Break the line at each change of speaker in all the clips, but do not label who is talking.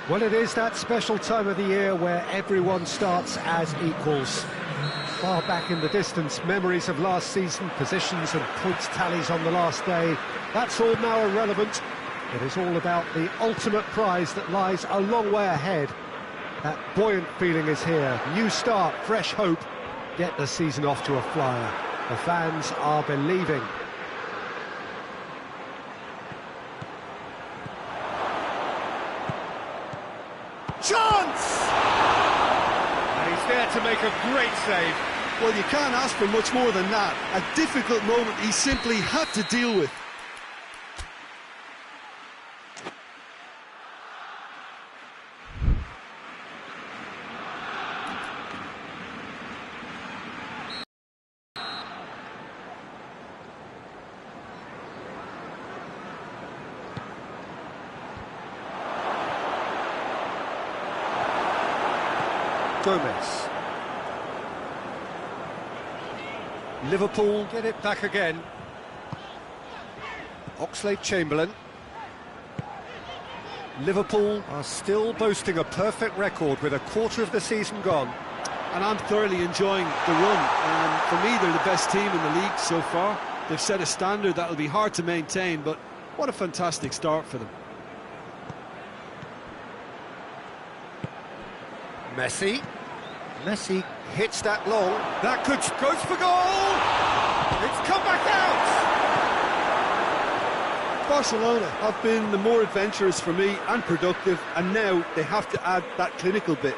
Well, it is that special time of the year where everyone starts as equals. Far back in the distance, memories of last season, positions and points tallies on the last day, that's all now irrelevant. It is all about the ultimate prize that lies a long way ahead. That buoyant feeling is here. New start, fresh hope. Get the season off to a flyer. The fans are believing.
Chance!
And he's there to make a great save.
Well, you can't ask for much more than that. A difficult moment he simply had to deal with.
Gomez. Liverpool get it back again. Oxlade-Chamberlain. Liverpool are still boasting a perfect record with a quarter of the season gone.
And I'm thoroughly enjoying the run. For me, they're the best team in the league so far. They've set a standard that'll be hard to maintain, but what a fantastic start for them.
Messi hits that long. That goes for goal! It's come back out!
Barcelona have been the more adventurous for me and productive, and now they have to add that clinical bit.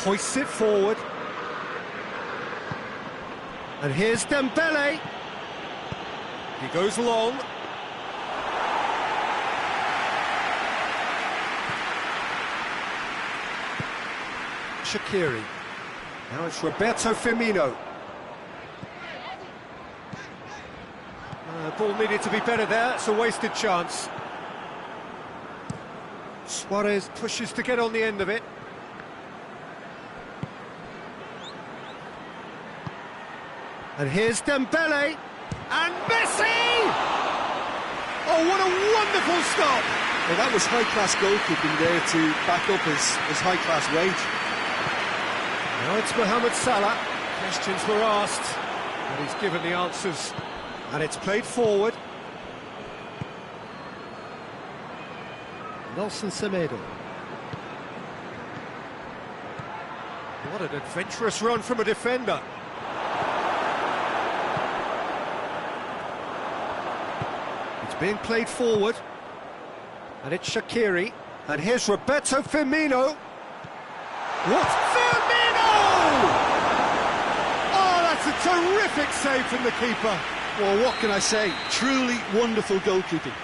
Hoists it forward. And here's Dembele. He goes long. Shaqiri. Now it's Roberto Firmino. The ball needed to be better there. It's a wasted chance. Suarez pushes to get on the end of it. And here's Dembele, and Messi! Oh, what a wonderful stop!
Well, that was high-class goalkeeping there to back up his high-class wage.
Now it's Mohamed Salah. Questions were asked, and he's given the answers. And it's played forward. Nelson Semedo. What an adventurous run from a defender. Being played forward, and it's Shaqiri, and here's Roberto Firmino. What? Firmino! Oh, that's a terrific save from the keeper.
Well, what can I say? Truly wonderful goalkeeping.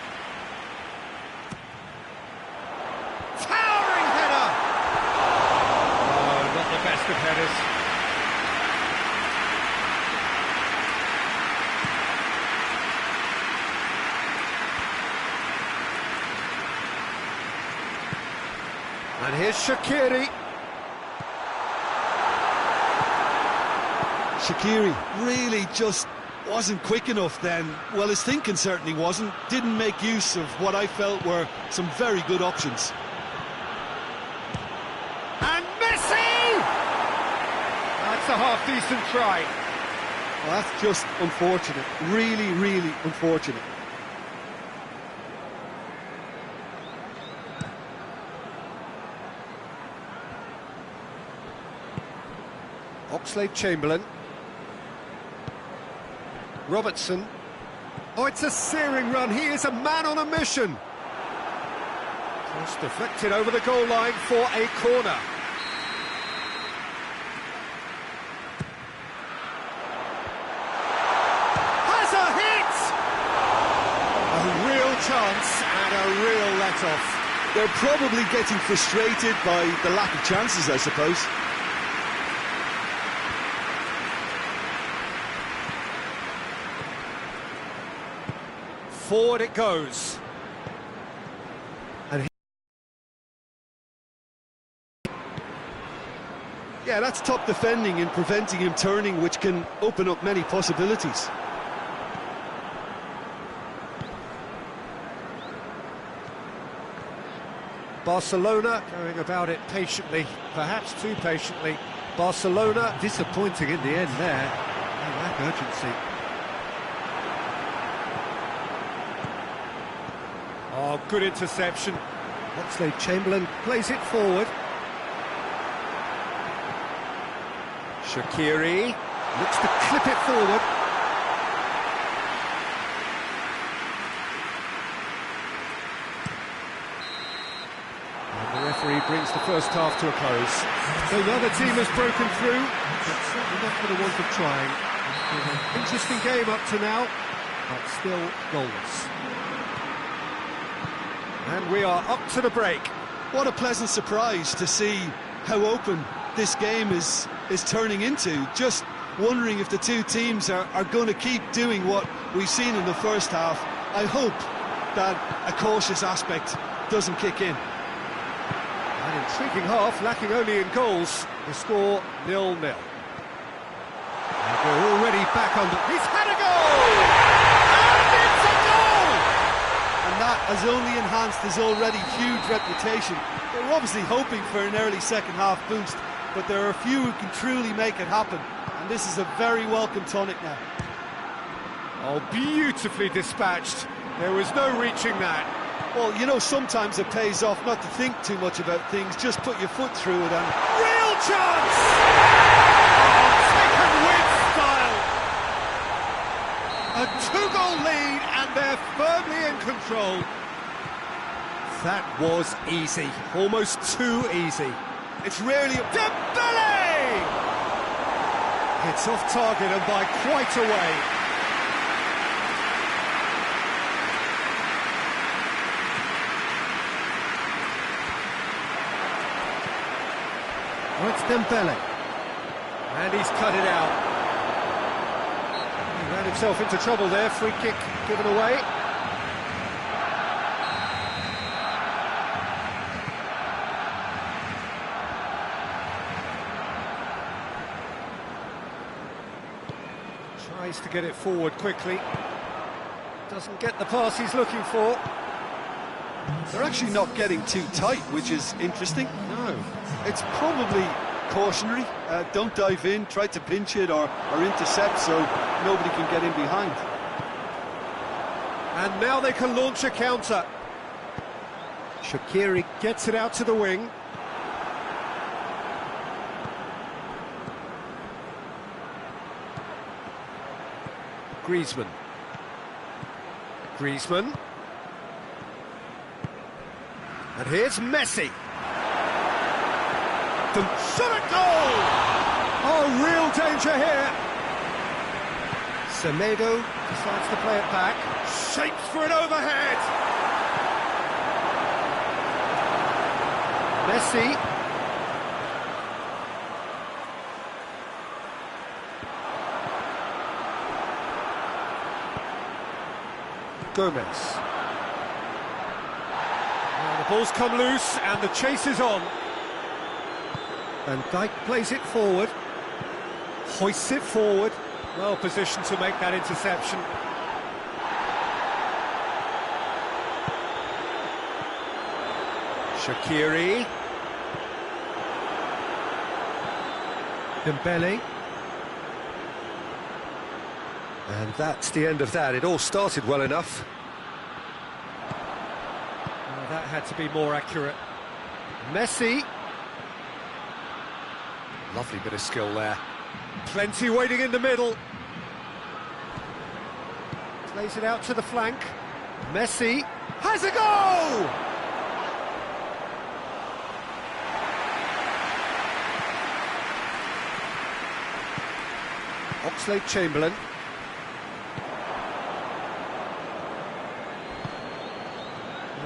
Towering header!
Oh, not the best of headers.
And here's Shaqiri.
Shaqiri really just wasn't quick enough then. Well, his thinking certainly wasn't. Didn't make use of what I felt were some very good options.
And Messi!
That's a half-decent try.
Well, that's just unfortunate. Really, really unfortunate.
Oxlade-Chamberlain. Robertson. Oh, it's a searing run. He is a man on a mission. Cross deflected over the goal line for a corner. Has a hit! A real chance and a real let-off.
They're probably getting frustrated by the lack of chances, I suppose.
Forward it goes.
Yeah, that's top defending and preventing him turning, which can open up many possibilities.
Barcelona going about it patiently, perhaps too patiently. Barcelona disappointing in the end there. They lack urgency. Oh, good interception. Oxlade-Chamberlain plays it forward. Shaqiri looks to clip it forward. And the referee brings the first half to a close. So the other team has broken through, but certainly not for the want of trying. An interesting game up to now, but still goalless. And we are up to the break.
What a pleasant surprise to see how open this game is turning into. Just wondering if the two teams are going to keep doing what we've seen in the first half. I hope that a cautious aspect doesn't kick in.
An intriguing half, lacking only in goals. The score 0-0. And we're already back on the... He's had a goal! And it's a goal!
And that has only enhanced his already huge reputation. They were obviously hoping for an early second-half boost, but there are a few who can truly make it happen. And this is a very welcome tonic now.
Oh, beautifully dispatched. There was no reaching that.
Well, you know, sometimes it pays off not to think too much about things, just put your foot through it and...
Real chance! Oh, taken with style! A two-goal lead and they're firmly in control. That was easy, almost too easy.
It's rarely...
Dembele! It's off target and by quite a way. Oh, it's Dembele. And he's cut it out. He ran himself into trouble there, free kick given away. Tries to get it forward quickly. Doesn't get the pass he's looking for.
They're actually not getting too tight, which is interesting.
No.
It's probably cautionary. Don't dive in, try to pinch it or intercept so nobody can get in behind.
And now they can launch a counter. Shaqiri gets it out to the wing. Griezmann. And here's Messi. The shot at goal! Oh, real danger here. Semedo decides to play it back. Shapes for an overhead. Messi. Gomez. Now the ball's come loose and the chase is on. Van Dijk plays it forward. Hoists it forward. Well positioned to make that interception. Shaqiri. Dembele. And that's the end of that. It all started well enough. Well, that had to be more accurate. Messi. Lovely bit of skill there. Plenty waiting in the middle. Plays it out to the flank. Messi has a goal! Oxlade-Chamberlain.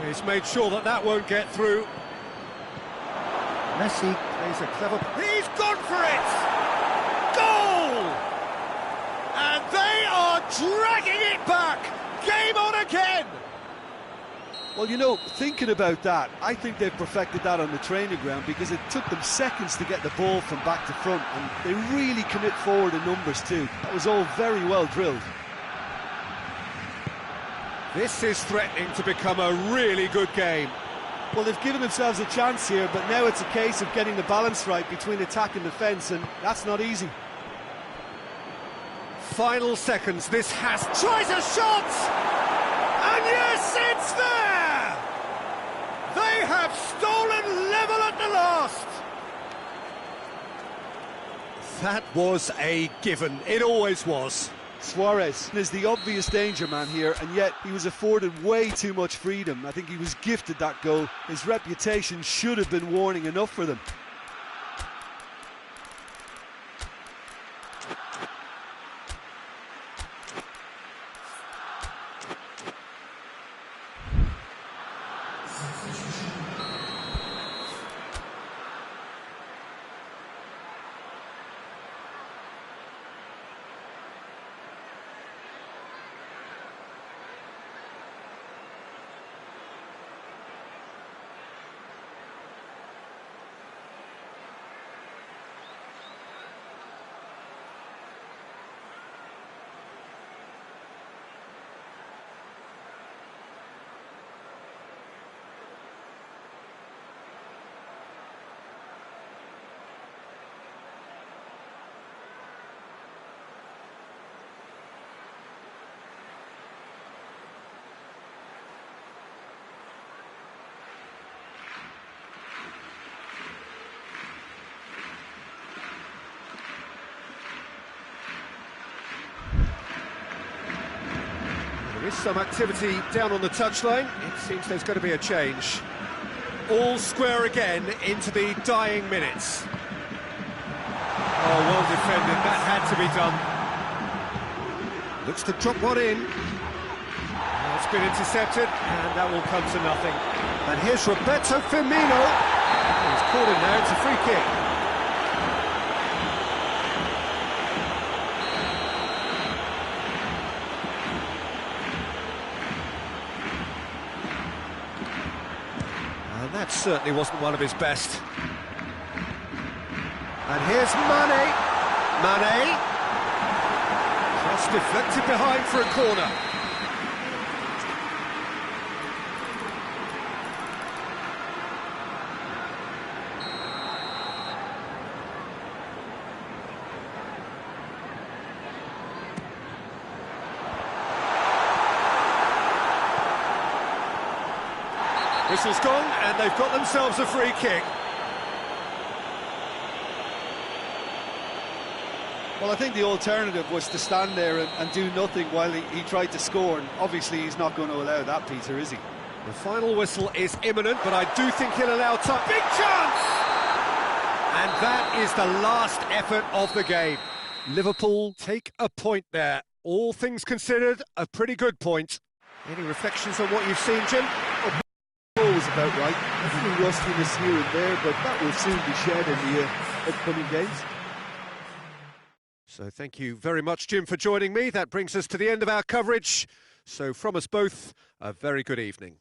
He's made sure that that won't get through. Messi plays a clever... He's gone for it! Goal! And they are dragging it back! Game on again!
Well, you know, thinking about that, I think they've perfected that on the training ground because it took them seconds to get the ball from back to front, and they really commit forward in numbers too. That was all very well drilled.
This is threatening to become a really good game.
Well, they've given themselves a chance here, but now it's a case of getting the balance right between attack and defence, and that's not easy.
Final seconds, this has... Tries a shot! And yes, it's there! They have stolen level at the last! That was a given, it always was.
Suarez is the obvious danger man here, and yet he was afforded way too much freedom. I think he was gifted that goal. His reputation should have been warning enough for them.
There is some activity down on the touchline. It seems there's going to be a change. All square again into the dying minutes. Oh, well defended. That had to be done. Looks to drop one in. It's been intercepted, and that will come to nothing. And here's Roberto Firmino. He's caught in there. It's a free kick. And that certainly wasn't one of his best. And here's Mane. Mane. Just deflected behind for a corner. Whistle's gone, and they've got themselves a free kick.
Well, I think the alternative was to stand there and do nothing while he tried to score, and obviously he's not going to allow that, Peter, is he?
The final whistle is imminent, but I do think he'll allow time. Big chance! And that is the last effort of the game. Liverpool take a point there. All things considered, a pretty good point. Any reflections on what you've seen, Jim?
Was about right. A few rustiness here and there, but that will soon be shed in the upcoming games.
So thank you very much, Jim, for joining me. That brings us to the end of our coverage. So from us both, a very good evening.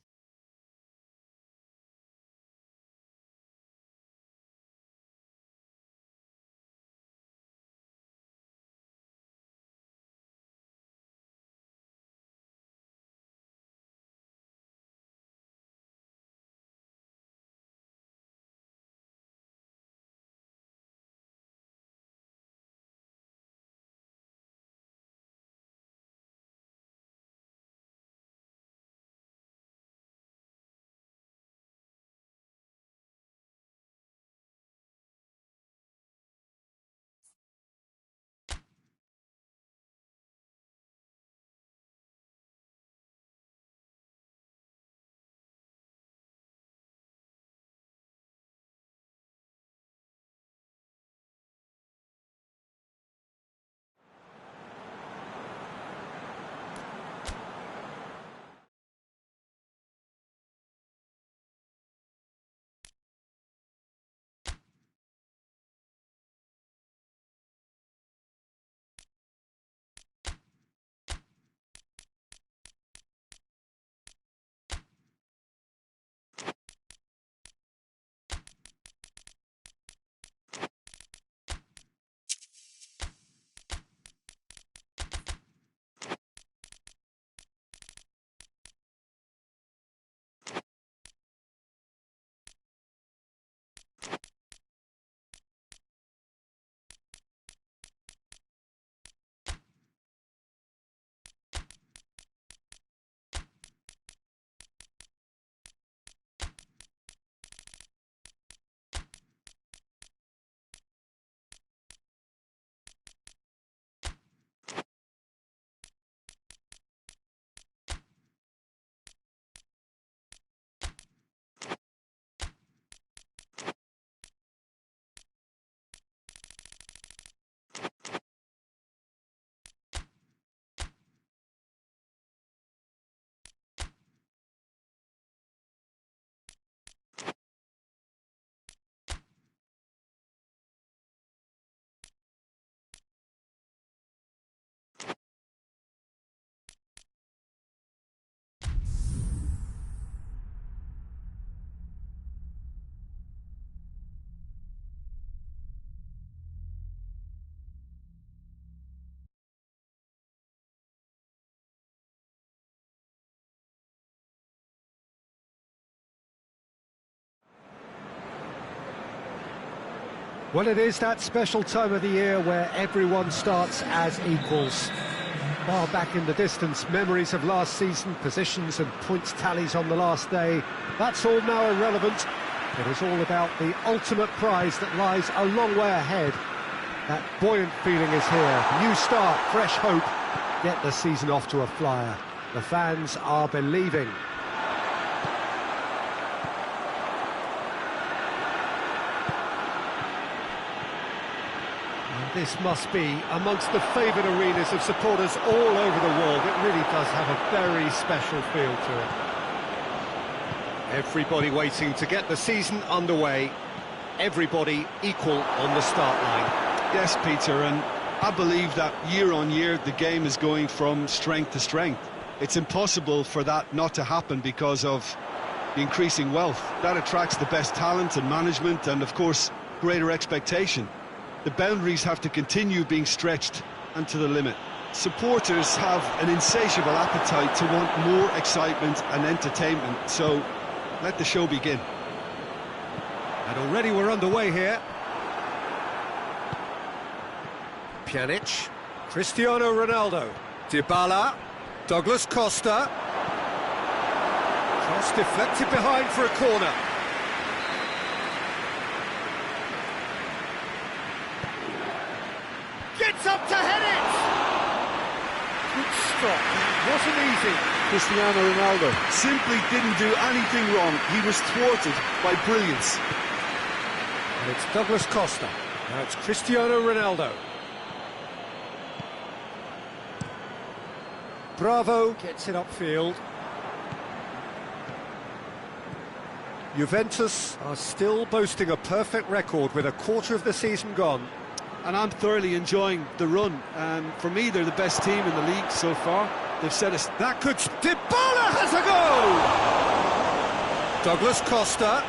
Well, it is that special time of the year where everyone starts as equals. Far back in the distance, memories of last season, positions and points tallies on the last day, that's all now irrelevant. It is all about the ultimate prize that lies a long way ahead. That buoyant feeling is here. New start, fresh hope. Get the season off to a flyer. The fans are believing. This must be amongst the favoured arenas of supporters all over the world. It really does have a very special feel to it. Everybody waiting to get the season underway. Everybody equal on the start line.
Yes, Peter, and I believe that year on year the game is going from strength to strength. It's impossible for that not to happen because of the increasing wealth. That attracts the best talent and management and, of course, greater expectation. The boundaries have to continue being stretched and to the limit. Supporters have an insatiable appetite to want more excitement and entertainment, so let the show begin.
And already we're underway here. Pjanic, Cristiano Ronaldo, Dybala, Douglas Costa. Cross deflected behind for a corner. Gets up to head it! Good stop, wasn't easy.
Cristiano Ronaldo simply didn't do anything wrong. He was thwarted by brilliance.
And it's Douglas Costa. Now it's Cristiano Ronaldo. Bravo gets it upfield. Juventus are still boasting a perfect record with a quarter of the season gone.
And I'm thoroughly enjoying the run. For me, they're the best team in the league so far. They've set us...
That could... Dybala has a goal! Douglas Costa.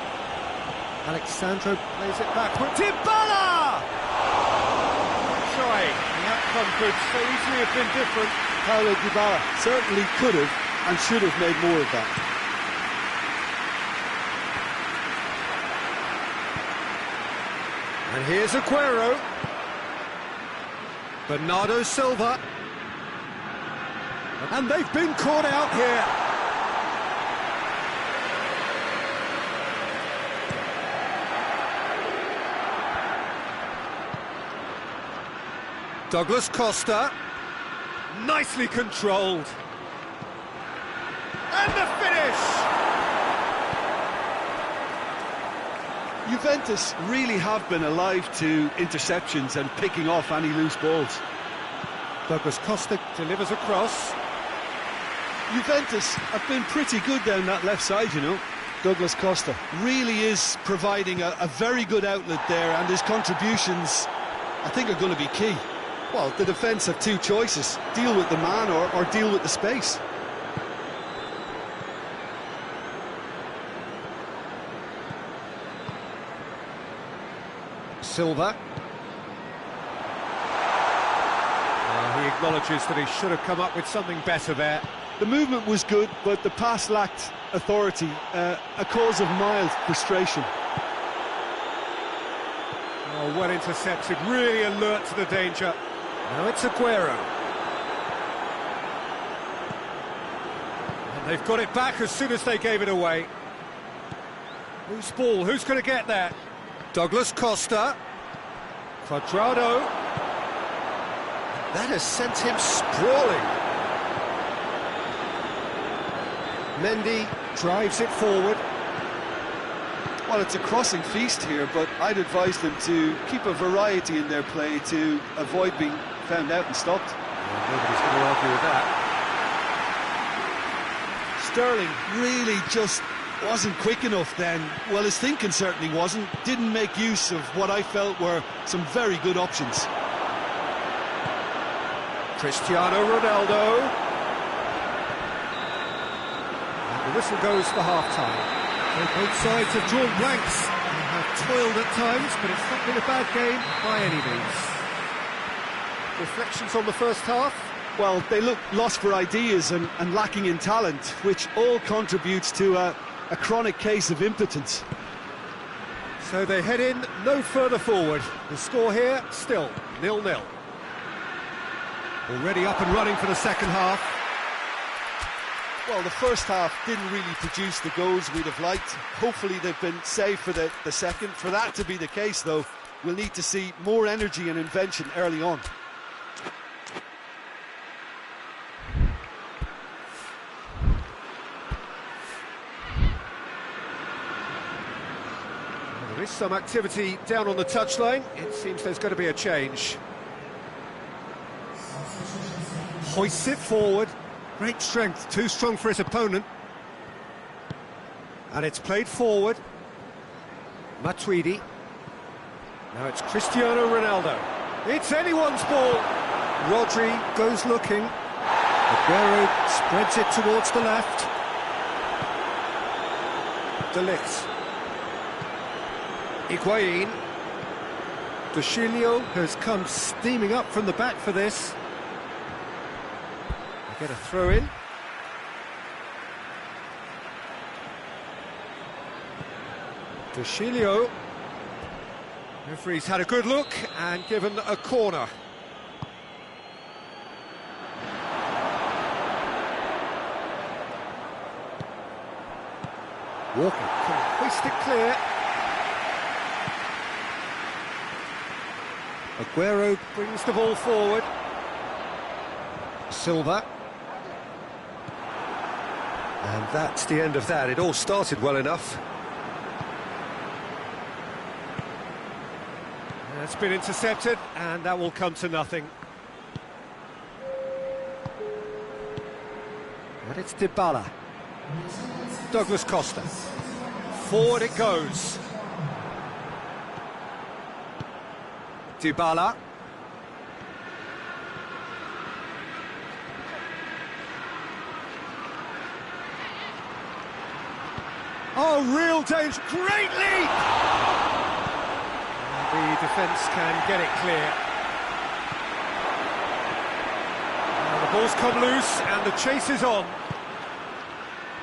Alexandro plays it backward. Dybala!
Trying. The outcome could so easily have been different.
Paulo Dybala certainly could have and should have made more of that.
And here's Aguero. Bernardo Silva. And they've been caught out here. Douglas Costa. Nicely controlled. And the finish!
Juventus really have been alive to interceptions and picking off any loose balls.
Douglas Costa delivers a cross.
Juventus have been pretty good down that left side, you know. Douglas Costa really is providing a very good outlet there, and his contributions, I think, are going to be key. Well, the defence have two choices: deal with the man or deal with the space.
Silva. He acknowledges that he should have come up with something better there.
The movement was good, but the pass lacked authority, a cause of mild frustration.
Oh, well intercepted, really alert to the danger. Now it's Aguero. And they've got it back as soon as they gave it away. Loose ball, who's going to get that? Douglas Costa. Cuadrado. That has sent him sprawling. Mendy drives it forward.
Well, it's a crossing feast here, but I'd advise them to keep a variety in their play to avoid being found out and stopped.
Well, nobody's going to argue with that.
Sterling really just wasn't quick enough then. Well, his thinking certainly wasn't. Didn't make use of what I felt were some very good options.
Cristiano Ronaldo. And the whistle goes for half-time. Both sides have drawn blanks. They have toiled at times, but it's not been a bad game by any means. Reflections on the first half?
Well, they look lost for ideas and lacking in talent, which all contributes to a chronic case of impotence.
So they head in no further forward. The score here, still 0-0. Already up and running for the second half.
Well, the first half didn't really produce the goals we'd have liked. Hopefully they've been saved for the second. For that to be the case, though, we'll need to see more energy and invention early on.
There is some activity down on the touchline. It seems there's going to be a change. Hoists it forward. Great strength, too strong for his opponent. And it's played forward. Matuidi. Now it's Cristiano Ronaldo. It's anyone's ball. Rodri goes looking. Aguero spreads it towards the left. De Ligt. Higuain. Dushilio has come steaming up from the back for this. They get a throw in. Dushilio. Referee's had a good look and given a corner. Walker can hoist it clear. Aguero brings the ball forward. Silva. And that's the end of that. It all started well enough. It's been intercepted, and that will come to nothing. And it's Dybala. Douglas Costa. Forward it goes. Dybala. Oh, real danger. Great leap! The defence can get it clear. Now the ball's come loose and the chase is on.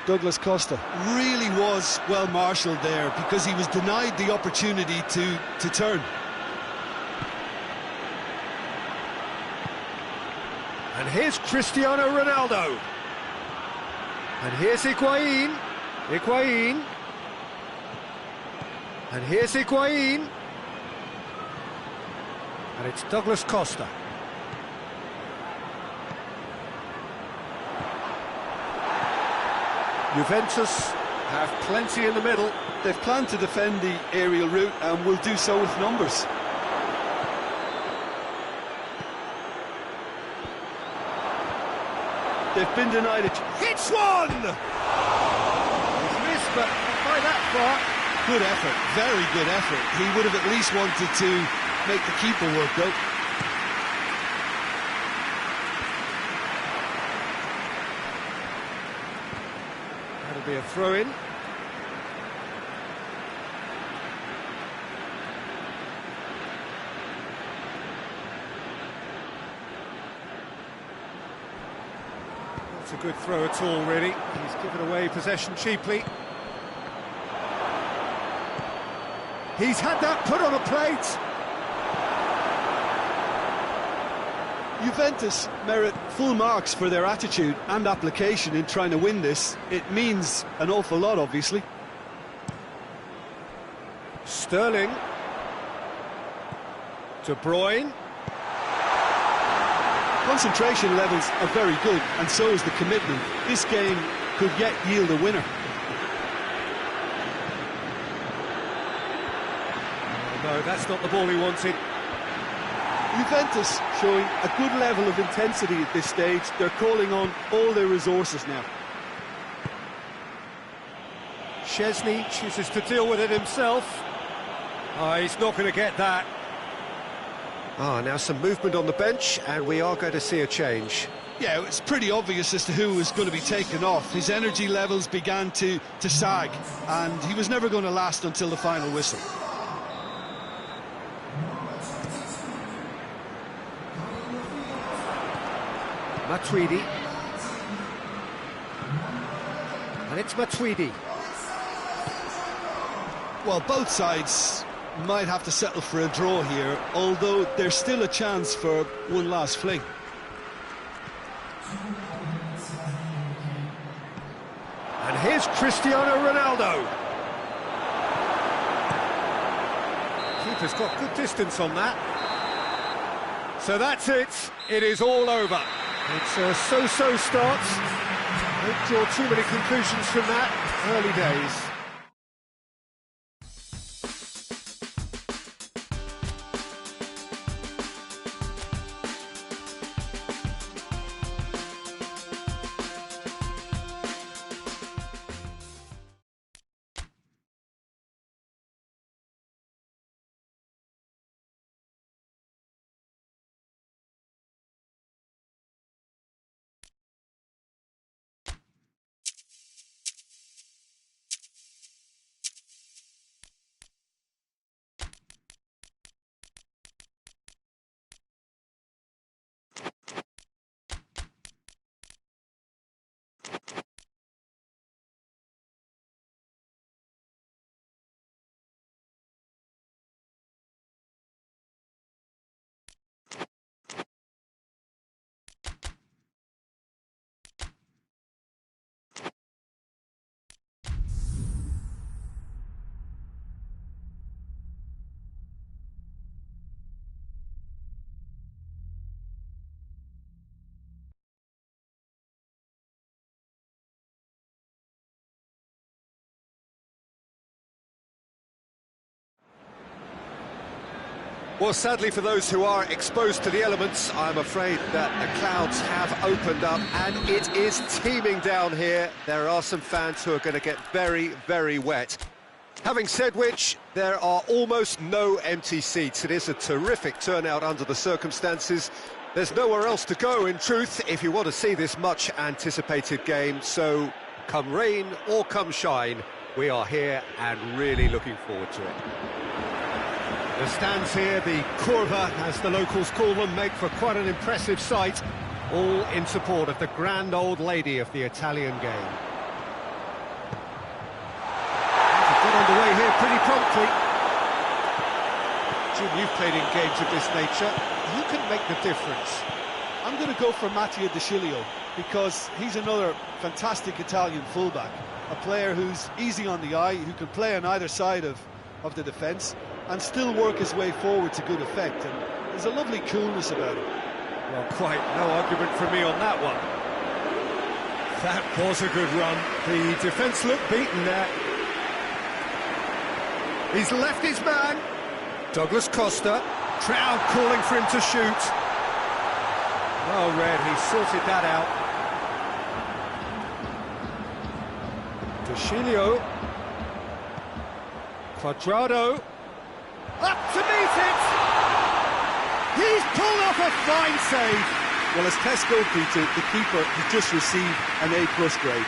Douglas Costa really was well marshalled there because he was denied the opportunity to turn.
And here's Cristiano Ronaldo. And here's Higuain. Higuain. And here's Higuain. And it's Douglas Costa. Juventus have plenty in the middle.
They've planned to defend the aerial route and will do so with numbers. They've been denied it.
Hits one! He's missed, but not by that far.
Good effort, very good effort. He would have at least wanted to make the keeper work, though.
That'll be a throw-in. Not a good throw at all, really. He's given away possession cheaply. He's had that put on a plate.
Juventus merit full marks for their attitude and application in trying to win this. It means an awful lot, obviously.
Sterling. De Bruyne.
Concentration levels are very good, and so is the commitment. This game could yet yield a winner.
No, that's not the ball he wanted.
Juventus showing a good level of intensity at this stage. They're calling on all their resources now.
Szczesny chooses to deal with it himself. He's not going to get that. Now some movement on the bench, and we are going to see a change.
Yeah, it's pretty obvious as to who was going to be taken off. His energy levels began to sag, and he was never going to last until the final whistle.
Matuidi. And it's Matuidi.
Well, both sides might have to settle for a draw here, although there's still a chance for one last fling.
And here's Cristiano Ronaldo. Keeper's got good distance on that. So that's it. It is all over. It's a so-so start. Don't draw too many conclusions from that. Early days. Well, sadly for those who are exposed to the elements, I'm afraid that the clouds have opened up and it is teeming down here. There are some fans who are going to get very, very wet. Having said which, there are almost no empty seats. It is a terrific turnout under the circumstances. There's nowhere else to go, in truth, if you want to see this much-anticipated game. So, come rain or come shine, we are here and really looking forward to it. The stands here, the curva, as the locals call them, make for quite an impressive sight, all in support of the grand old lady of the Italian game. Got underway here pretty promptly. Jim, you've played in games of this nature. Who can make the difference?
I'm going to go for Matteo De Sciglio, because he's another fantastic Italian fullback, a player who's easy on the eye, who can play on either side of the defence and still work his way forward to good effect, and there's a lovely coolness about him.
Well, quite no argument from me on that one. That was a good run. The defence looked beaten there. He's left his man. Douglas Costa. Crowd calling for him to shoot. Well read, he sorted that out. De Sciglio. Quadrado. Up to meet it! He's pulled off a fine save!
Well, as test goalkeeper, the keeper has just received an A+ grade.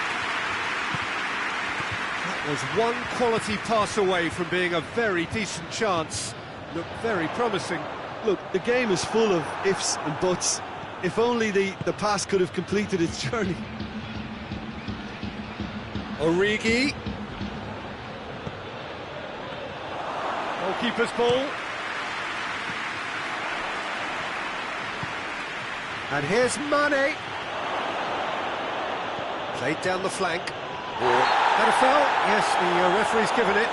That was one quality pass away from being a very decent chance. Looked very promising.
Look, the game is full of ifs and buts. If only the pass could have completed its journey.
Origi. Goalkeeper's ball. And here's Mane. Played down the flank. Had a foul? Yes, the referee's given it.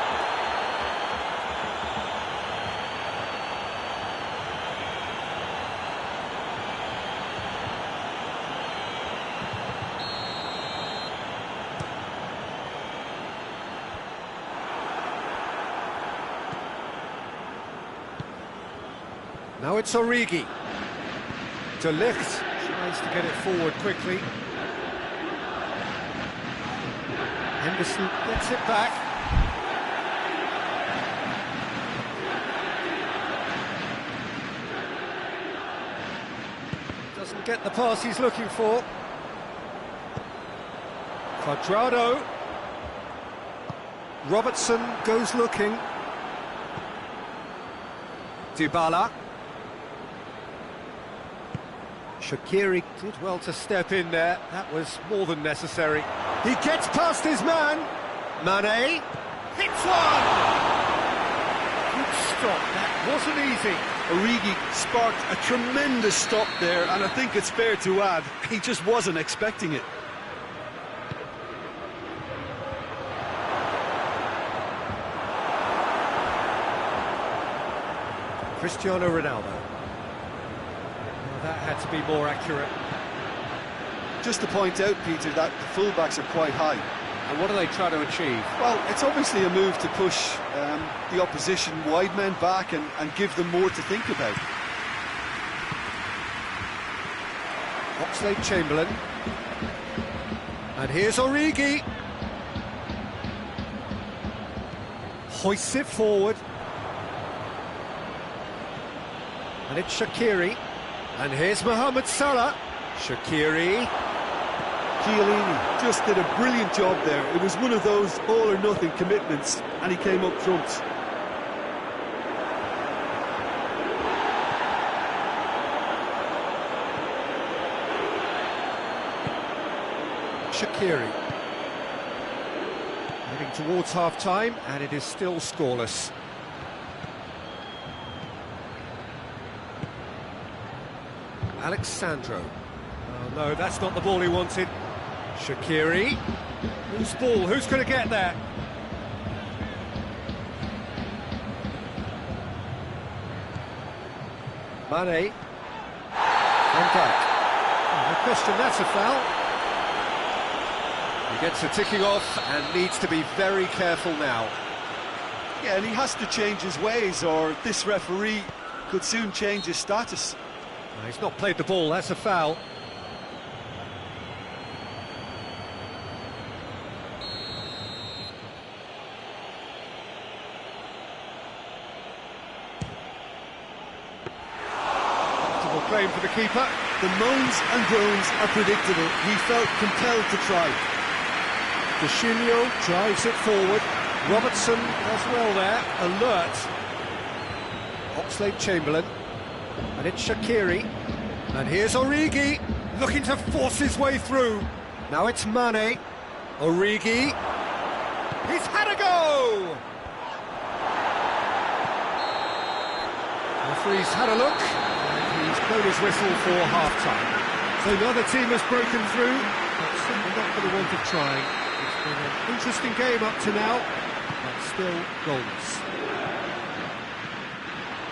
Now it's Origi. De Ligt tries to get it forward quickly. Henderson gets it back. Doesn't get the pass he's looking for. Quadrado. Robertson goes looking. Dybala. Shaqiri did well to step in there. That was more than necessary. He gets past his man. Mane.
Hits one! Good stop, that wasn't easy.
Origi sparked a tremendous stop there, and I think it's fair to add, he just wasn't expecting it.
Cristiano Ronaldo. Well, that had to be more accurate.
Just to point out, Peter, that the fullbacks are quite high.
And what do they try to achieve?
Well, it's obviously a move to push the opposition wide men back and give them more to think about.
Oxlade-Chamberlain. And here's Origi. Hoists it forward. And it's Shaqiri. And here's Mohamed Salah. Shaqiri.
Chiellini just did a brilliant job there. It was one of those all-or-nothing commitments, and he came up trumps.
Shaqiri. Heading towards half-time, and it is still scoreless. Alexandro. Oh no, that's not the ball he wanted. Shaqiri. Whose ball? Who's going to get there? Mane. Van Dijk. Oh, no question, that's a foul. He gets a ticking off and needs to be very careful now.
Yeah, and he has to change his ways, or this referee could soon change his status.
He's not played the ball, that's a foul. Comfortable claim for the keeper.
The moans and groans are predictable. He felt compelled to try.
Deschilio drives it forward. Robertson as well there, alert. Oxlade-Chamberlain. And it's Shaqiri. And here's Origi, looking to force his way through. Now it's Mane. Origi. He's had a go! The referee's had a look, and he's blown his whistle for half-time. So neither team has broken through, but certainly not for the want of trying. It's been an interesting game up to now, but still goals.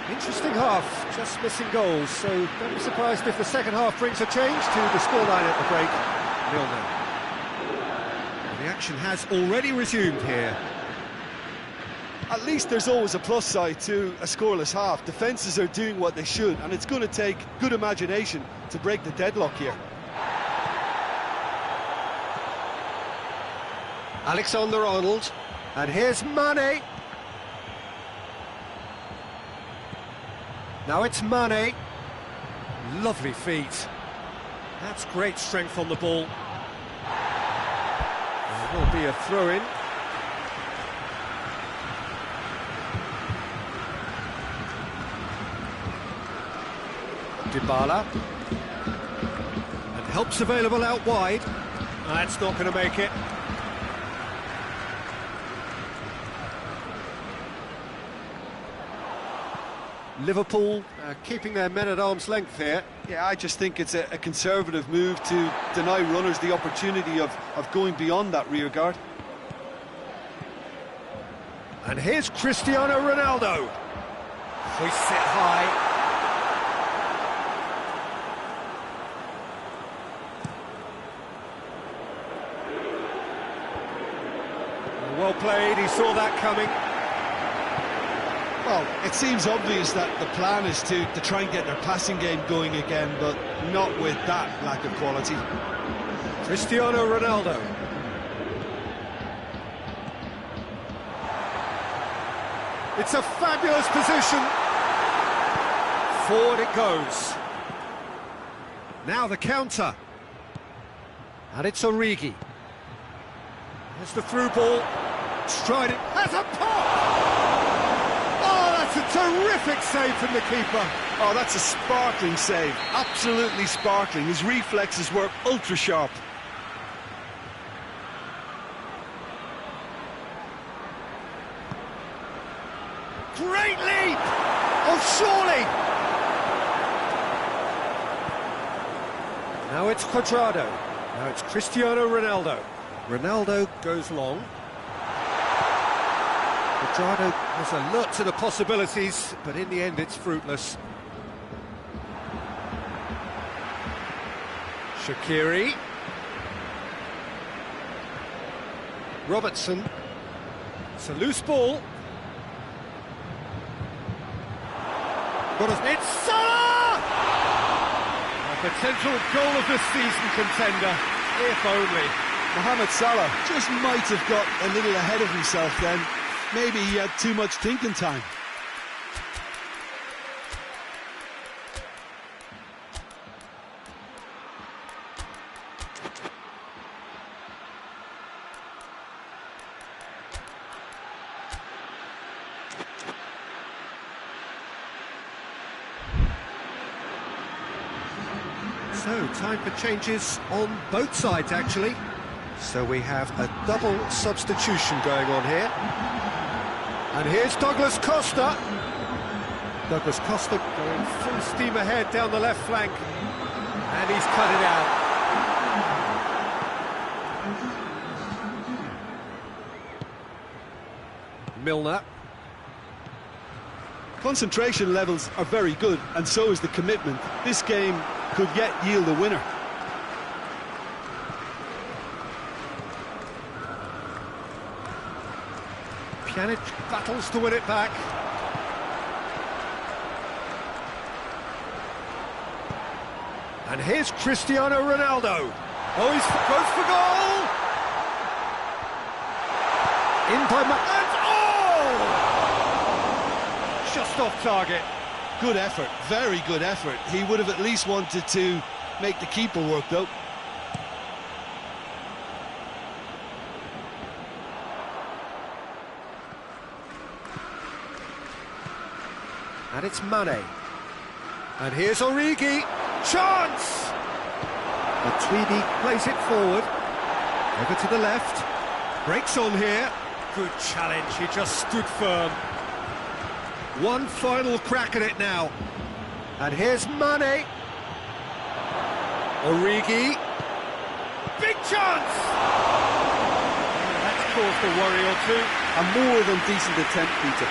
Interesting half, just missing goals, so don't be surprised if the second half brings a change to the scoreline at the break. 0-0. The action has already resumed here.
At least there's always a plus side to a scoreless half. Defences are doing what they should, and it's going to take good imagination to break the deadlock here.
Alexander-Arnold, and here's Mane. Now it's Mane. Lovely feet. That's great strength on the ball. There will be a throw-in. Dybala. And help's available out wide. That's not going to make it. Liverpool keeping their men at arm's length here.
Yeah, I just think it's a conservative move to deny runners the opportunity of going beyond that rear guard.
And here's Cristiano Ronaldo. Hoists it high. Well played, he saw that coming.
Well, it seems obvious that the plan is to try and get their passing game going again, but not with that lack of quality.
Cristiano Ronaldo. It's a fabulous position. Forward it goes. Now the counter. And it's Origi. There's the through ball. Stride it. Has a pop! A terrific save from the keeper.
Oh, that's a sparkling save. Absolutely sparkling. His reflexes were ultra sharp.
Great leap! Oh, surely! Now it's Cuadrado. Now it's Cristiano Ronaldo. Ronaldo goes long. Cuadrado was alert to the possibilities, but in the end it's fruitless. Shaqiri. Robertson. It's a loose ball. It's Salah! A potential goal of the season contender, if only.
Mohamed Salah just might have got a little ahead of himself then. Maybe he had too much thinking time.
So, time for changes on both sides, actually. So we have a double substitution going on here. And here's Douglas Costa. Douglas Costa going full steam ahead down the left flank. And he's cut it out. Milner.
Concentration levels are very good, and so is the commitment. This game could yet yield a winner.
Pjanic battles to win it back. And here's Cristiano Ronaldo. Oh, he goes for goal! In by and oh! Just off target.
Good effort, very good effort. He would have at least wanted to make the keeper work, though.
And it's Mane. And here's Origi. Chance! But Tweedy plays it forward. Over to the left. Breaks on here. Good challenge. He just stood firm. One final crack at it now. And here's Mane. Origi. Big chance! That's caused a worry or two.
A more than decent attempt, Peter.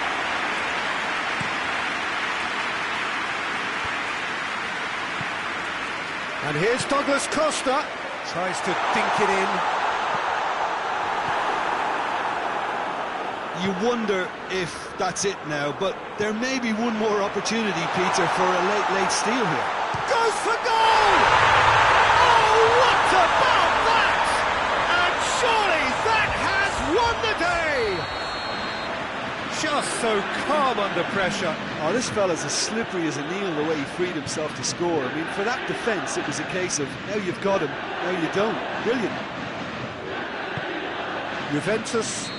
And here's Douglas Costa. Tries to dink it in.
You wonder if that's it now, but there may be one more opportunity, Peter, for a late steal here.
Goes for goal! Oh, what about that? And surely that has won the day! Just so calm under pressure.
Oh, this fella's as slippery as a needle the way he freed himself to score. I mean, for that defence, it was a case of now you've got him, now you don't. Brilliant.
Juventus.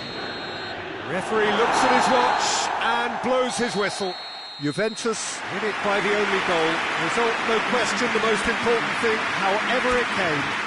Referee looks at his watch and blows his whistle. Juventus win it by the only goal. Result, no question, the most important thing, however it came.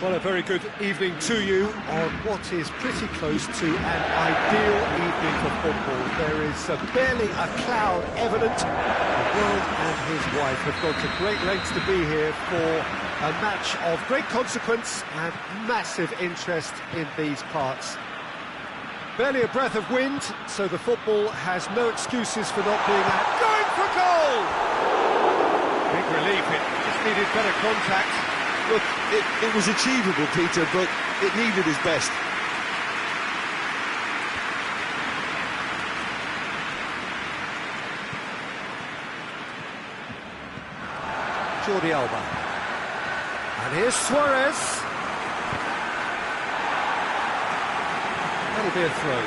Well, a very good evening to you on what is pretty close to an ideal evening for football. There is barely a cloud evident. The world and his wife have gone to great lengths to be here for a match of great consequence and massive interest in these parts. Barely a breath of wind, so the football has no excuses for not being out. Going for goal!
Big relief, it just needed better contact.
Look, it was achievable, Peter, but it needed his best.
Jordi Alba. And here's Suarez. That'll be a throw.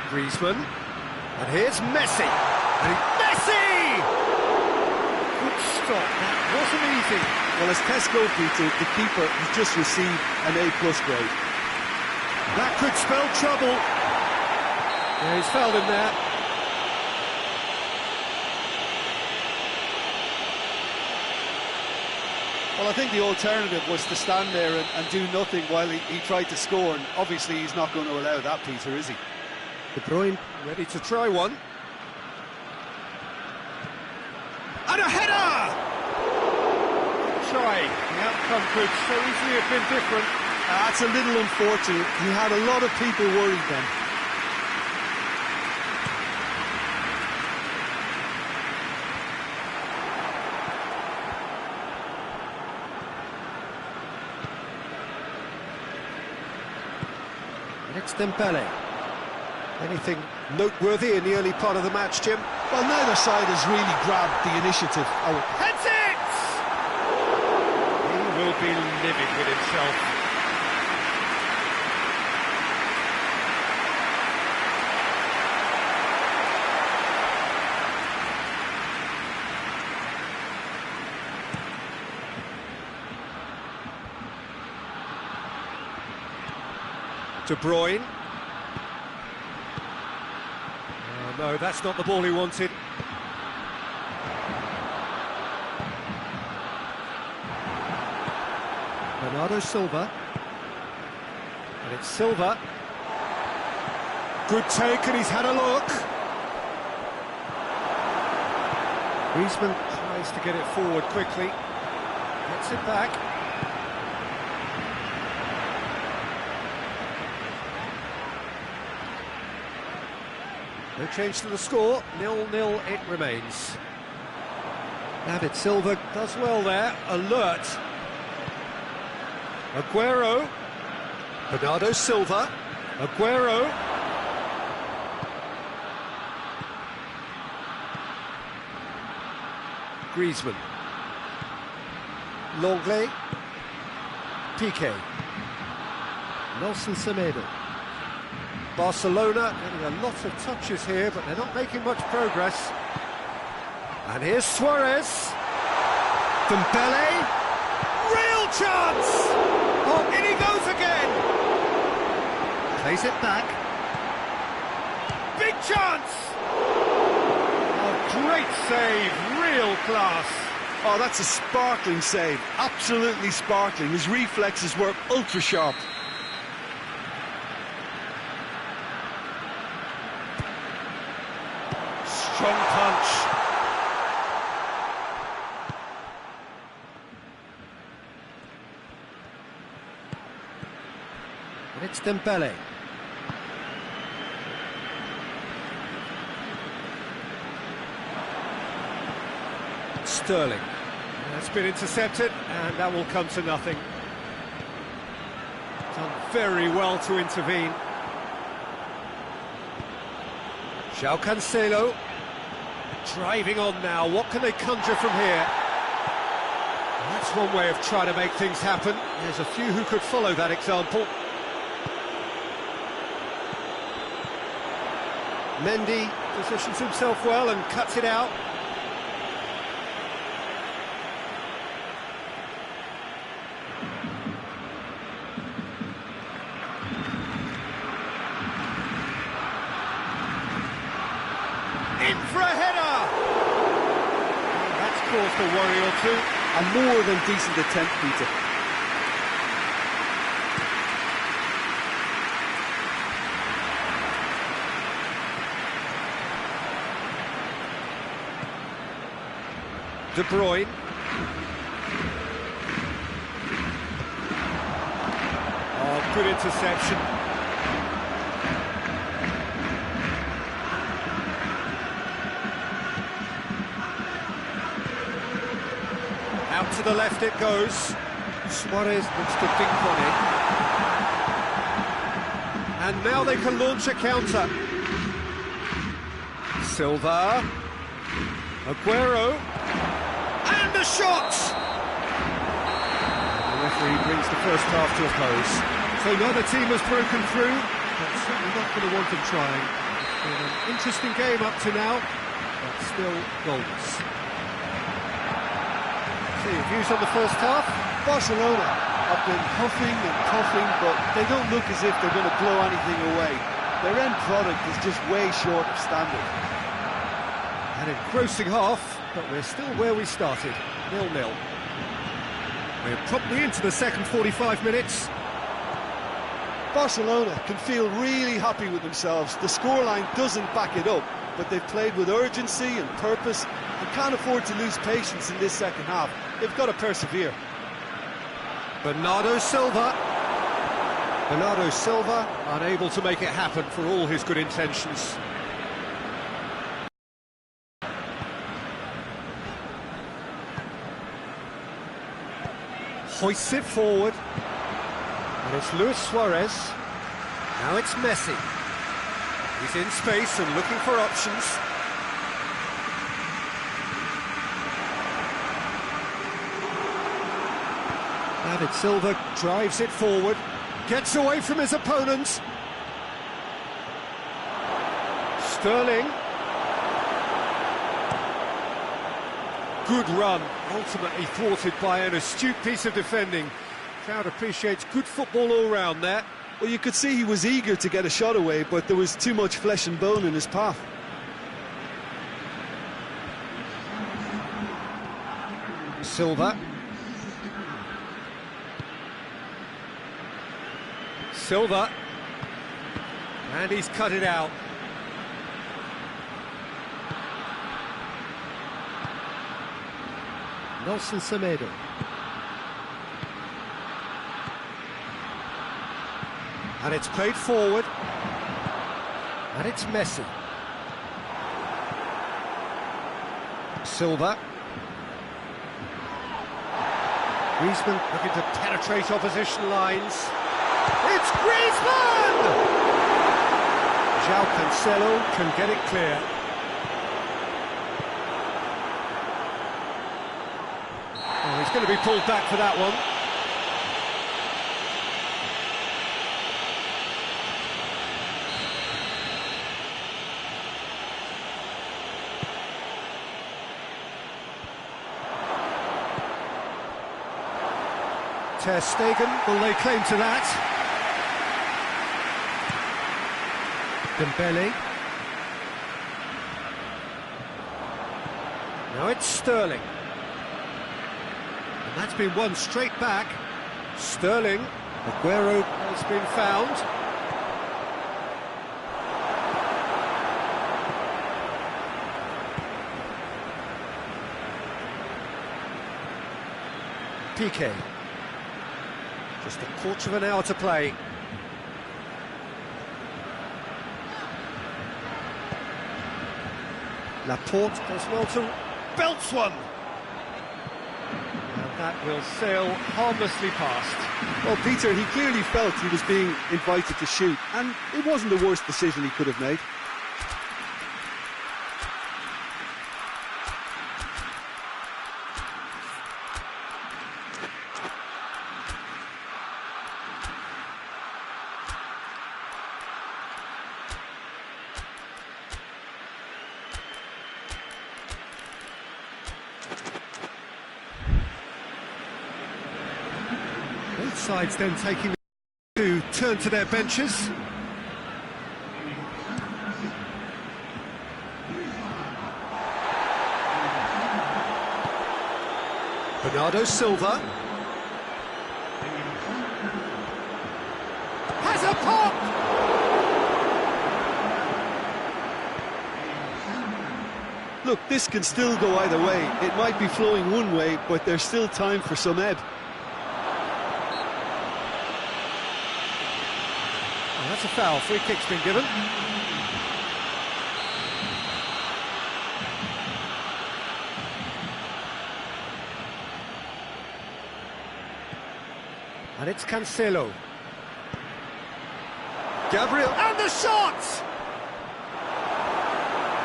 Griezmann. And here's Messi. And Messi!
Good stop, that wasn't easy.
Well, as Tesco, Peter, the keeper has just received an A+ grade.
That could spell trouble. Yeah, he's fouled him there.
Well, I think the alternative was to stand there and do nothing while he tried to score, and obviously he's not going to allow that, Peter, is he?
De Bruyne ready to try one. And a header!
Try. The outcome could so easily have been different.
That's a little unfortunate. He had a lot of people worried then.
It's Dembele. Anything noteworthy in the early part of the match, Jim?
Well, neither side has really grabbed the initiative.
Heads it! He will be livid with himself.
De Bruyne. Oh, no, that's not the ball he wanted. Bernardo Silva. And it's Silva. Good take, and he's had a look. Griezmann tries to get it forward quickly. Gets it back. No change to the score, 0-0 it remains. David Silva does well there, alert. Aguero. Bernardo Silva. Aguero. Griezmann. Longley. Piqué. Nelson Semedo. Barcelona getting a lot of touches here, but they're not making much progress. And here's Suarez. Dembele. Real chance! Oh, in he goes again! Plays it back. Big chance!
Oh, great save, real class.
Oh, that's a sparkling save. Absolutely sparkling. His reflexes were ultra sharp.
Strong punch.
And it's Dembele. Sterling. That's been intercepted, and that will come to nothing. Done very well to intervene. João Cancelo. Driving on now, what can they conjure from here? That's one way of trying to make things happen. There's a few who could follow that example. Mendy positions himself well and cuts it out. In for a header!
caused a worry or two.
A more than decent attempt, Peter.
De Bruyne. Oh, good interception. Out to the left it goes. Suarez looks to dink on it. And now they can launch a counter. Silva. Aguero. And the shot! The referee brings the first half to a close.
So neither team has broken through, but certainly not going to want them trying. It's been an interesting game up to now, but still goals. See your views on the first half?
Barcelona have been huffing and puffing, but they don't look as if they're going to blow anything away. Their end product is just way short of standard.
An engrossing half, but we're still where we started, 0-0. We're promptly into the second 45 minutes.
Barcelona can feel really happy with themselves. The scoreline doesn't back it up, but they've played with urgency and purpose and can't afford to lose patience in this second half. They've got to persevere.
Bernardo Silva. Bernardo Silva unable to make it happen for all his good intentions. Hoists it forward. And it's Luis Suarez. Now it's Messi. He's in space and looking for options. David Silva drives it forward. Gets away from his opponents. Sterling. Good run, ultimately thwarted by an astute piece of defending. Crowd appreciates good football all round there.
Well, you could see he was eager to get a shot away, but there was too much flesh and bone in his path.
Silva. Silva. And he's cut it out. Nelson Semedo. And it's played forward. And it's Messi. Silva. Griezmann looking to penetrate opposition lines. It's Griezmann! João Cancelo can get it clear. Oh, he's going to be pulled back for that one. Ter Stegen will lay claim to that. Dembele. Now it's Sterling. And that's been won straight back. Sterling. Aguero has been found. Piqué. Just a quarter of an hour to play. Laporte does well to belts one. And that will sail harmlessly past.
Well, Peter, he clearly felt he was being invited to shoot, and it wasn't the worst decision he could have made.
Both sides then taking to turn to their benches. Bernardo Silva. Has a pop!
Look, this can still go either way. It might be flowing one way, but there's still time for some ebb.
Oh, that's a foul. Free kick's been given. And it's Cancelo. Gabriel, and the shot!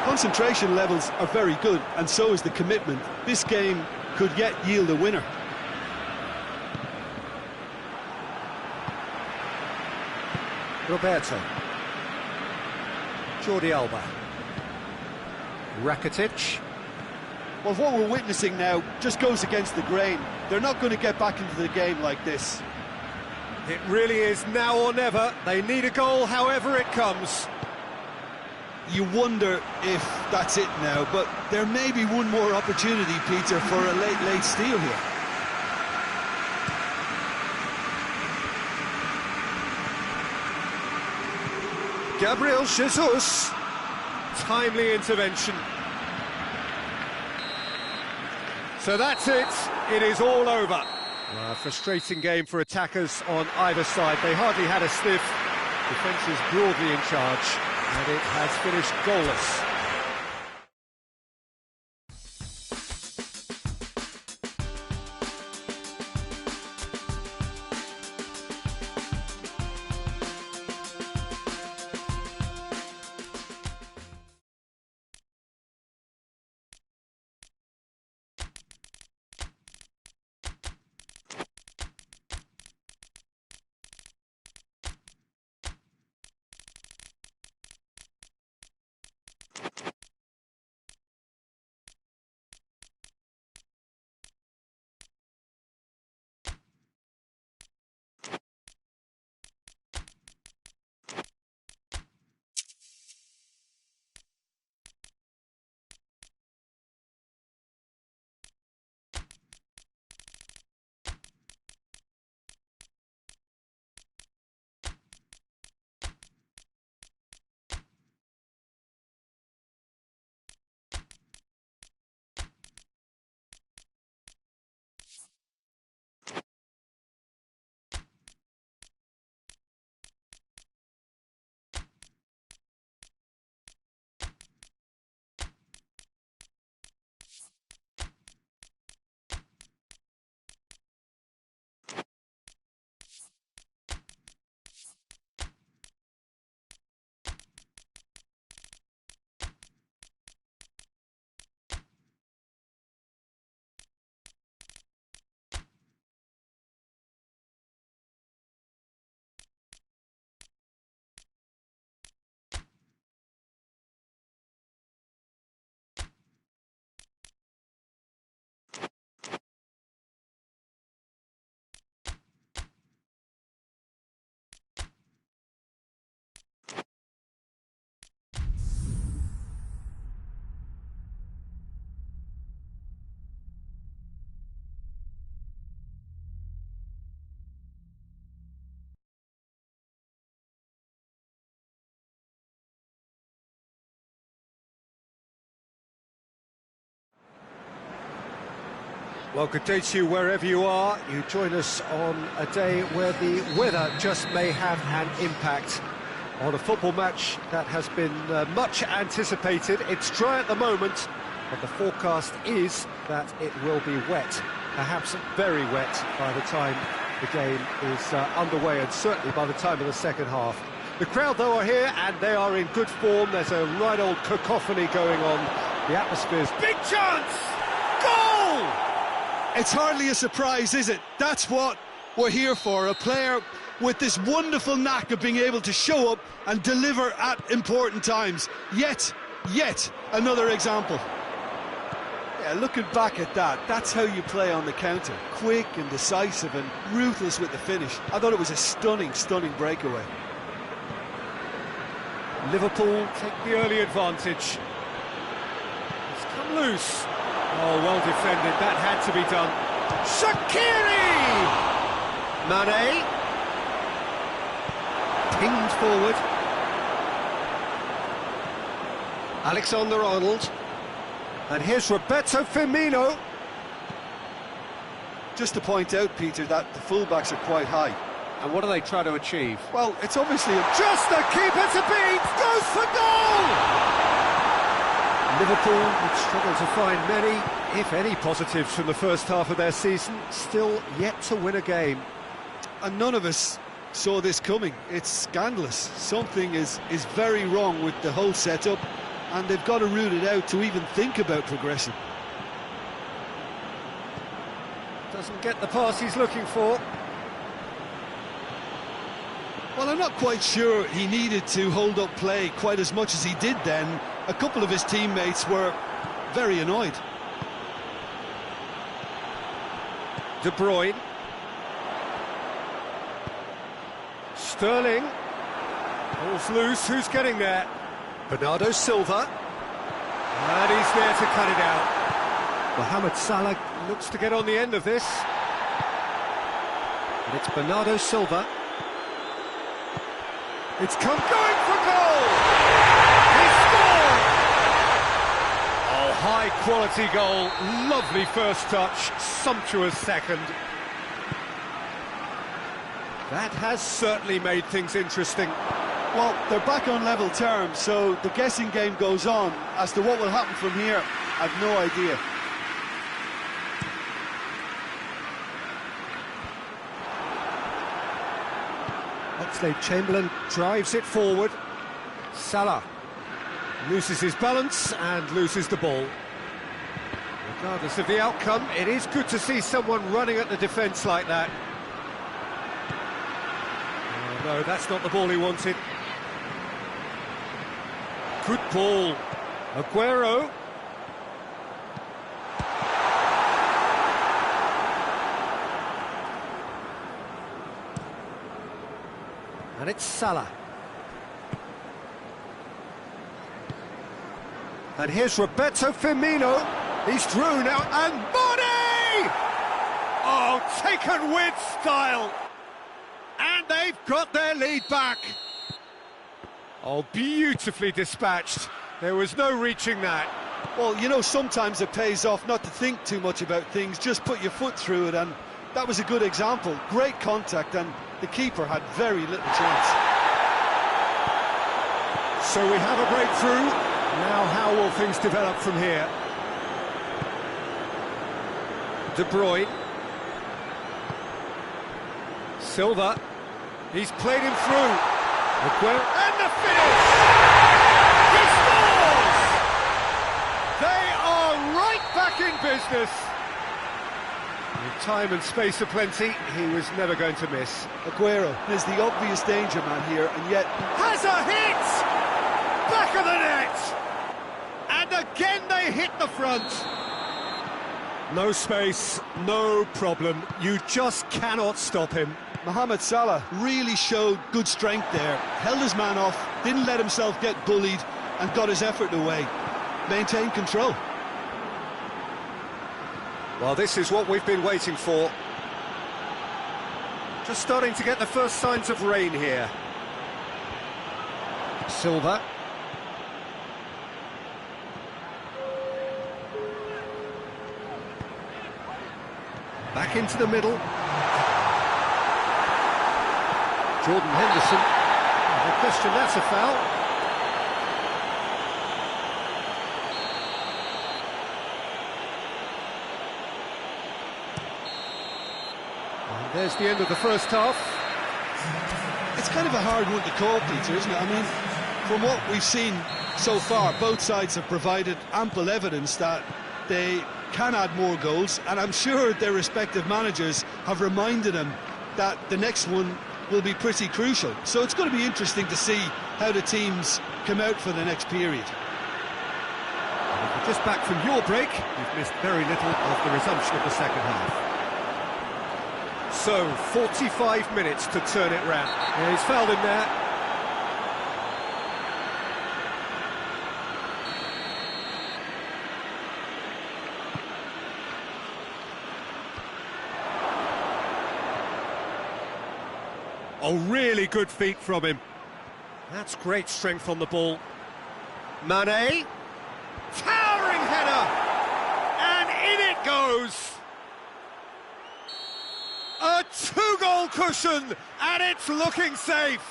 Concentration levels are very good, and so is the commitment. This game could yet yield a winner.
Roberto. Jordi Alba. Rakitic.
Well, what we're witnessing now just goes against the grain. They're not going to get back into the game like this.
It really is now or never. They need a goal however it comes.
You wonder if that's it now, but there may be one more opportunity, Peter, for a late steal here.
Gabriel Jesus. Timely intervention. So that's it. It is all over. A frustrating game for attackers on either side. They hardly had a sniff. Defence is broadly in charge, and it has finished goalless. Well, good day to you wherever you are. You join us on a day where the weather just may have an impact on a football match that has been much anticipated. It's dry at the moment, but the forecast is that it will be wet, perhaps very wet by the time the game is underway, and certainly by the time of the second half. The crowd, though, are here, and they are in good form. There's a right old cacophony going on. The atmosphere's big chance! Goal!
It's hardly a surprise, is it? That's what we're here for. A player with this wonderful knack of being able to show up and deliver at important times. Yet another example. Yeah, looking back at that, that's how you play on the counter. Quick and decisive and ruthless with the finish. I thought it was a stunning breakaway.
Liverpool take the early advantage. It's come loose. Oh, well defended, that had to be done. Shaqiri! Mane. Pinged forward. Alexander-Arnold. And here's Roberto Firmino.
Just to point out, Peter, that the fullbacks are quite high.
And what do they try to achieve?
Well, it's obviously
just the keeper to beat! Goes for goal! Liverpool would struggle to find many, if any, positives from the first half of their season. Still yet to win a game.
And none of us saw this coming. It's scandalous. Something is very wrong with the whole setup, and they've got to root it out to even think about progressing.
Doesn't get the pass he's looking for.
Well, I'm not quite sure he needed to hold up play quite as much as he did then. A couple of his teammates were very annoyed.
De Bruyne. Sterling. Ball's loose, who's getting there? Bernardo Silva. And he's there to cut it out. Mohamed Salah looks to get on the end of this. And it's Bernardo Silva. It's come going for goal! He scored! Oh, high quality goal, lovely first touch, sumptuous second. That has certainly made things interesting.
Well, they're back on level terms, so the guessing game goes on. As to what will happen from here, I've no idea.
Oxlade-Chamberlain drives it forward. Salah loses his balance and loses the ball. Regardless of the outcome, it is good to see someone running at the defence like that. Oh, no, that's not the ball he wanted. Good ball. Aguero. And it's Salah. And here's Roberto Firmino. He's through now, and Mane! Oh, taken with style. And they've got their lead back. Oh, beautifully dispatched. There was no reaching that.
Well, you know, sometimes it pays off not to think too much about things, just put your foot through it, and that was a good example. Great contact, and the keeper had very little chance.
So we have a breakthrough. Now how will things develop from here? De Bruyne. Silva. He's played him through. Aguero. And the finish! He scores! They are right back in business. With time and space aplenty, he was never going to miss.
Aguero is the obvious danger man here, and yet
has a hit! Back of the net! And again they hit the front. No space, no problem. You just cannot stop him.
Mohamed Salah really showed good strength there. Held his man off, didn't let himself get bullied, and got his effort away. Maintained control.
Well, this is what we've been waiting for. Just starting to get the first signs of rain here. Silva. Back into the middle. Jordan Henderson. No question, that's a foul. And there's the end of the first half.
It's kind of a hard one to call, Peter, isn't it? I mean, from what we've seen so far, both sides have provided ample evidence that they can add more goals, and I'm sure their respective managers have reminded them that the next one will be pretty crucial. So it's going to be interesting to see how the teams come out for the next period.
And if you're just back from your break, you've missed very little of the resumption of the second half. So, 45 minutes to turn it round. Yeah, he's fouled him there. Oh, really good feet from him. That's great strength on the ball. Mane. Towering header! And in it goes! A two-goal cushion, and it's looking safe.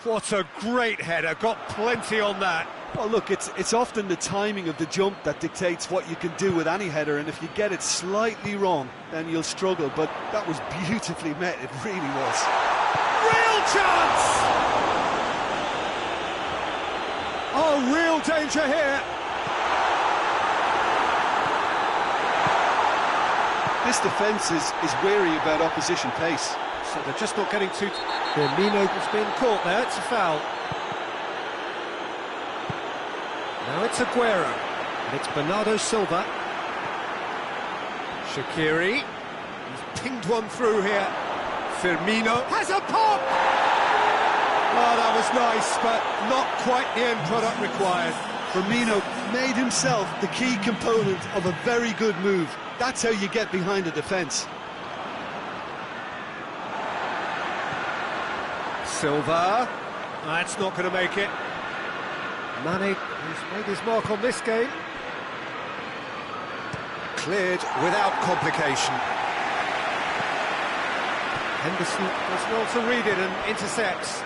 What a great header, got plenty on that.
Well, look, it's often the timing of the jump that dictates what you can do with any header, and if you get it slightly wrong, then you'll struggle, but that was beautifully met, it really was.
Real chance! Oh, real danger here.
This defence is wary about opposition pace.
So they're just not getting too... Firmino has been caught there, it's a foul. Now it's Aguero, and it's Bernardo Silva. Shaqiri, he's pinged one through here. Firmino has a pop! Oh, that was nice, but not quite the end product required.
Firmino made himself the key component of a very good move. That's how you get behind a defence.
Silva, that's not going to make it. Mane has made his mark on this game. Cleared without complication. Henderson does well to read it and intercepts.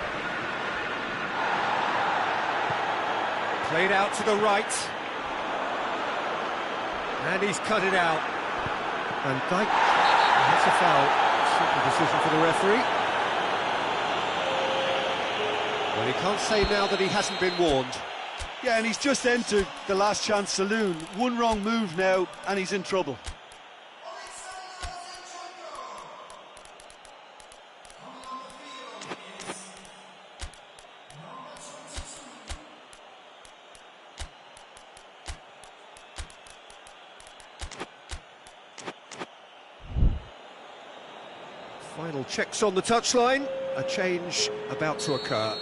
Played out to the right. And he's cut it out. Van Dijk, that's a foul. Simple decision for the referee. Well, he can't say now that he hasn't been warned.
Yeah, and he's just entered the last chance saloon. One wrong move now, and he's in trouble.
Final checks on the touchline. A change about to occur.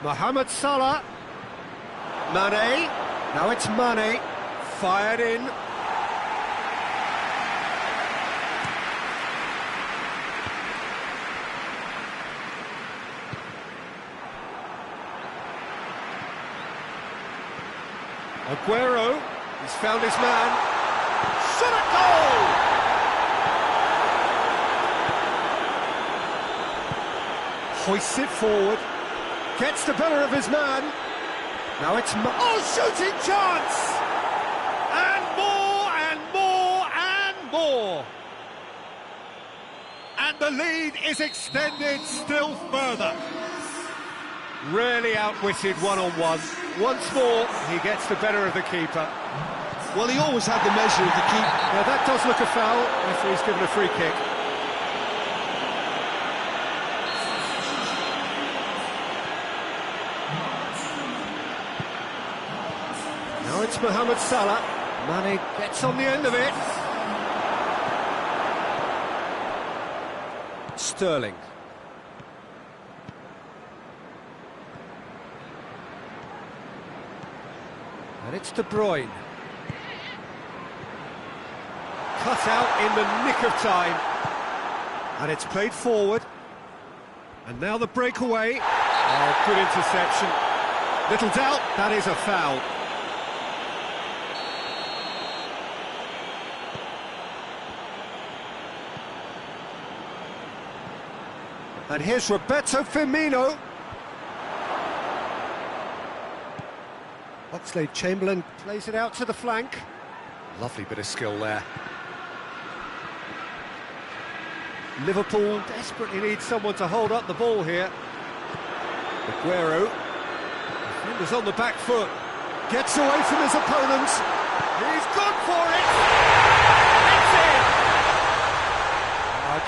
Mohamed Salah. Mane. Now it's Mane. Fired in. Aguero. He's found his man. Shot at goal! Hoists it forward. Gets the better of his man. Now it's... Oh, shooting chance! And more, and more, and more! And the lead is extended still further. Really outwitted one-on-one. Once more, he gets the better of the keeper.
Well, he always had the measure of the keeper.
Now that does look a foul. Referee's given a free kick. Now it's Mohamed Salah. Mane gets on the end of it. Sterling. And it's De Bruyne. Cut out in the nick of time. And it's played forward. And now the breakaway. Oh, good interception. Little doubt, that is a foul. And here's Roberto Firmino. Oxlade-Chamberlain plays it out to the flank. Lovely bit of skill there. Liverpool desperately need someone to hold up the ball here. Aguero. Defender's on the back foot. Gets away from his opponent. He's gone for it. It's in.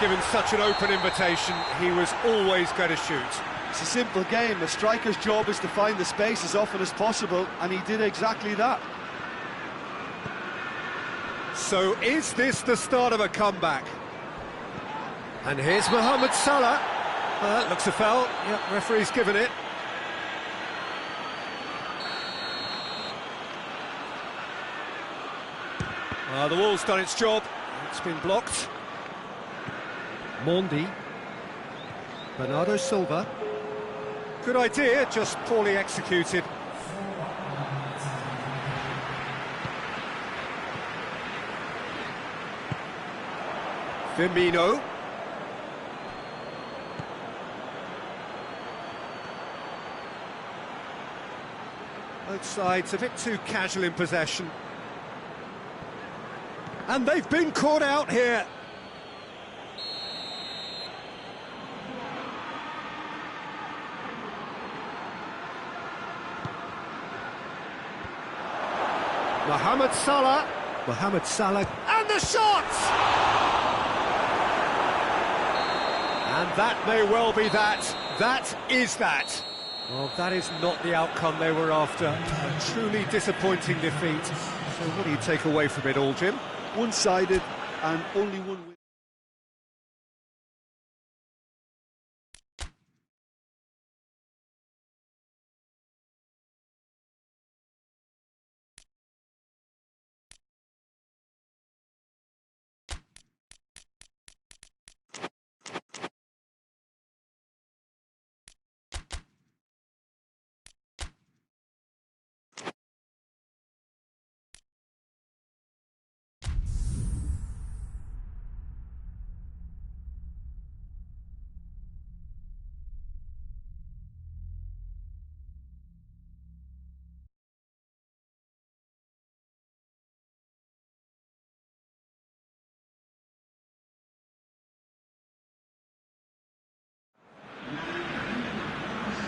Given such an open invitation, he was always going to shoot.
It's a simple game. A striker's job is to find the space as often as possible, and he did exactly that.
So is this the start of a comeback? And here's Mohamed Salah. That looks a foul. Yep, referee's given it. The wall's done its job. It's been blocked. Mondi. Bernardo Silva. Good idea, just poorly executed. Firmino. Both sides a bit too casual in possession. And they've been caught out here. Mohamed Salah. Mohamed Salah. And the shot! And that may well be that. That is that. Well, that is not the outcome they were after. A truly disappointing defeat. So what do you take away from it all, Jim?
One-sided and only one win.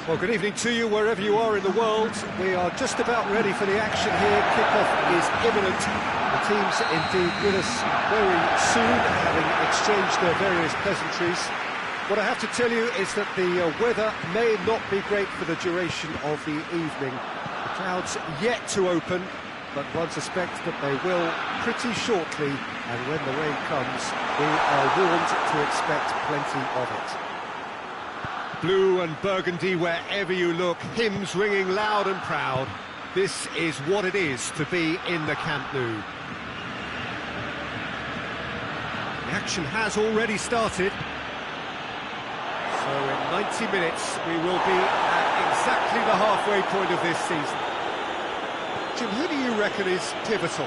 Well, good evening to you wherever you are in the world. We are just about ready for the action here. Kickoff is imminent. The teams indeed with us very soon, having exchanged their various pleasantries. What I have to tell you is that the weather may not be great for the duration of the evening. The clouds yet to open, but one suspects that they will pretty shortly, and when the rain comes, we are warned to expect plenty of it. Blue and burgundy wherever you look, hymns ringing loud and proud. This is what it is to be in the Camp Nou. The action has already started. So in 90 minutes we will be at exactly the halfway point of this season. Jim, who do you reckon is pivotal?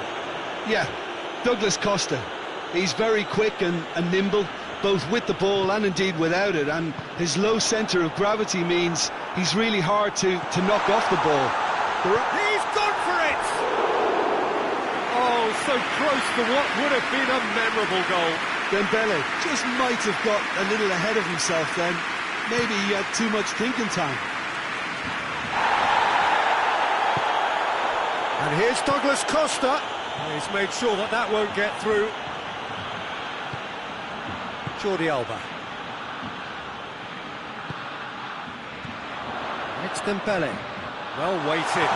Yeah, Douglas Costa. He's very quick and nimble, both with the ball and indeed without it, and his low centre of gravity means he's really hard to knock off the ball.
He's gone for it! Oh, so close to what would have been a memorable goal.
Dembele just might have got a little ahead of himself then. Maybe he had too much thinking time.
And here's Douglas Costa. He's made sure that that won't get through. Jordi Alba. It's Dembele. Well weighted.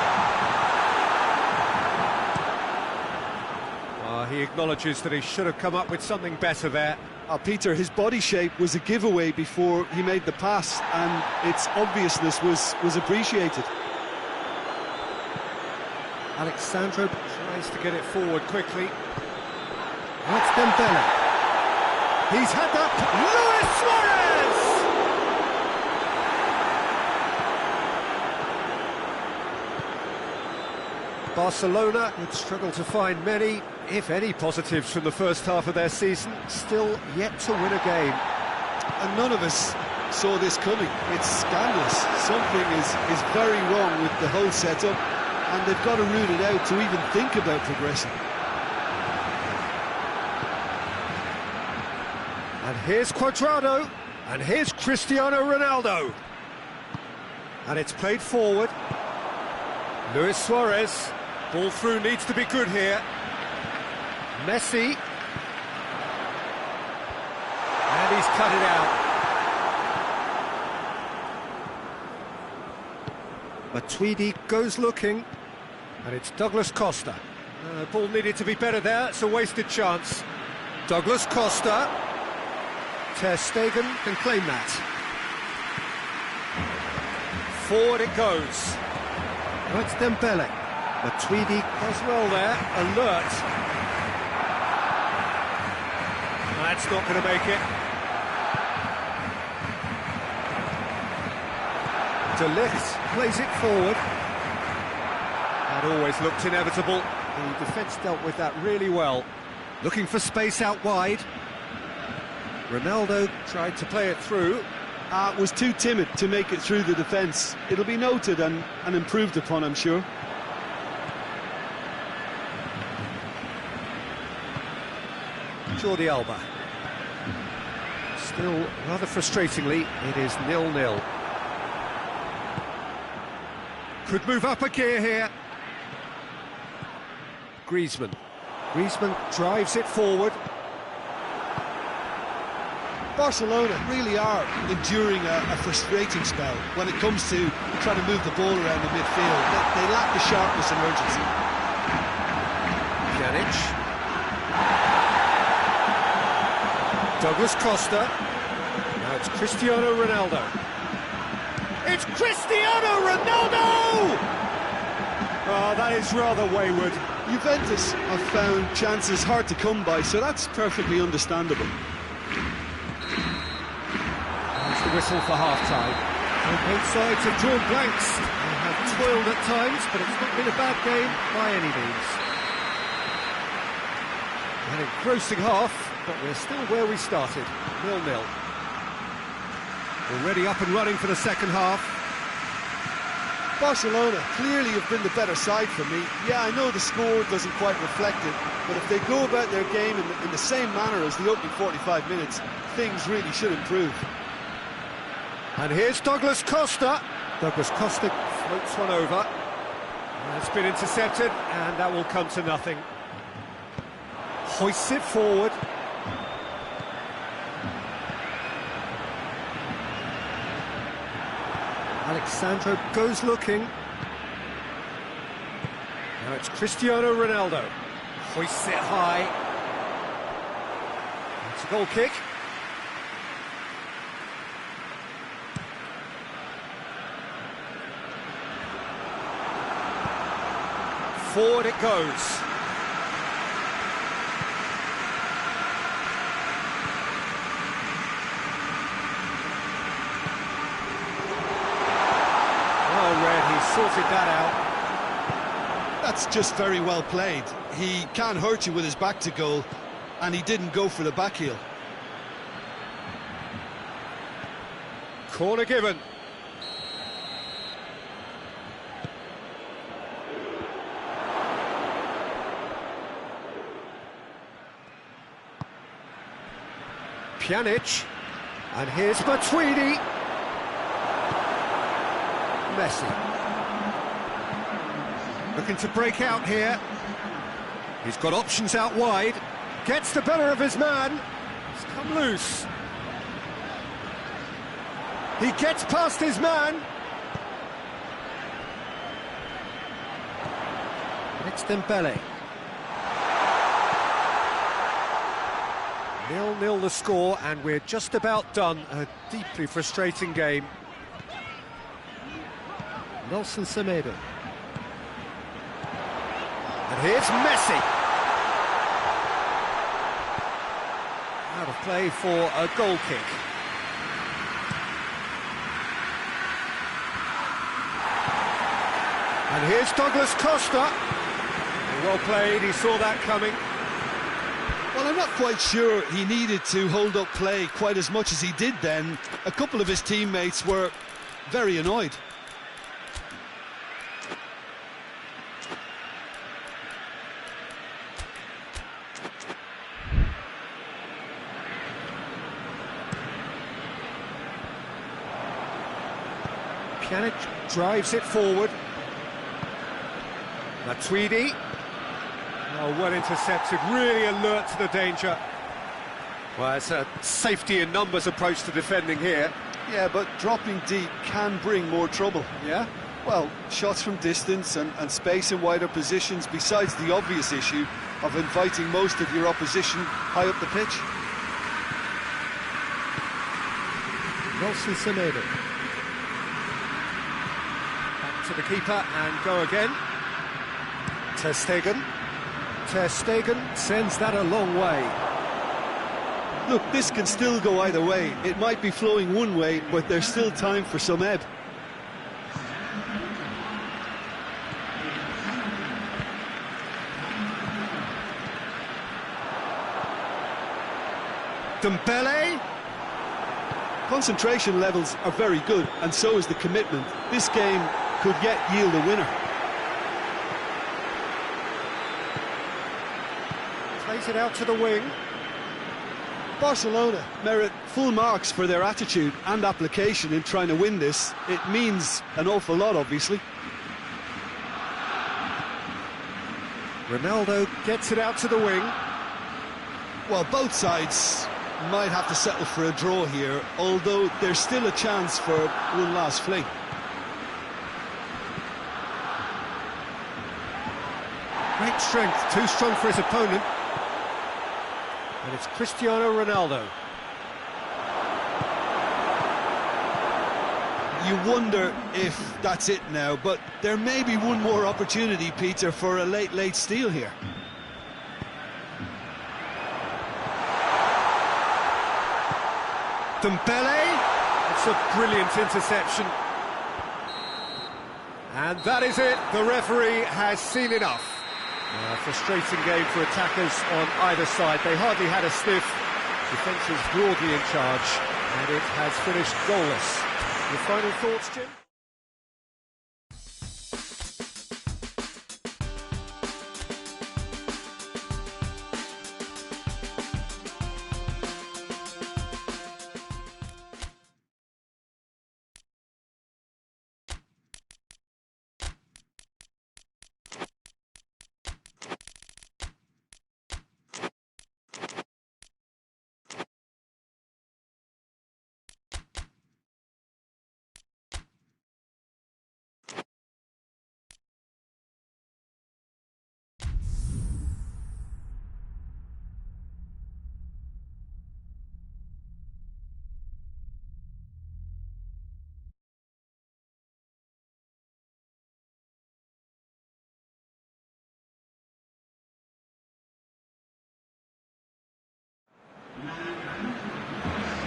He acknowledges that he should have come up with something better there.
Peter, his body shape was a giveaway before he made the pass, and its obviousness was appreciated.
Alexandro tries to get it forward quickly. That's Dembele. He's had that. Luis Suarez! Barcelona would struggle to find many, if any, positives from the first half of their season. Still yet to win a game.
And none of us saw this coming. It's scandalous. Something is very wrong with the whole setup, and they've got to root it out to even think about progressing.
And here's Cuadrado, and here's Cristiano Ronaldo. And it's played forward. Luis Suarez, ball through needs to be good here. Messi. And he's cut it out. Matuidi goes looking, and it's Douglas Costa. Ball needed to be better there, it's a wasted chance. Douglas Costa. Ter Stegen can claim that. Forward it goes. Oh, it's Dembele. Matuidi does well there, alert. That's not going to make it. De Ligt plays it forward. That always looked inevitable. The defence dealt with that really well. Looking for space out wide. Ronaldo tried to play it through.
Was too timid to make it through the defence. It'll be noted and improved upon, I'm sure.
Jordi Alba. Still, rather frustratingly, it is 0-0. Could move up a gear here. Griezmann. Griezmann drives it forward.
Barcelona really are enduring a frustrating spell when it comes to trying to move the ball around the midfield. They lack the sharpness and urgency.
Pjanic. Douglas Costa. Now it's Cristiano Ronaldo. It's Cristiano Ronaldo! Oh, that is rather wayward.
Juventus have found chances hard to come by, so that's perfectly understandable.
There's the whistle for half-time. And both sides have drawn blanks. They have toiled at times, but it's not been a bad game by any means. An engrossing half, but we're still where we started, 0-0. Already up and running for the second half.
Barcelona clearly have been the better side for me. Yeah, I know the score doesn't quite reflect it, but if they go about their game in the same manner as the opening 45 minutes, things really should improve.
And here's Douglas Costa. Douglas Costa floats one over. It's been intercepted, and that will come to nothing. Hoists it forward. Alexandro goes looking. Now it's Cristiano Ronaldo. Hoists it high. It's a goal kick. Forward it goes. Sorted that out.
That's just very well played. He can't hurt you with his back to goal, and he didn't go for the back heel.
Corner given. Pjanic. And here's Matuidi. Messi. Looking to break out here. He's got options out wide. Gets the better of his man. It's come loose. He gets past his man. It's Dembele. 0-0 the score, and we're just about done. A deeply frustrating game. Nelson Semedo. And here's Messi. Out of play for a goal kick. And here's Douglas Costa. Well played, he saw that coming.
Well, I'm not quite sure he needed to hold up play quite as much as he did then. A couple of his teammates were very annoyed.
Pjanic drives it forward. Matuidi. Oh, well intercepted, really alert to the danger. Well, it's a safety in numbers approach to defending here.
Yeah, but dropping deep can bring more trouble.
Yeah?
Well, shots from distance and space in wider positions, besides the obvious issue of inviting most of your opposition high up the pitch.
Nelson Semedo. Back to the keeper and go again. Ter Stegen. Ter Stegen sends that a long way.
Look, this can still go either way. It might be flowing one way, but there's still time for some ebb.
Dembele.
Concentration levels are very good, and so is the commitment. This game could yet yield a winner.
Plays it out to the wing.
Barcelona merit full marks for their attitude and application in trying to win this. It means an awful lot, obviously.
Ronaldo gets it out to the wing.
Well, both sides might have to settle for a draw here, although there's still a chance for one last fling.
Great strength, too strong for his opponent. And it's Cristiano Ronaldo.
You wonder if that's it now, but there may be one more opportunity, Peter, for a late steal here.
Dembele, it's a brilliant interception. And that is it, the referee has seen enough. A frustrating game for attackers on either side. They hardly had a sniff. Defence was broadly in charge, and it has finished goalless. Your final thoughts, Jim?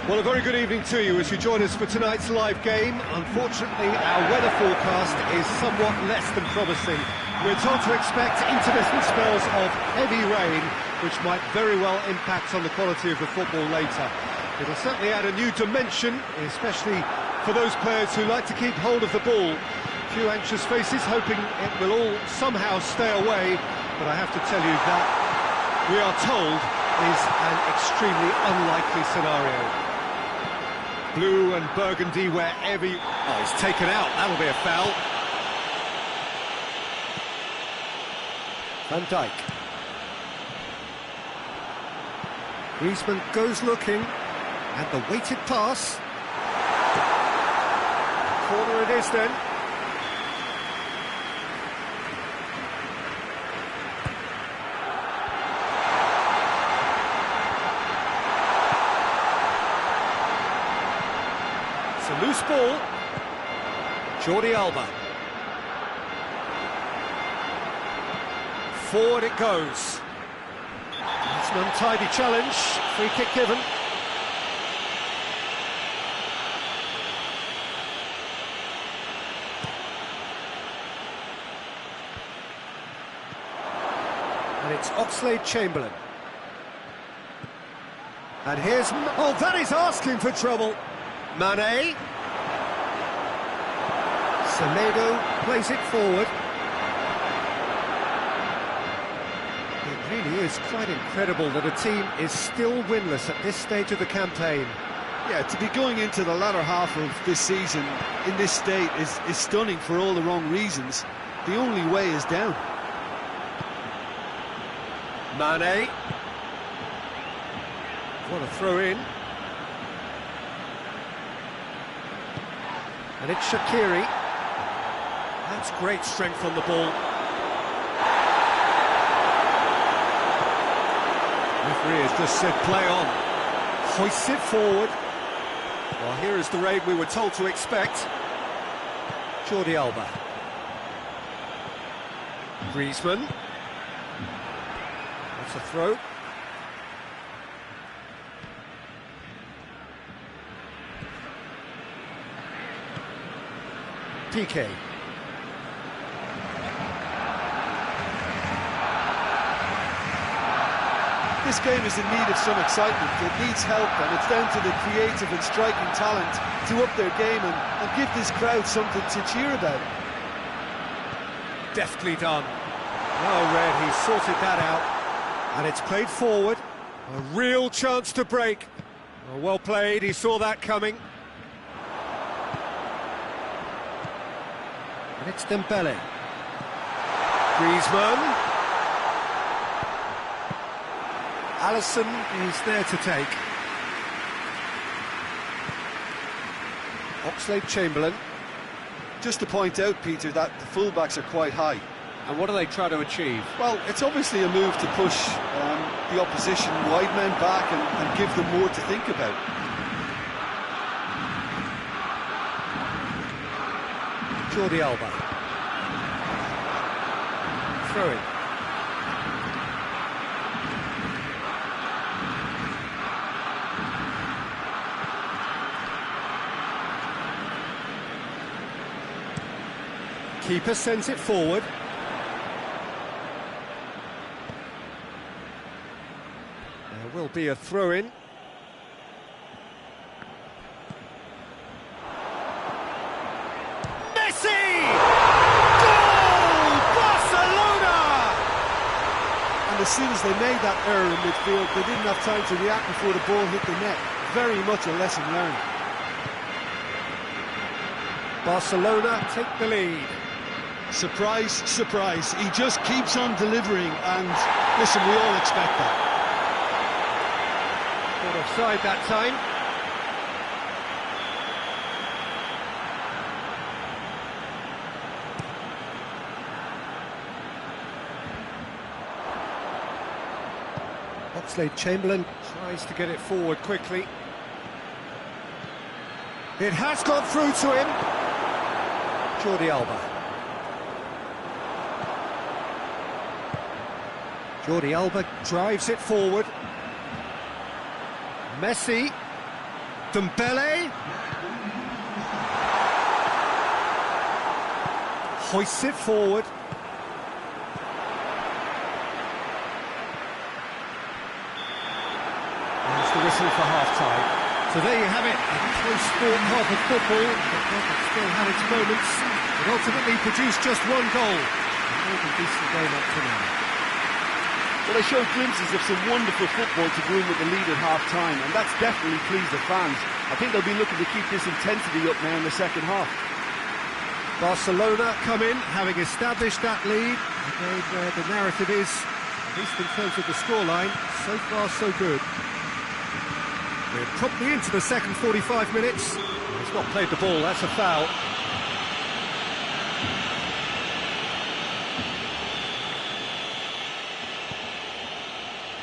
Well, a very good evening to you as you join us for tonight's live game. Unfortunately, our weather forecast is somewhat less than promising. We're told to expect intermittent spells of heavy rain, which might very well impact on the quality of the football later. It'll certainly add a new dimension, especially for those players who like to keep hold of the ball. A few anxious faces hoping it will all somehow stay away, but I have to tell you that we are told is an extremely unlikely scenario. Blue and burgundy wherever you... Oh, he's taken out. That'll be a foul. Van Dijk. Griezmann goes looking. And the weighted pass. Corner it is then. A loose ball. Jordi Alba. Forward it goes. It's an untidy challenge. Free kick given. And it's Oxlade-Chamberlain. And here's... Oh, that is asking for trouble. Mane. Semedo plays it forward. It really is quite incredible that a team is still winless at this stage of the campaign.
Yeah, to be going into the latter half of this season in this state is stunning for all the wrong reasons. The only way is down.
Mane. What a throw in. And it's Shaqiri. That's great strength on the ball. Referee has just said play on. Hoists it forward. Well, here is the raid we were told to expect. Jordi Alba. Griezmann. That's a throw. Piqué.
This game is in need of some excitement. It needs help, and it's down to the creative and striking talent to up their game and give this crowd something to cheer about.
Deftly done. Well read, he sorted that out. And it's played forward. A real chance to break. Well played, he saw that coming. And it's Dembele. Griezmann. Alisson is there to take. Oxlade-Chamberlain.
Just to point out, Peter, that the fullbacks are quite high.
And what do they try to achieve?
Well, it's obviously a move to push the opposition wide men back and give them more to think about.
Jordi Alba. Throw in. Keeper sends it forward. There will be a throw-in. Messi! Goal! Barcelona!
And as soon as they made that error in midfield, they didn't have time to react before the ball hit the net. Very much a lesson learned.
Barcelona take the lead.
Surprise, surprise. He just keeps on delivering, and listen, we all expect that.
Caught offside that time. Oxlade-Chamberlain tries to get it forward quickly. It has got through to him. Jordi Alba. Jordi Alba drives it forward. Messi. Dembele. Hoists it forward. There's the whistle for half-time. So there you have it, a close sport half of football, but it still had its moments. It ultimately produced just one goal. A more than decent game up to now.
Well, they showed glimpses of some wonderful football to go in with the lead at half-time, and that's definitely pleased the fans. I think they'll be looking to keep this intensity up now in the second half.
Barcelona come in, having established that lead. Again, where the narrative is, at least in terms of the scoreline, so far so good. We're promptly into the second 45 minutes. He's not played the ball, that's a foul.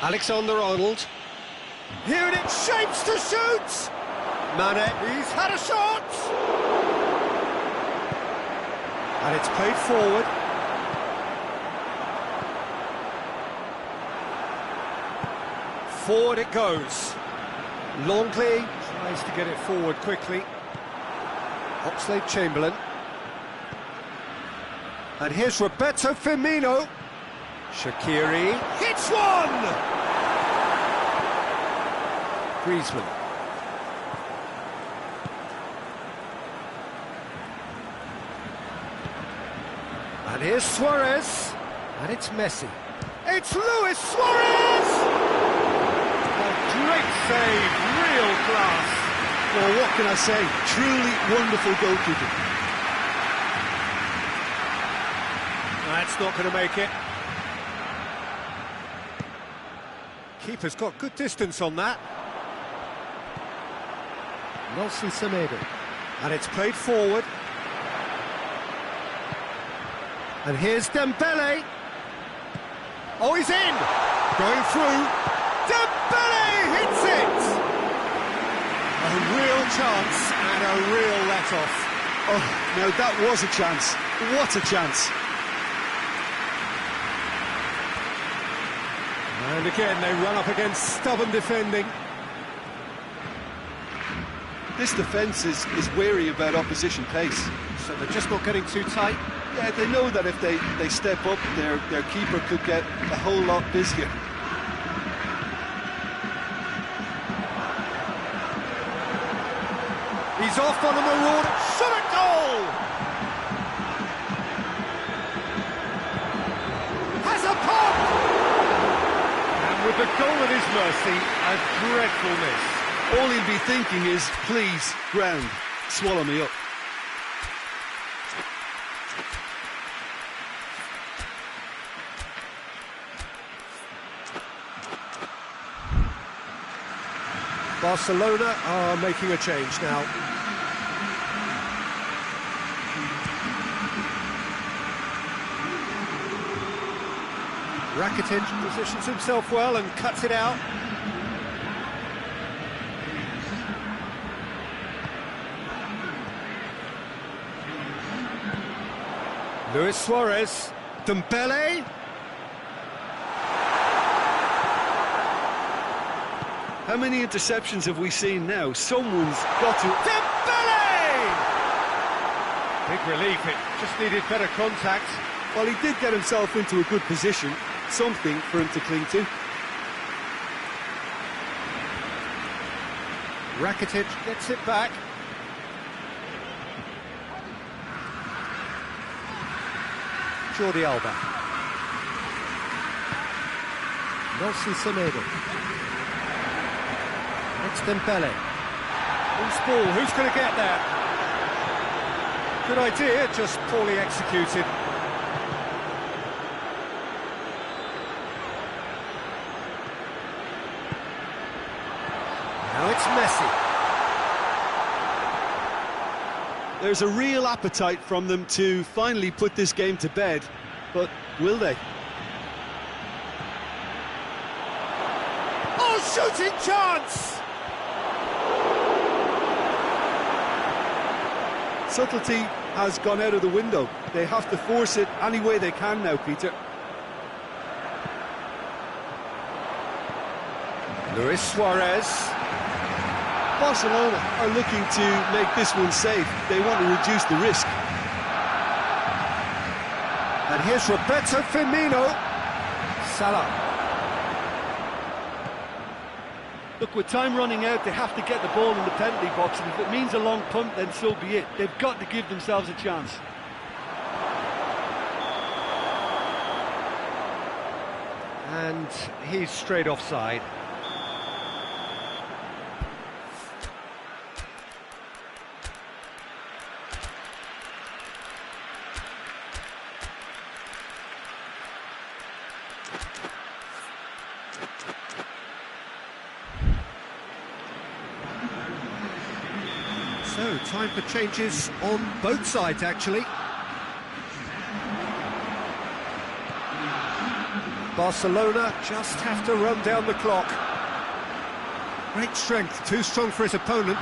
Alexander-Arnold. Here it shapes to shoot! Mane, he's had a shot! And it's played forward. Forward it goes. Longley tries to get it forward quickly. Oxlade-Chamberlain. And here's Roberto Firmino. Shaqiri hits one! Griezmann. And here's Suarez. And it's Messi. It's Luis Suarez! Great save, real class.
Well, what can I say? Truly wonderful goalkeeping.
That's not going to make it. Keeper's got good distance on that. Nelson Semedo. And it's played forward. And here's Dembele. Oh, he's in! Going through. Dembele hits it! A real chance and a real let-off.
Oh, now that was a chance. What a chance.
And again, they run up against stubborn defending.
This defence is wary about opposition pace.
So they're just not getting too tight.
Yeah, they know that if they step up, their keeper could get a whole lot busier.
He's off on a marauder. Shot at goal! Has a pop!
And with the goal at his mercy, a dreadful miss.
All he'll be thinking is, please, ground, swallow me up.
Barcelona are making a change now. Rakitic positions himself well and cuts it out. Luis Suarez, Dembele.
How many interceptions have we seen now? Someone's got to...
Dembele!
Big relief, it just needed better contact.
Well, he did get himself into a good position, something for him to cling to.
Rakitic gets it back. Jordi Alba. Nelson Semedo. It's Dembele. Loose ball, who's going to get there? Good idea, just poorly executed. Now it's Messi.
There's a real appetite from them to finally put this game to bed, but will they?
Oh, shooting chance!
Subtlety has gone out of the window. They have to force it any way they can now, Peter.
Luis Suarez.
Barcelona are looking to make this one safe. They want to reduce the risk.
And here's Roberto Firmino. Salah.
Look, with time running out, they have to get the ball in the penalty box, and if it means a long punt, then so be it. They've got to give themselves a chance.
And he's straight offside. So, time for changes on both sides, actually. Barcelona just have to run down the clock. Great strength, too strong for his opponent.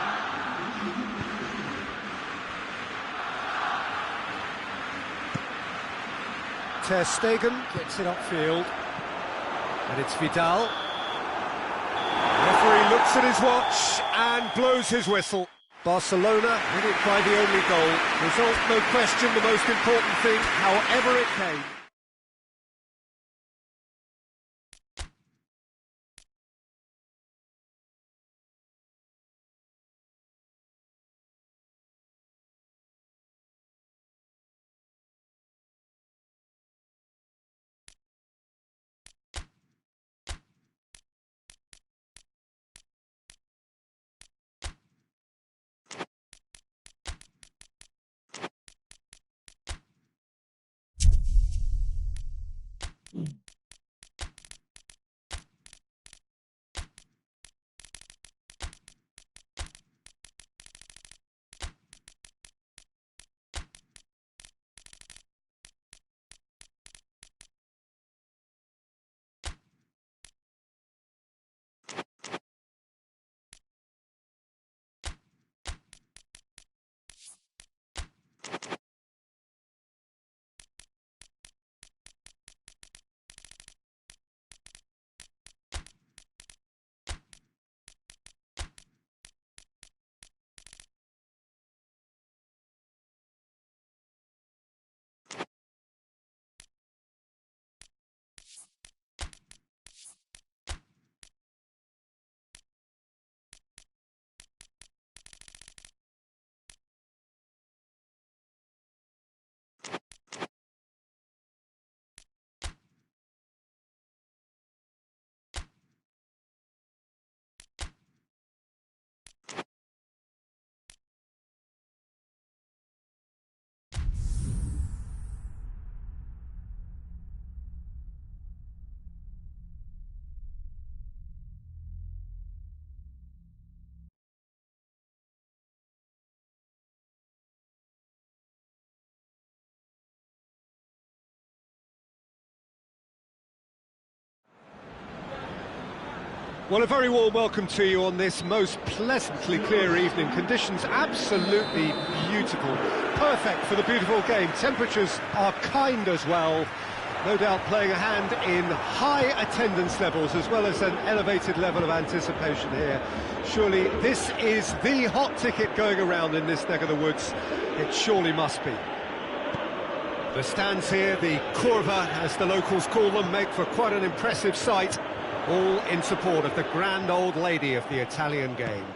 Ter Stegen gets it upfield. And it's Vidal. The referee looks at his watch and blows his whistle. Barcelona win it by the only goal. Result, no question, the most important thing, however it came. Well, a very warm welcome to you on this most pleasantly clear evening. Conditions absolutely beautiful. Perfect for the beautiful game. Temperatures are kind as well. No doubt playing a hand in high attendance levels as well as an elevated level of anticipation here. Surely this is the hot ticket going around in this neck of the woods. It surely must be. The stands here, the curva as the locals call them, make for quite an impressive sight. All in support of the grand old lady of the Italian game.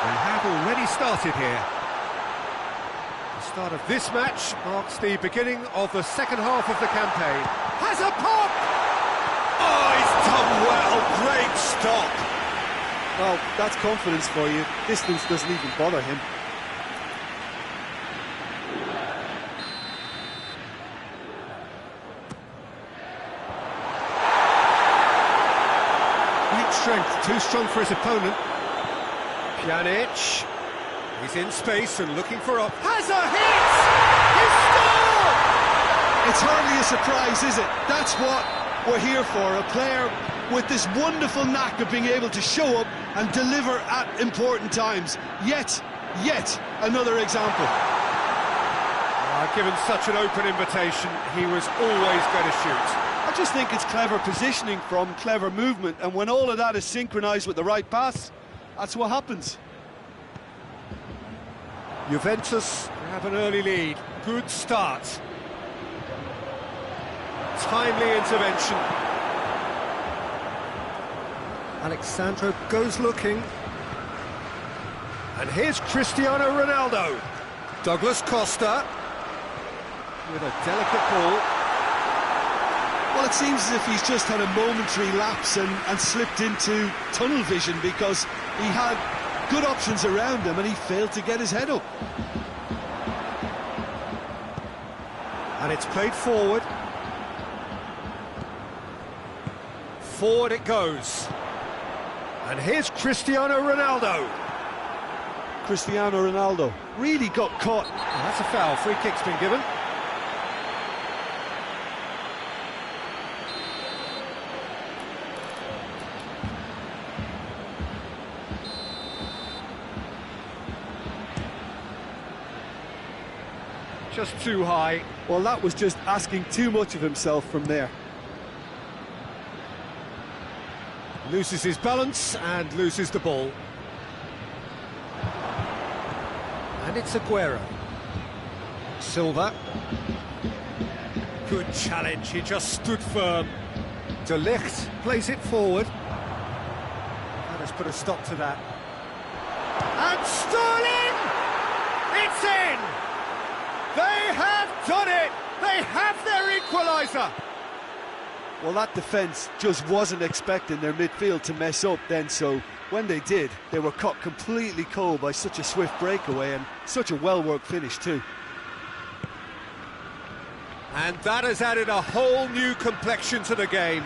They have already started here. The start of this match marks the beginning of the second half of the campaign. Has a pop! Oh, he's done well, great stop!
Well, that's confidence for you. Distance doesn't even bother him.
Strength, too strong for his opponent. Pjanic, he's in space and looking for a... Has a hit! He scored!
It's hardly a surprise, is it? That's what we're here for, a player with this wonderful knack of being able to show up and deliver at important times. Yet another example.
Given such an open invitation, he was always going to shoot.
I just think it's clever positioning from clever movement, and when all of that is synchronised with the right pass, that's what happens.
Juventus have an early lead. Good start. Timely intervention. Alexandro goes looking. And here's Cristiano Ronaldo. Douglas Costa with a delicate ball.
Well, it seems as if he's just had a momentary lapse and slipped into tunnel vision, because he had good options around him and he failed to get his head up.
And it's played forward. Forward it goes. And here's Cristiano Ronaldo.
Cristiano Ronaldo really got caught.
Well, that's a foul. Free kick's been given. Just too high.
Well, that was just asking too much of himself from there.
Loses his balance and loses the ball. And it's Aguero. Silva. Good challenge, he just stood firm. De Ligt plays it forward. That has put a stop to that. And Sterling! It's in! They have done it! They have their equaliser!
Well, that defence just wasn't expecting their midfield to mess up then, so when they did, they were caught completely cold by such a swift breakaway and such a well-worked finish too.
And that has added a whole new complexion to the game.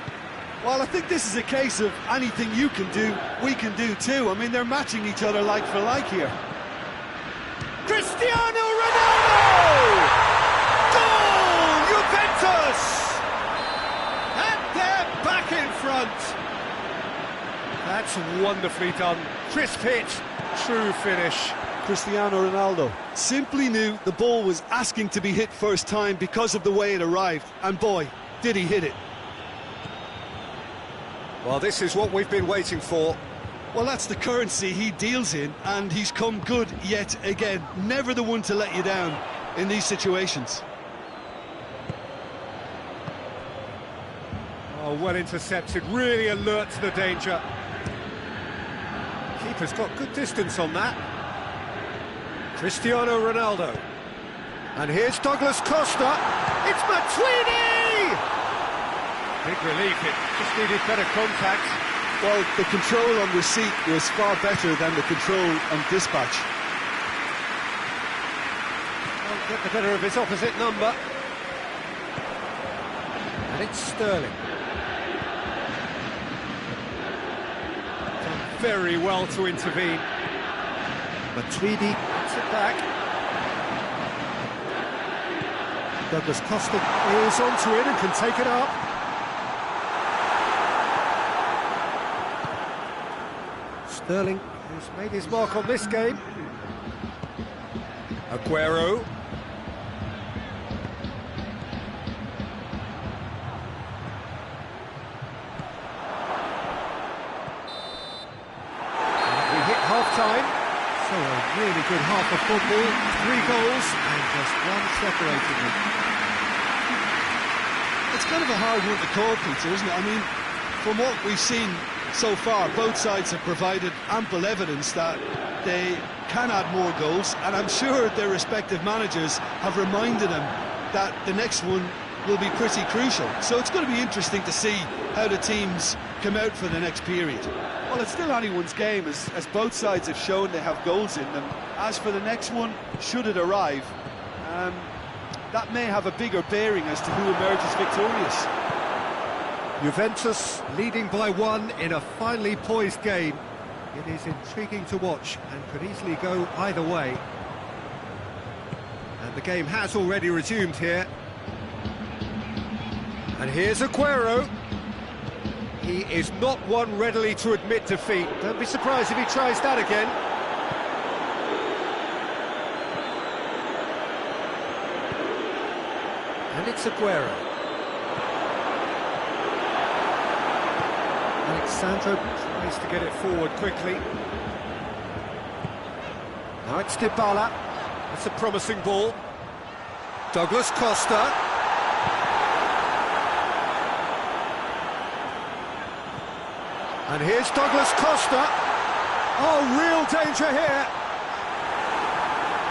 Well, I think this is a case of anything you can do, we can do too. I mean, they're matching each other like for like here.
Cristiano Ronaldo! Goal! Juventus! And they're back in front. That's wonderfully done. Crisp hit, true finish.
Cristiano Ronaldo simply knew the ball was asking to be hit first time because of the way it arrived. And boy, did he hit it.
Well, this is what we've been waiting for.
Well, that's the currency he deals in, and he's come good yet again. Never the one to let you down in these situations.
Oh, well intercepted, really alert to the danger. Keeper's got good distance on that. Cristiano Ronaldo. And here's Douglas Costa. It's Matuidi! Big relief, it just needed better contact.
Well, the control on receipt was far better than the control on dispatch.
Won't get the better of his opposite number. And it's Sterling. Done very well to intervene. Matuidi gets it back. Douglas Costa is onto it and can take it up. Sterling, who's made his mark on this game. Aguero. We hit half-time. So a really good half of football. 3 goals and just one separating them.
It's kind of a hard one to call, Peter, isn't it? I mean, from what we've seen so far, both sides have provided ample evidence that they can add more goals, and I'm sure their respective managers have reminded them that the next one will be pretty crucial. So it's going to be interesting to see how the teams come out for the next period.
Well, it's still anyone's game, as both sides have shown they have goals in them. As for the next one, should it arrive, that may have a bigger bearing as to who emerges victorious.
Juventus leading by 1 in a finely poised game. It is intriguing to watch and could easily go either way. And the game has already resumed here. And here's Aguero. He is not one readily to admit defeat. Don't be surprised if he tries that again. And it's Aguero. Alexandro tries to get it forward quickly. Now it's Dybala. That's a promising ball. Douglas Costa. And here's Douglas Costa. Oh, real danger here.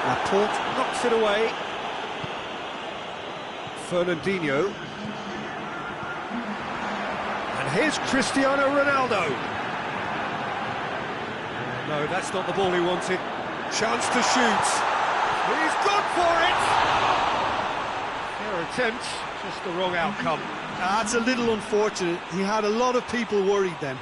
Laporte knocks it away. Fernandinho. And here's Cristiano Ronaldo. No, that's not the ball he wanted. Chance to shoot. He's gone for it. Fair attempt, just the wrong outcome.
That's a little unfortunate. He had a lot of people worried then.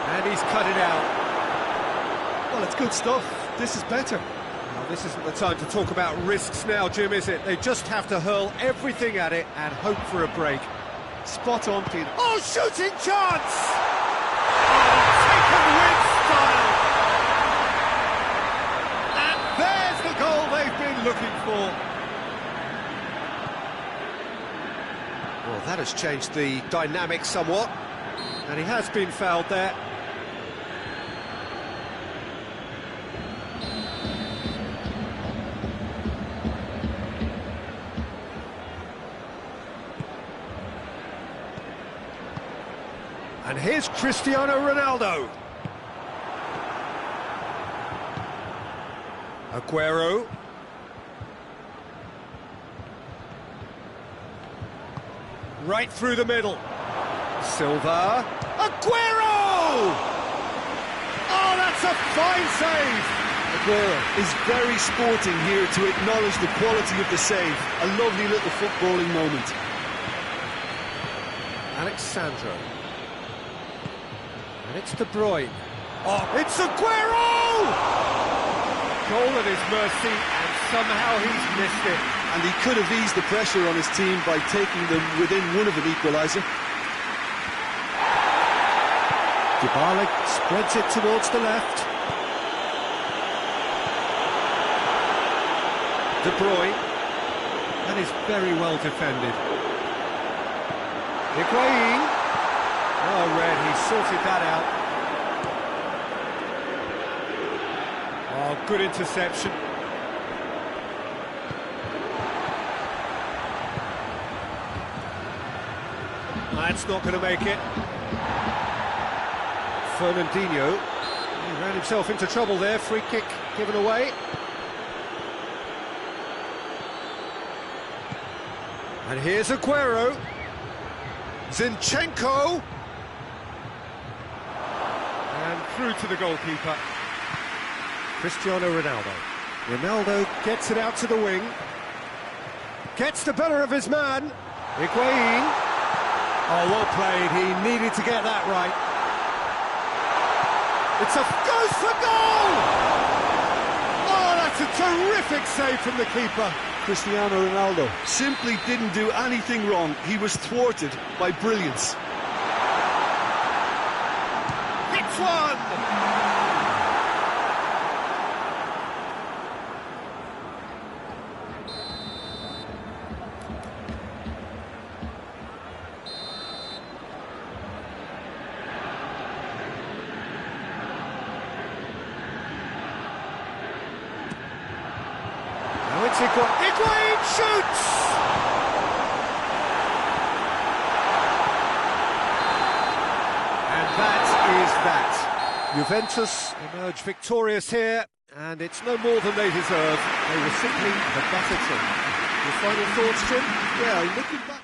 And he's cut it out.
Well, it's good stuff. This is better.
Well, this isn't the time to talk about risks now, Jim, is it? They just have to hurl everything at it and hope for a break.
Spot on, Peter.
Oh, shooting chance! Oh, taken with style! And there's the goal they've been looking for. Well, that has changed the dynamic somewhat. And he has been fouled there. And here's Cristiano Ronaldo. Aguero. Right through the middle. Silva. Aguero! Oh, that's a fine save!
Aguero is very sporting here to acknowledge the quality of the save. A lovely little footballing moment.
Alexandro. And it's De Bruyne. Oh, it's Aguero! Goal at his mercy, and somehow he's missed it.
And he could have eased the pressure on his team by taking them within one of an equaliser.
Dybala spreads it towards the left. De Bruyne. That is very well defended. Higuain. Oh, Red, he sorted that out. Oh, good interception. That's not going to make it. Fernandinho. He ran himself into trouble there. Free kick given away. And here's Aguero. Zinchenko. And through to the goalkeeper. Cristiano Ronaldo. Ronaldo gets it out to the wing. Gets the better of his man. Higuain. Oh, well played. He needed to get that right. Goes for goal! Oh, that's a terrific save from the keeper.
Cristiano Ronaldo simply didn't do anything wrong. He was thwarted by brilliance.
Hits one! Higuain shoots! And that is that. Juventus emerge victorious here, and it's no more than they deserve. They were simply the better team. Your final thoughts, Jim?
Yeah, looking back.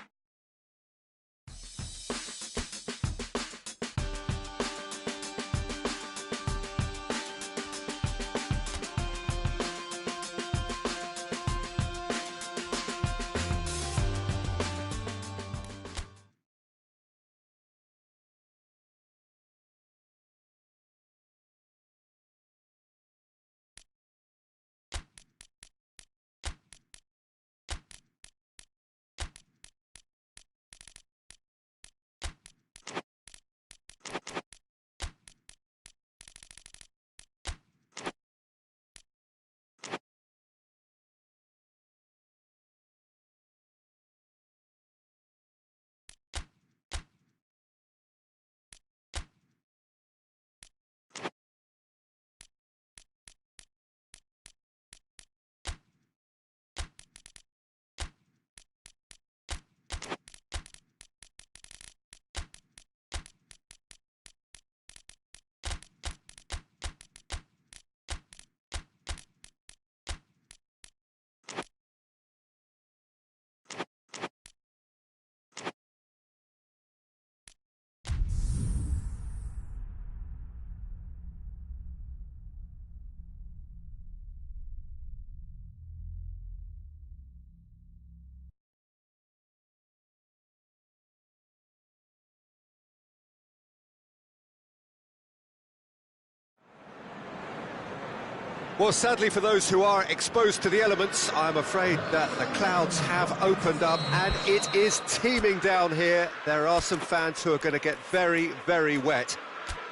Well, sadly for those who are exposed to the elements, I'm afraid that the clouds have opened up and it is teeming down here. There are some fans who are going to get very, very wet.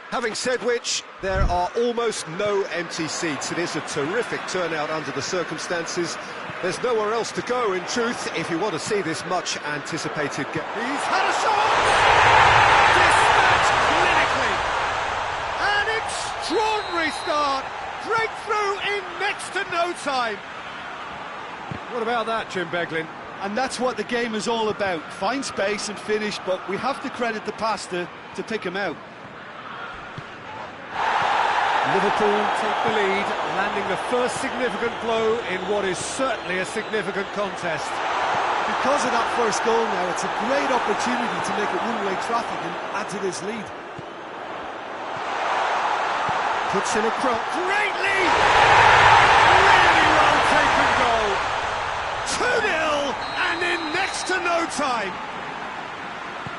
Having said which, there are almost no empty seats. It is a terrific turnout under the circumstances. There's nowhere else to go, in truth, if you want to see this much anticipated game. He's had a shot! Dispatched clinically! An extraordinary start! Breakthrough in next to no time. What about that, Jim Beglin?
And that's what the game is all about. Find space and finish, but we have to credit the passer to pick him out.
Liverpool take the lead, landing the first significant blow in what is certainly a significant contest.
Because of that first goal now, it's a great opportunity to make it one-way traffic and add to this lead.
Puts in a cross. Great lead! Really well taken goal. 2-0 and in next to no time.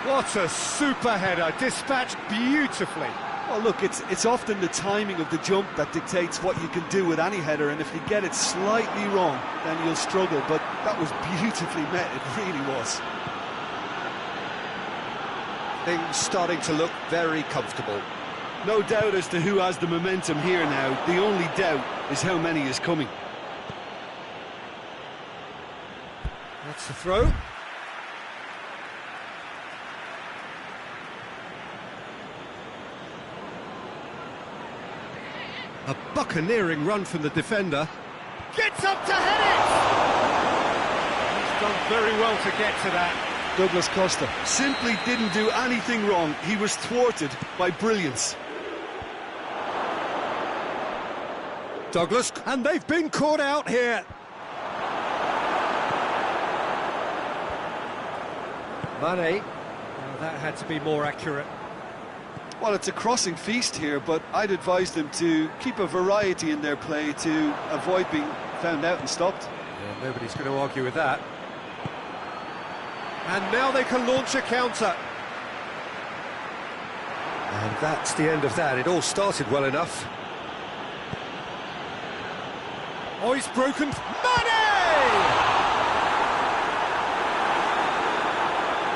What a super header, dispatched beautifully.
Well, look, it's often the timing of the jump that dictates what you can do with any header, and if you get it slightly wrong, then you'll struggle, but that was beautifully met, it really was.
Things starting to look very comfortable.
No doubt as to who has the momentum here now. The only doubt is how many is coming.
That's the throw. A buccaneering run from the defender. Gets up to head it! He's done very well to get to that.
Douglas Costa simply didn't do anything wrong. He was thwarted by brilliance.
Douglas, and they've been caught out here. Mane. Well, that had to be more accurate.
Well, it's a crossing feast here, but I'd advise them to keep a variety in their play to avoid being found out and stopped.
Yeah, nobody's going to argue with that. And now they can launch a counter. And that's the end of that. It all started well enough. Oh, he's broken. Mane!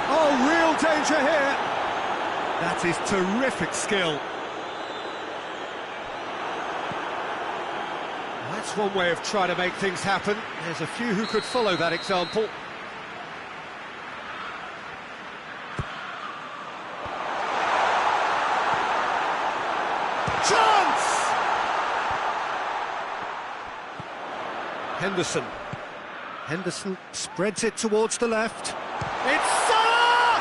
Oh, real danger here. That is terrific skill. That's one way of trying to make things happen. There's a few who could follow that example. Chance! Henderson spreads it towards the left. It's Salah!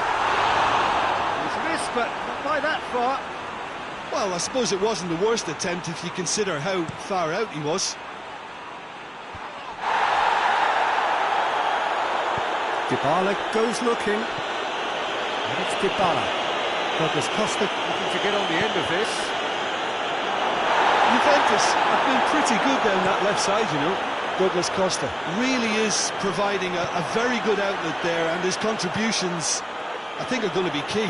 He's missed, but not by that far.
Well, I suppose it wasn't the worst attempt if you consider how far out he was.
Dybala goes looking. And it's Dybala. Douglas Costa looking to get on the end of this.
Juventus have been pretty good down that left side, you know. Douglas Costa really is providing a very good outlet there, and his contributions, I think, are going to be key.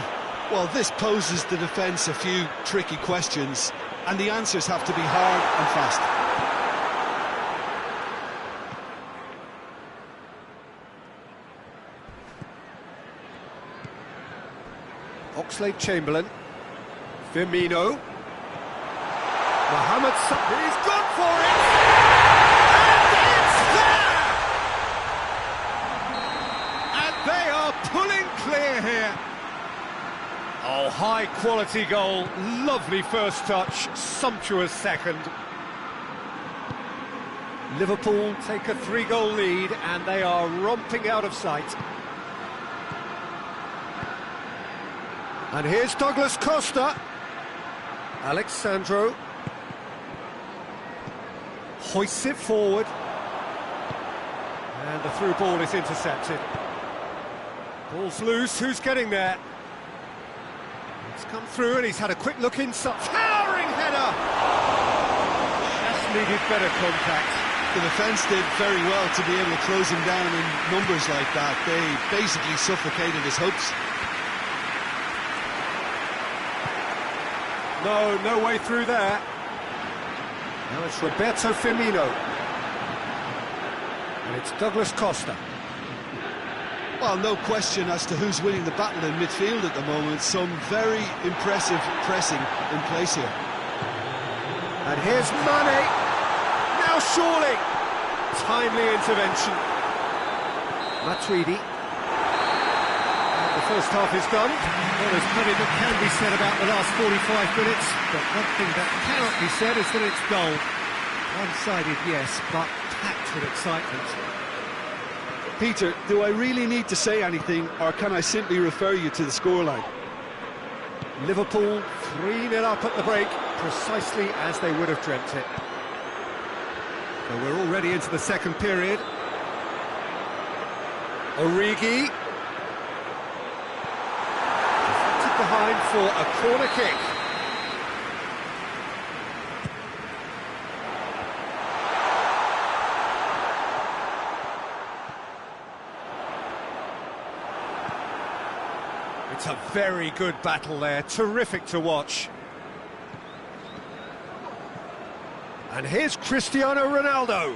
Well, this poses the defence a few tricky questions, and the answers have to be hard and fast.
Oxlade-Chamberlain, Firmino, Mohamed Salah, he's gone for it, and it's there! And they are pulling clear here. Oh, high quality goal, lovely first touch, sumptuous second. Liverpool take a 3-goal lead and they are romping out of sight. And here's Douglas Costa. Alexandro hoists it forward. And the through ball is intercepted. Ball's loose, who's getting there? It's come through and he's had a quick look inside. Towering header! Just needed better contact.
The defence did very well to be able to close him down in numbers like that. They basically suffocated his hopes.
No way through there. Now it's Roberto Firmino. And it's Douglas Costa.
Well, no question as to who's winning the battle in midfield at the moment. Some very impressive pressing in place here.
And here's Mane. Now surely. Timely intervention. Matuidi. And the first half is done. Well, there's plenty that can be said about the last 45 minutes, but one thing that cannot be said is that it's dull. One-sided, yes, but packed with excitement.
Peter, do I really need to say anything, or can I simply refer you to the scoreline?
Liverpool 3-0 up at the break, precisely as they would have dreamt it. So we're already into the second period. Origi. Deflected behind for a corner kick. It's a very good battle there, terrific to watch. And here's Cristiano Ronaldo.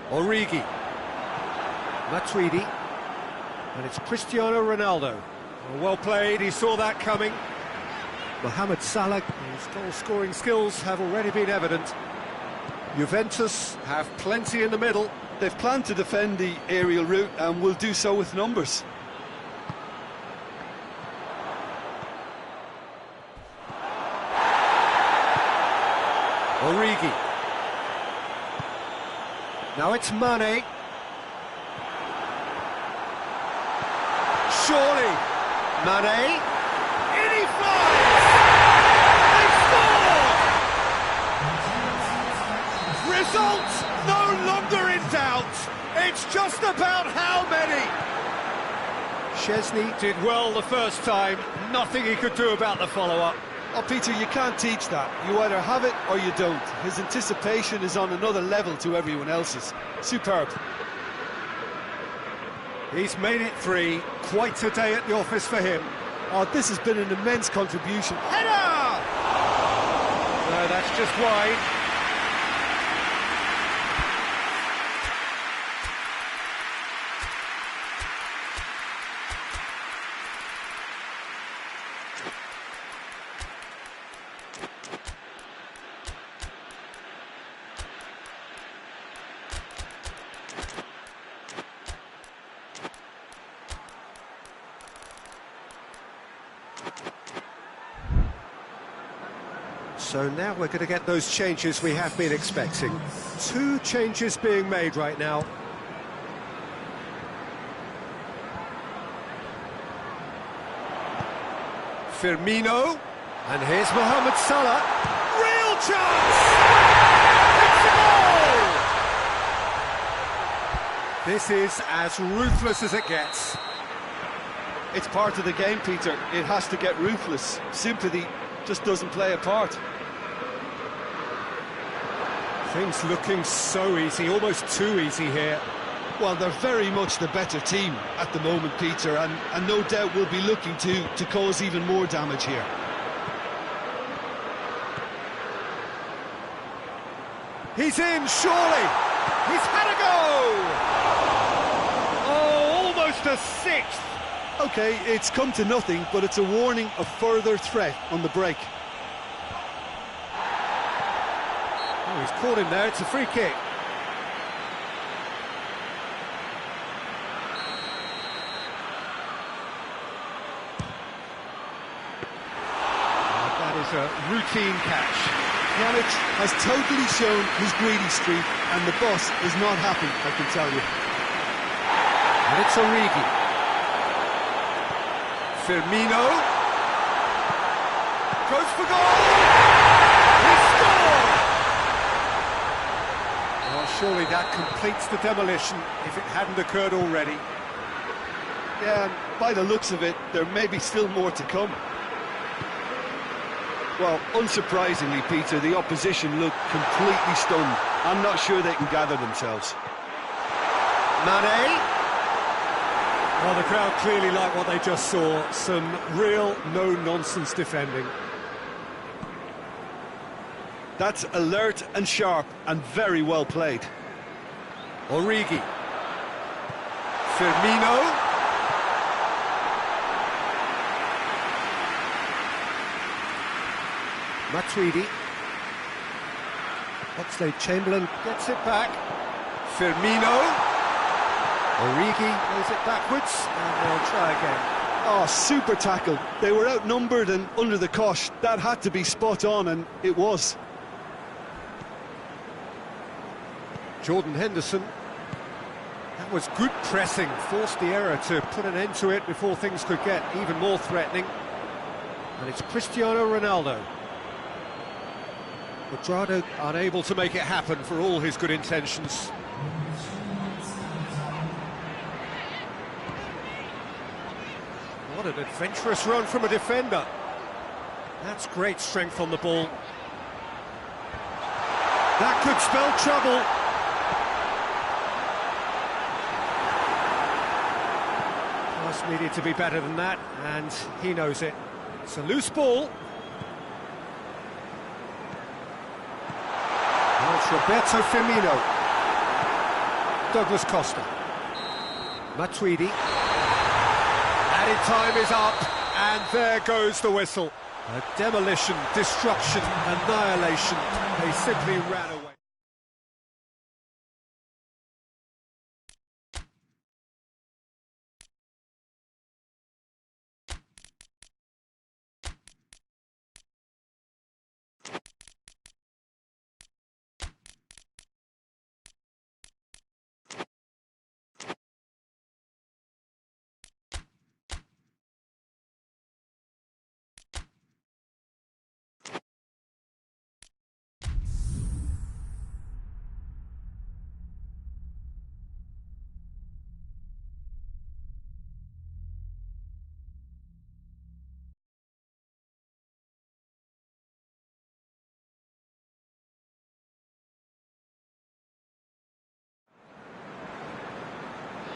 Origi. Matuidi. And it's Cristiano Ronaldo. Well played, he saw that coming. Mohamed Salah, his goal-scoring skills have already been evident. Juventus have plenty in the middle.
They've planned to defend the aerial route and will do so with numbers.
Origi. Now it's Mane. Surely. Mane. In he flies! They scored! Results no longer in doubt. It's just about how many. Szczesny did well the first time. Nothing he could do about the follow-up.
Oh, Peter, you can't teach that. You either have it or you don't. His anticipation is on another level to everyone else's. Superb.
He's made it 3. Quite a day at the office for him.
Oh, this has been an immense contribution.
Header! No, that's just wide.
So now we're going to get those changes we have been expecting. 2 changes being made right now. Firmino, and here's Mohamed Salah. Real chance! It's a goal! This is as ruthless as it gets.
It's part of the game, Peter. It has to get ruthless. Sympathy just doesn't play a part.
Things looking so easy, almost too easy here.
Well, they're very much the better team at the moment, Peter, and no doubt will be looking to cause even more damage here.
He's in, surely! He's had a go!
Oh, almost a 6th!
OK, it's come to nothing, but it's a warning of further threat on the break.
Oh, he's caught him there, it's a free kick. That is a routine catch.
Pjanic has totally shown his greedy streak, and the boss is not happy, I can tell you.
And it's Origi. Firmino. Goes for goal! He scored! Well, surely that completes the demolition, if it hadn't occurred already.
Yeah, and by the looks of it, there may be still more to come. Well, unsurprisingly, Peter, the opposition look completely stunned. I'm not sure they can gather themselves.
Mane. Well, the crowd clearly like what they just saw. Some real no-nonsense defending.
That's alert and sharp and very well played.
Origi. Firmino. Matuidi. Oxlade-Chamberlain gets it back. Firmino. Origi plays it backwards, and they'll try again.
Oh, super tackle. They were outnumbered and under the cosh. That had to be spot on, and it was.
Jordan Henderson. That was good pressing, forced the error to put an end to it before things could get even more threatening. And it's Cristiano Ronaldo. Quadrado unable to make it happen for all his good intentions. What an adventurous run from a defender. That's great strength on the ball. That could spell trouble. Pass needed to be better than that, and he knows it. It's a loose ball. Now it's Roberto Firmino. Douglas Costa. Matuidi. Added time is up, and there goes the whistle. A demolition, destruction, annihilation. They simply ran away.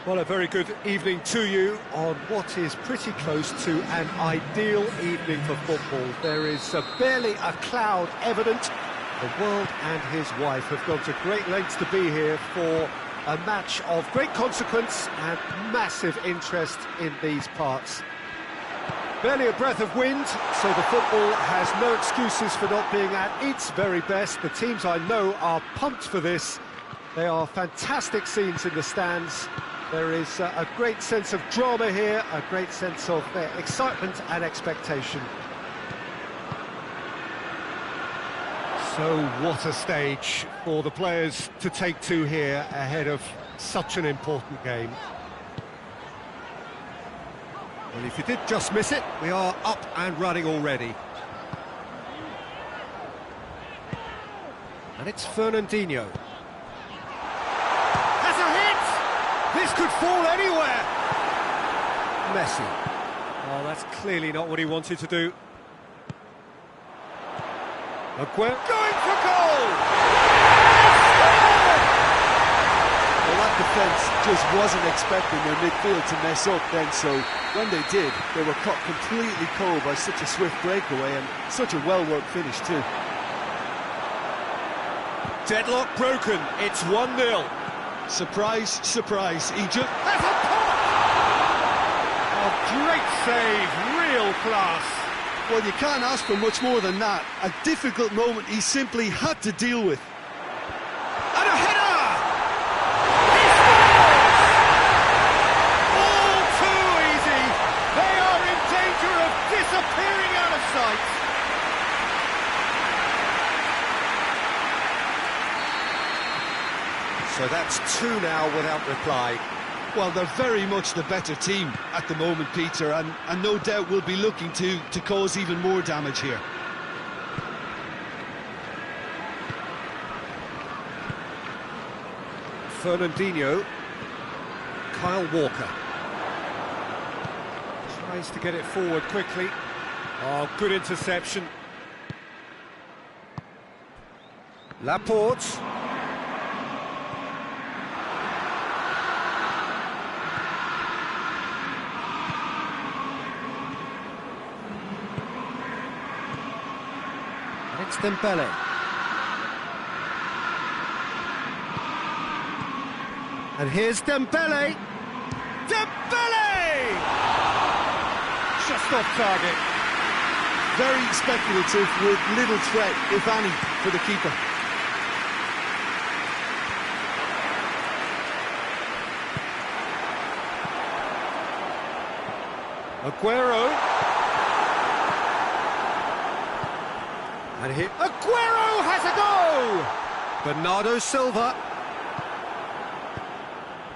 Well, a very good evening to you on what is pretty close to an ideal evening for football. There is barely a cloud evident. The world and his wife have gone to great lengths to be here for a match of great consequence and massive interest in these parts. Barely a breath of wind, so the football has no excuses for not being at its very best. The teams I know are pumped for this. They are fantastic scenes in the stands. There is a great sense of drama here, a great sense of excitement and expectation. So what a stage for the players to take to here ahead of such an important game. Well, if you did just miss it, we are up and running already. And it's Fernandinho. Has a hit! This could fall anywhere! Messi. Oh, that's clearly not what he wanted to do. Aguero going for goal!
Well, that defence just wasn't expecting their midfield to mess up then, so when they did, they were caught completely cold by such a swift breakaway and such a well-worked finish too.
Deadlock broken, it's 1-0.
Surprise, surprise, Egypt.
That's a pop! A great save, real class.
Well, you can't ask for much more than that. A difficult moment he simply had to deal with.
And a header! He scores! All too easy. They are in danger of disappearing out of sight. So that's 2 now without reply.
Well, they're very much the better team at the moment, Peter, and no doubt will be looking to cause even more damage here.
Fernandinho. Kyle Walker. Tries to get it forward quickly. Oh, good interception. Laporte. It's Dembele. And here's Dembele. Dembele! Just off target.
Very speculative with little threat, if any, for the keeper.
Aguero. And here, Aguero has a go! Bernardo Silva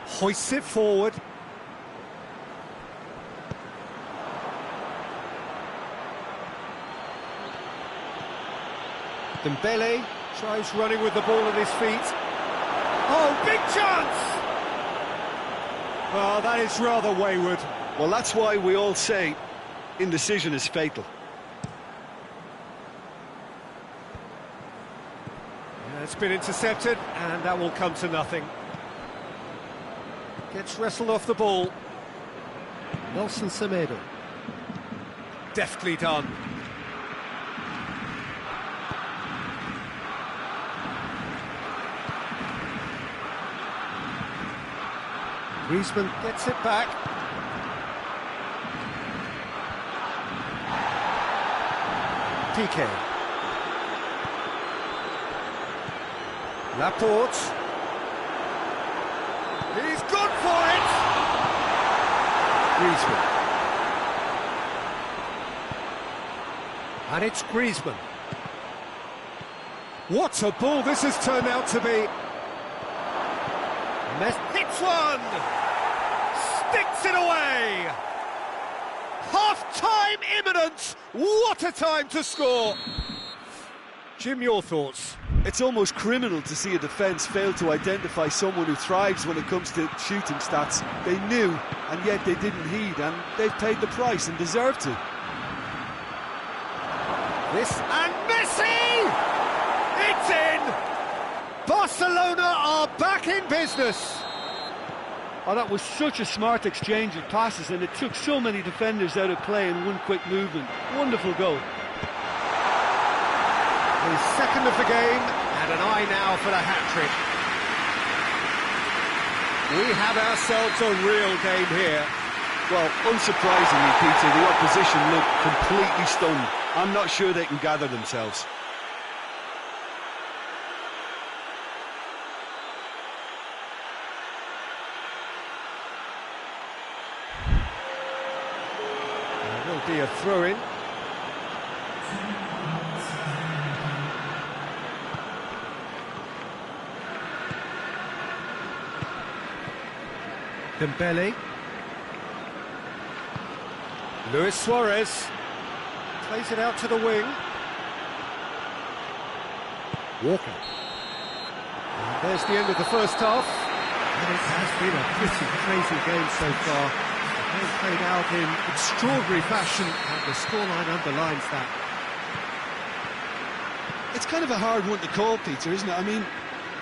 hoists it forward. Dembele tries running with the ball at his feet. Oh, big chance! Oh, that is rather wayward.
Well, that's why we all say indecision is fatal.
It's been intercepted, and that will come to nothing. Gets wrestled off the ball. Nelson Semedo. Deftly done. Griezmann gets it back. Piqué. Laporte. He's gone for it! Griezmann. And it's Griezmann. What a ball this has turned out to be! Messi hits one! Sticks it away! Half-time imminent! What a time to score! Jim, your thoughts?
It's almost criminal to see a defence fail to identify someone who thrives when it comes to shooting stats. They knew, and yet they didn't heed, and they've paid the price and deserve to.
This and Messi! It's in! Barcelona are back in business.
Oh, that was such a smart exchange of passes, and it took so many defenders out of play in one quick movement. Wonderful goal.
His second of the game, and an eye now for the hat-trick. We have ourselves a real game here.
Well, unsurprisingly, Peter, the opposition look completely stunned. I'm not sure they can gather themselves.
There will be a throw-in. Dembele. Luis Suarez plays it out to the wing. Walker. And there's the end of the first half. And it has been a pretty crazy game so far. The game played out in extraordinary fashion, and the scoreline underlines that.
It's kind of a hard one to call, Peter, isn't it? I mean,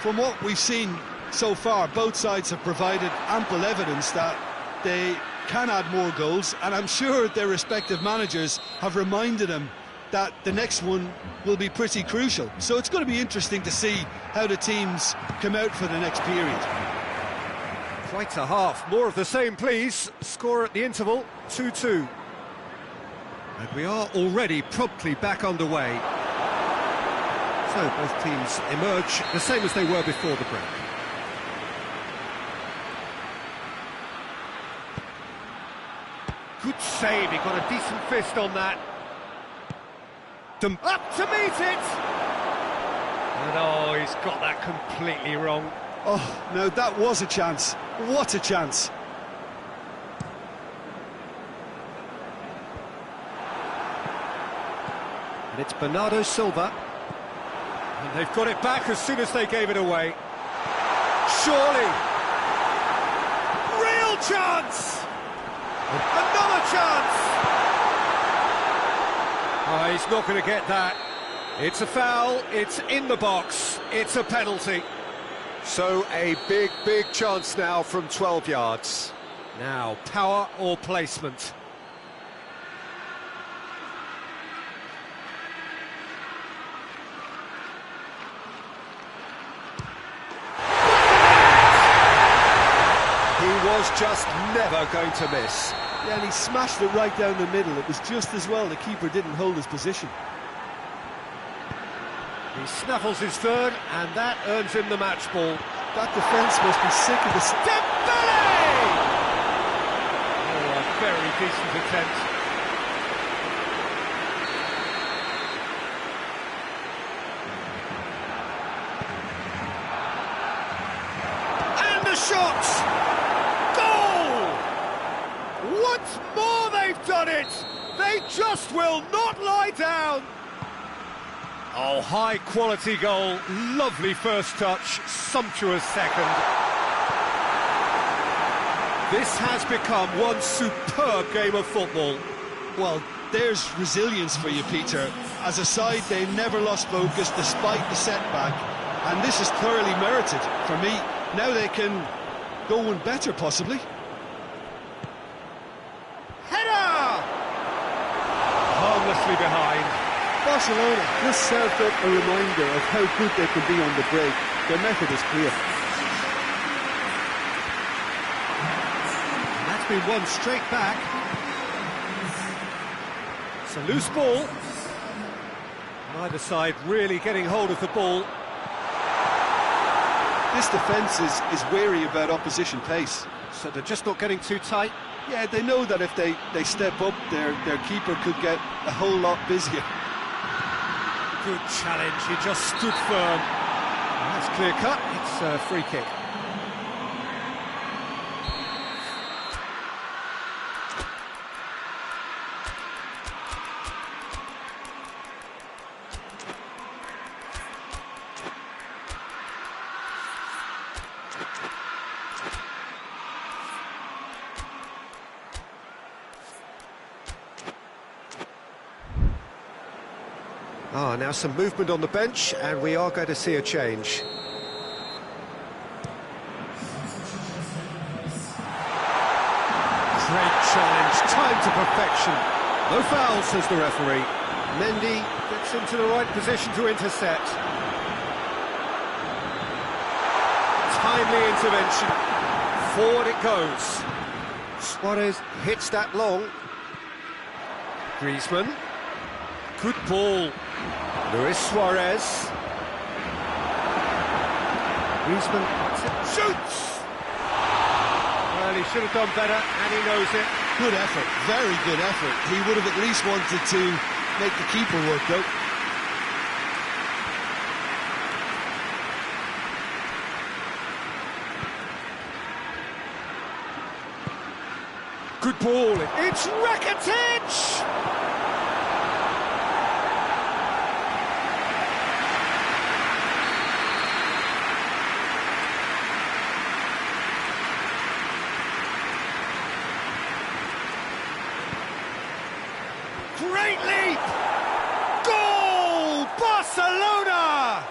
from what we've seen so far, both sides have provided ample evidence that they can add more goals, and I'm sure their respective managers have reminded them that the next one will be pretty crucial. So it's going to be interesting to see how the teams come out for the next period.
Quite a half. More of the same, please. Score at the interval, 2-2. And we are already promptly back underway. So both teams emerge the same as they were before the break. Good save, he got a decent fist on that. Up to meet it! And oh, he's got that completely wrong.
Oh, no, that was a chance. What a chance.
And it's Bernardo Silva. And they've got it back as soon as they gave it away. Surely! Real chance! Another chance! Oh, he's not going to get that. It's a foul, it's in the box, it's a penalty. So a big, big chance now from 12 yards. Now, power or placement? He was just never going to miss.
Yeah, and he smashed it right down the middle. It was just as well the keeper didn't hold his position.
He snaffles his third, and that earns him the match ball.
That defence must be sick of this.
Dembele! Oh, a very decent attempt. And the shot! Goal! Once more they've done it! They just will not lie down! Oh, high-quality goal, lovely first touch, sumptuous second. This has become one superb game of football.
Well, there's resilience for you, Peter. As a side, they've never lost focus despite the setback, and this is thoroughly merited for me. Now they can go one better, possibly.
Header! Harmlessly behind.
Barcelona just served up a reminder of how good they can be on the break. Their method is clear.
And that's been won straight back. It's a loose ball. Neither side really getting hold of the ball.
This defence is wary about opposition pace.
So they're just not getting too tight.
Yeah, they know that if they step up, their keeper could get a whole lot busier.
Good challenge, he just stood firm. And that's clear cut, it's a free kick. Now some movement on the bench, and we are going to see a change. Great challenge, time to perfection. No foul, says the referee. Mendy gets into the right position to intercept. Timely intervention. Forward it goes. Suarez hits that long. Griezmann. Good ball. Luis Suarez. Griezmann shoots! Well, he should have done better, and he knows it.
Good effort, very good effort. He would have at least wanted to make the keeper work, though.
Good ball. It's Rakitic! Great leap! Goal! Barcelona!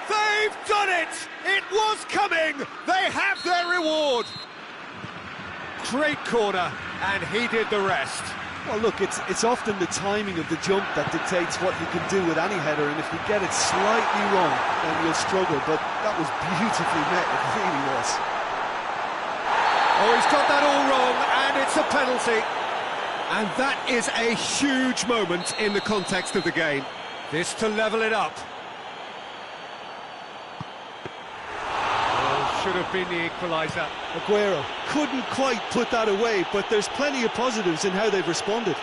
They've done it! It was coming! They have their reward! Great corner, and he did the rest.
Well, look, it's often the timing of the jump that dictates what you can do with any header, and if you get it slightly wrong, then you'll struggle, but that was beautifully met, it really was.
Oh, he's got that all wrong, and it's a penalty. And that is a huge moment in the context of the game. This to level it up. Oh, should have been the equaliser.
Aguero couldn't quite put that away, but there's plenty of positives in how they've responded.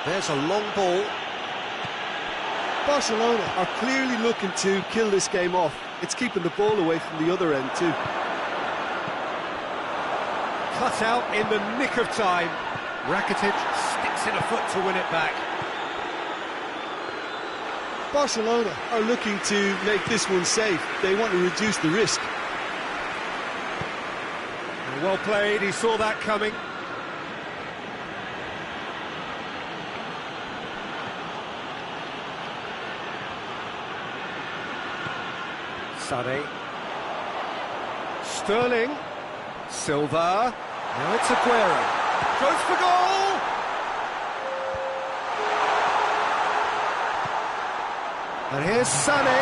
There's a long ball.
Barcelona are clearly looking to kill this game off. It's keeping the ball away from the other end too.
Cut out in the nick of time. Rakitic sticks in a foot to win it back.
Barcelona are looking to make this one safe. They want to reduce the risk.
Well played, he saw that coming. Sané. Sterling. Silva. Now it's Aguero. Goes for goal! And here's Sané.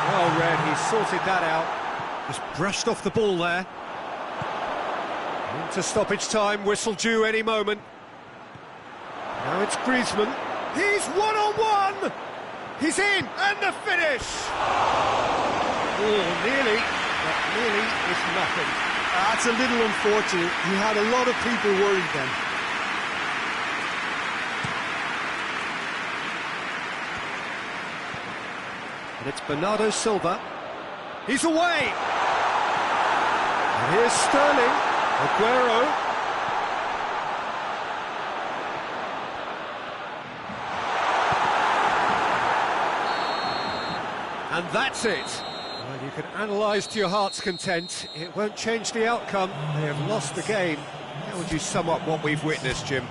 Well read, he sorted that out. Just brushed off the ball there. Into stoppage time, whistle due any moment. Now it's Griezmann. He's one-on-one! He's in, and the finish! Oh, nearly, but nearly is nothing.
That's a little unfortunate. He had a lot of people worried then.
And it's Bernardo Silva. He's away! And here's Sterling. Aguero. And that's it. Well, you can analyse to your heart's content. It won't change the outcome. They have lost the game. How would you sum up what we've witnessed, Jim?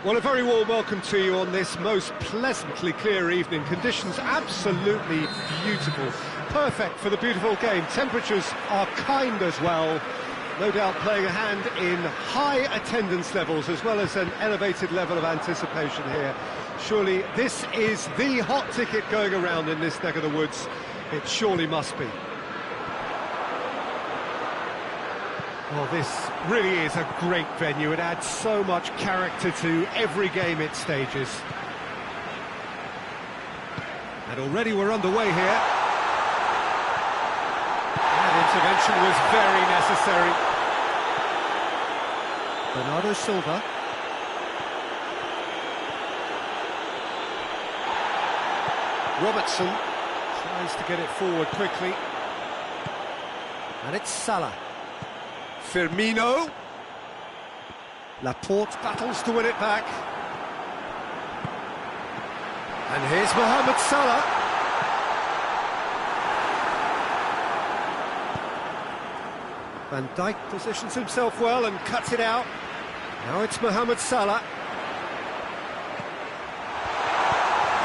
Well, a very warm welcome to you on this most pleasantly clear evening. Conditions absolutely beautiful. Perfect for the beautiful game. Temperatures are kind as well. No doubt playing a hand in high attendance levels as well as an elevated level of anticipation here. Surely this is the hot ticket going around in this neck of the woods. It surely must be. Well, this really is a great venue. It adds so much character to every game it stages. And already we're underway here. That intervention was very necessary. Bernardo Silva. Robertson tries to get it forward quickly. And it's Salah. Firmino. Laporte battles to win it back. And here's Mohamed Salah. Van Dijk positions himself well and cuts it out. Now it's Mohamed Salah.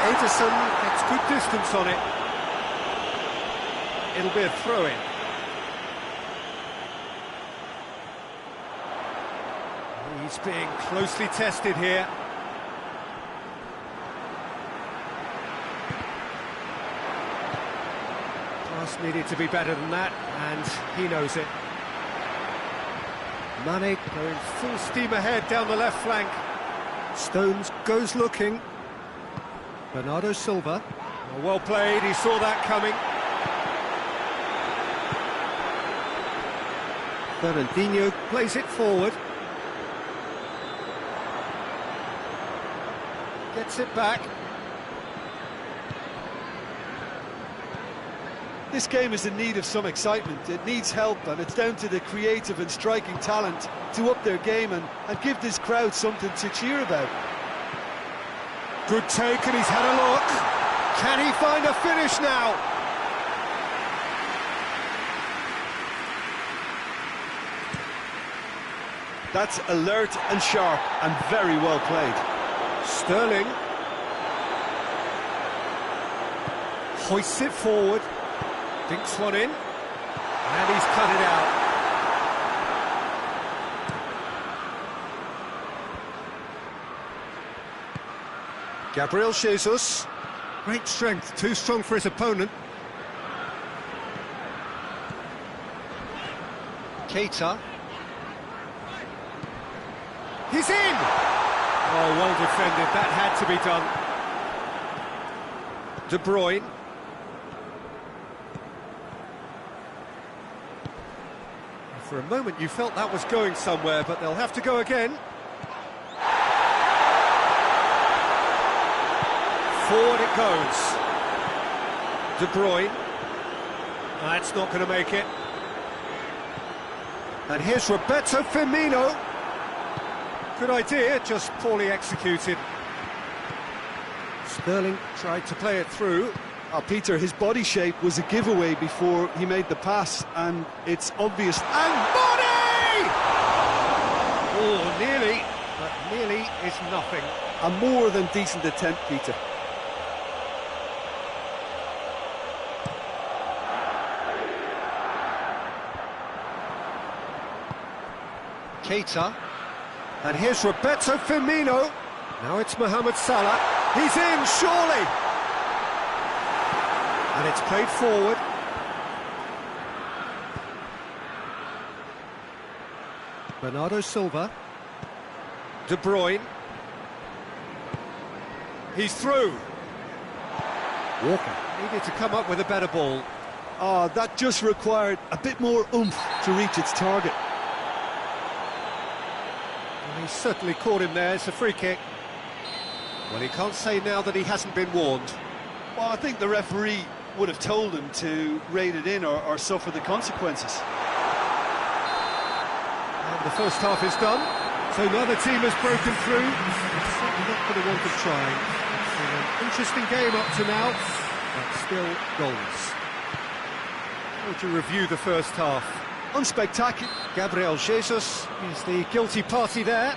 Ederson gets good distance on it. It'll be a throw-in. He's being closely tested here. Pass needed to be better than that, and he knows it. Mane going full steam ahead down the left flank. Stones goes looking. Bernardo Silva. Well played, he saw that coming. Fernandinho plays it forward. Gets it back.
This game is in need of some excitement. It needs help, and it's down to the creative and striking talent to up their game and give this crowd something to cheer about.
Good take, and he's had a look. Can he find a finish now?
That's alert and sharp and very well played.
Sterling hoists it forward, dinks one in, and he's cut it out. Gabriel Jesus, great strength, too strong for his opponent. Keita. He's in! Oh, well defended, that had to be done. De Bruyne. For a moment you felt that was going somewhere, but they'll have to go again. Forward it goes. De Bruyne. That's not going to make it. And here's Roberto Firmino. Good idea, just poorly executed. Sterling tried to play it through.
Peter, his body shape was a giveaway before he made the pass, and it's obvious.
And body! Oh, nearly, but nearly is nothing.
A more than decent attempt, Peter.
Keita. And here's Roberto Firmino. Now it's Mohamed Salah. He's in, surely! And it's played forward. Bernardo Silva. De Bruyne. He's through. Walker needed to come up with a better ball.
Oh, that just required a bit more oomph to reach its target.
He certainly caught him there. It's a free kick. Well, he can't say now that he hasn't been warned.
Well, I think the referee would have told him to rate it in or suffer the consequences.
And the first half is done, so neither team has broken through. It's certainly not for the want of trying. It's been an interesting game up to now, but still goals. How would you review the first half?
Unspectacular.
Gabriel Jesus is the guilty party there.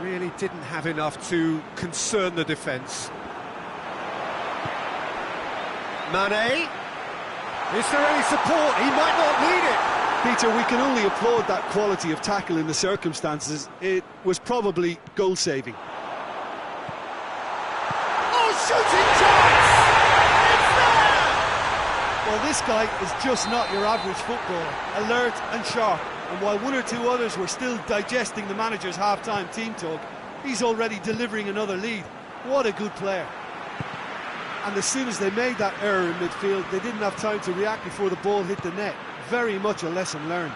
Really didn't have enough to concern the defence. Mane. Is there any support? He might not need it.
Peter, we can only applaud that quality of tackle in the circumstances. It was probably goal-saving.
Oh, shooting chance! It's there!
Well, this guy is just not your average footballer. Alert and sharp. And while one or two others were still digesting the manager's half-time team talk, he's already delivering another lead. What a good player. And as soon as they made that error in midfield, they didn't have time to react before the ball hit the net. Very much a lesson learned.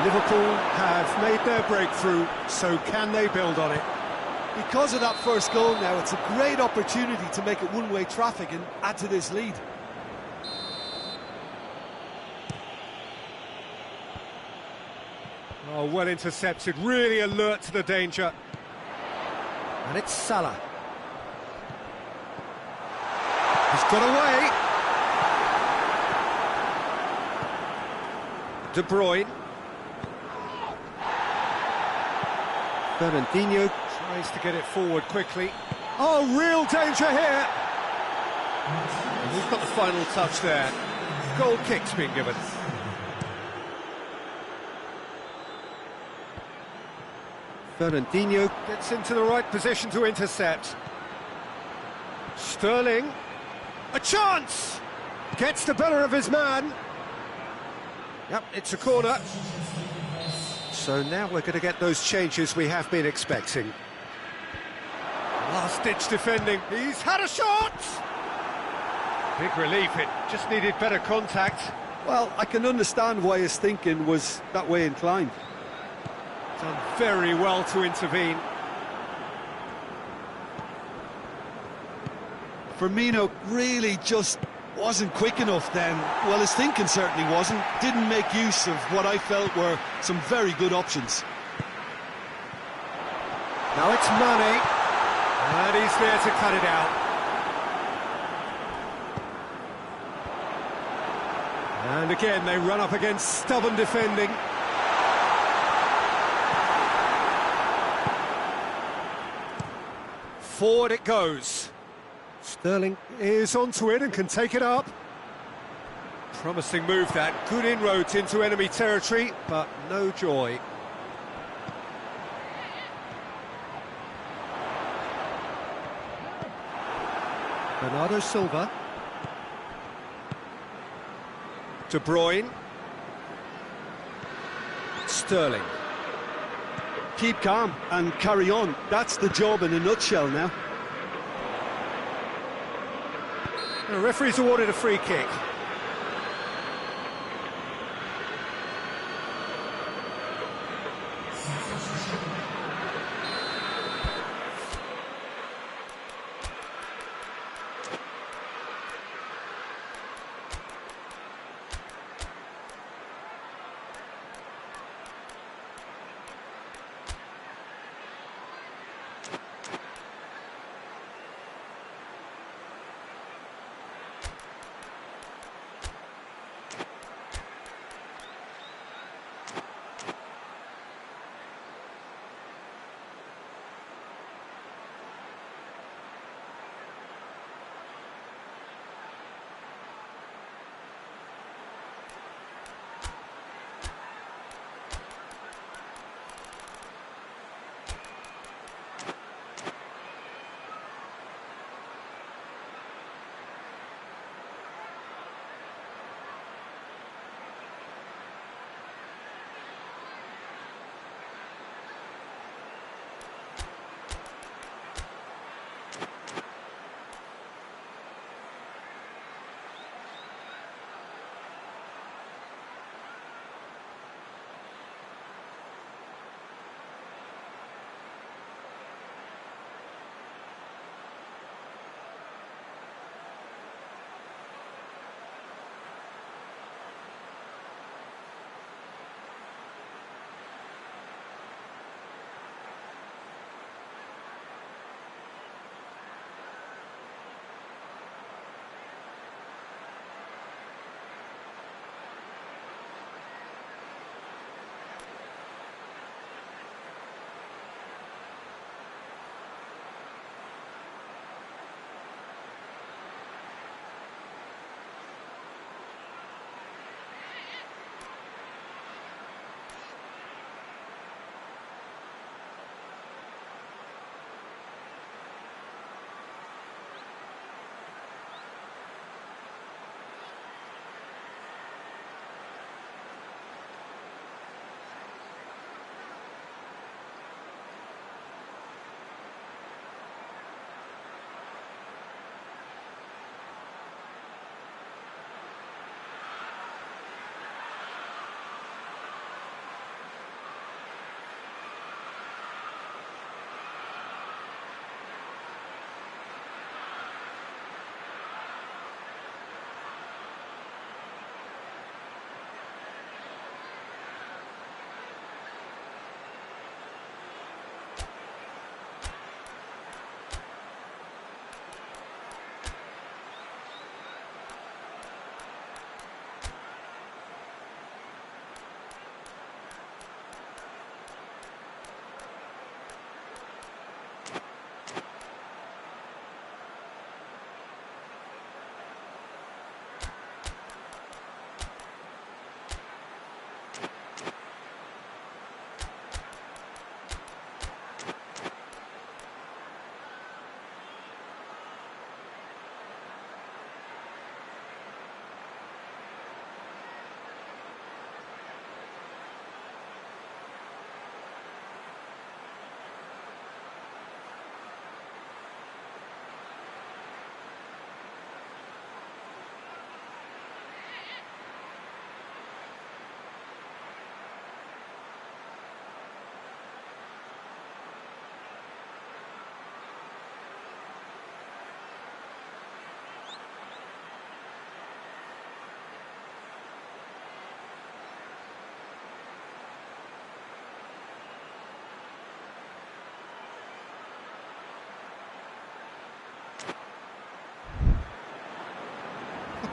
Liverpool have made their breakthrough, so can they build on it?
Because of that first goal now, it's a great opportunity to make it one-way traffic and add to this lead.
Oh, well intercepted, really alert to the danger. And it's Salah. He's got away. De Bruyne. Fernandinho tries to get it forward quickly. Oh, real danger here. And we've got the final touch there. Goal kick's been given. Fernandinho gets into the right position to intercept. Sterling. A chance! Gets the better of his man. Yep, it's a corner. So now we're going to get those changes we have been expecting. Last-ditch defending. He's had a shot! Big relief, it just needed better contact.
Well, I can understand why his thinking was that way inclined.
Done very well to intervene.
Firmino really just wasn't quick enough then. Well, his thinking certainly wasn't. Didn't make use of what I felt were some very good options.
Now it's Mane. And he's there to cut it out. And again, they run up against stubborn defending. Forward it goes. Sterling is onto it and can take it up. Promising move that. Good inroads into enemy territory, but no joy. Bernardo Silva. De Bruyne. Sterling.
Keep calm and carry on. That's the job in a nutshell now.
The referee's awarded a free kick.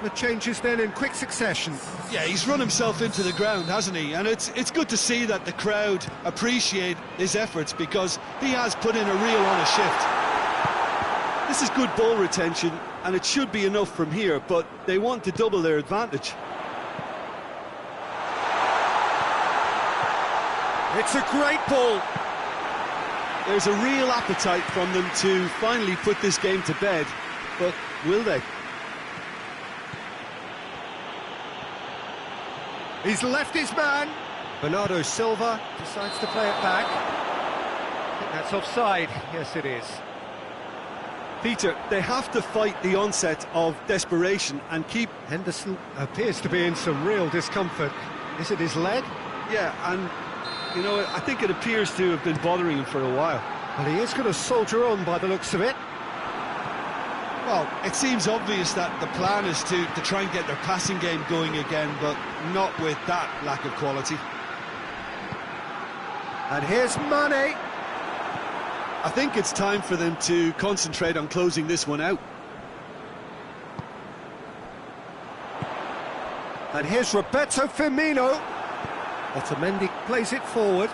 couple of changes then in quick succession.
Yeah, he's run himself into the ground, hasn't he? And it's good to see that the crowd appreciate his efforts, because he has put in a real honest shift.
This is good ball retention, and it should be enough from here, but they want to double their advantage.
It's a great ball.
There's a real appetite from them to finally put this game to bed, but will they?
He's left his man. Bernardo Silva decides to play it back. I think that's offside. Yes, it is.
Peter, they have to fight the onset of desperation and keep...
Henderson appears to be in some real discomfort. Is it his leg?
Yeah, and, you know, I think it appears to have been bothering him for a while.
Well, he is going to soldier on by the looks of it.
Well, it seems obvious that the plan is to try and get their passing game going again, but not with that lack of quality.
And here's Mane.
I think it's time for them to concentrate on closing this one out.
And here's Roberto Firmino. Otamendi plays it forward.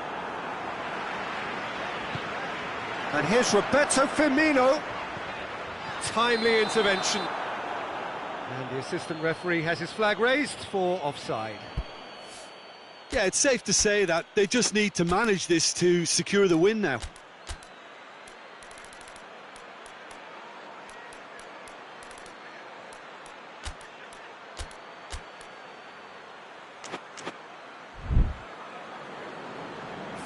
And here's Roberto Firmino. Timely intervention. And the assistant referee has his flag raised for offside.
Yeah, it's safe to say that they just need to manage this to secure the win now.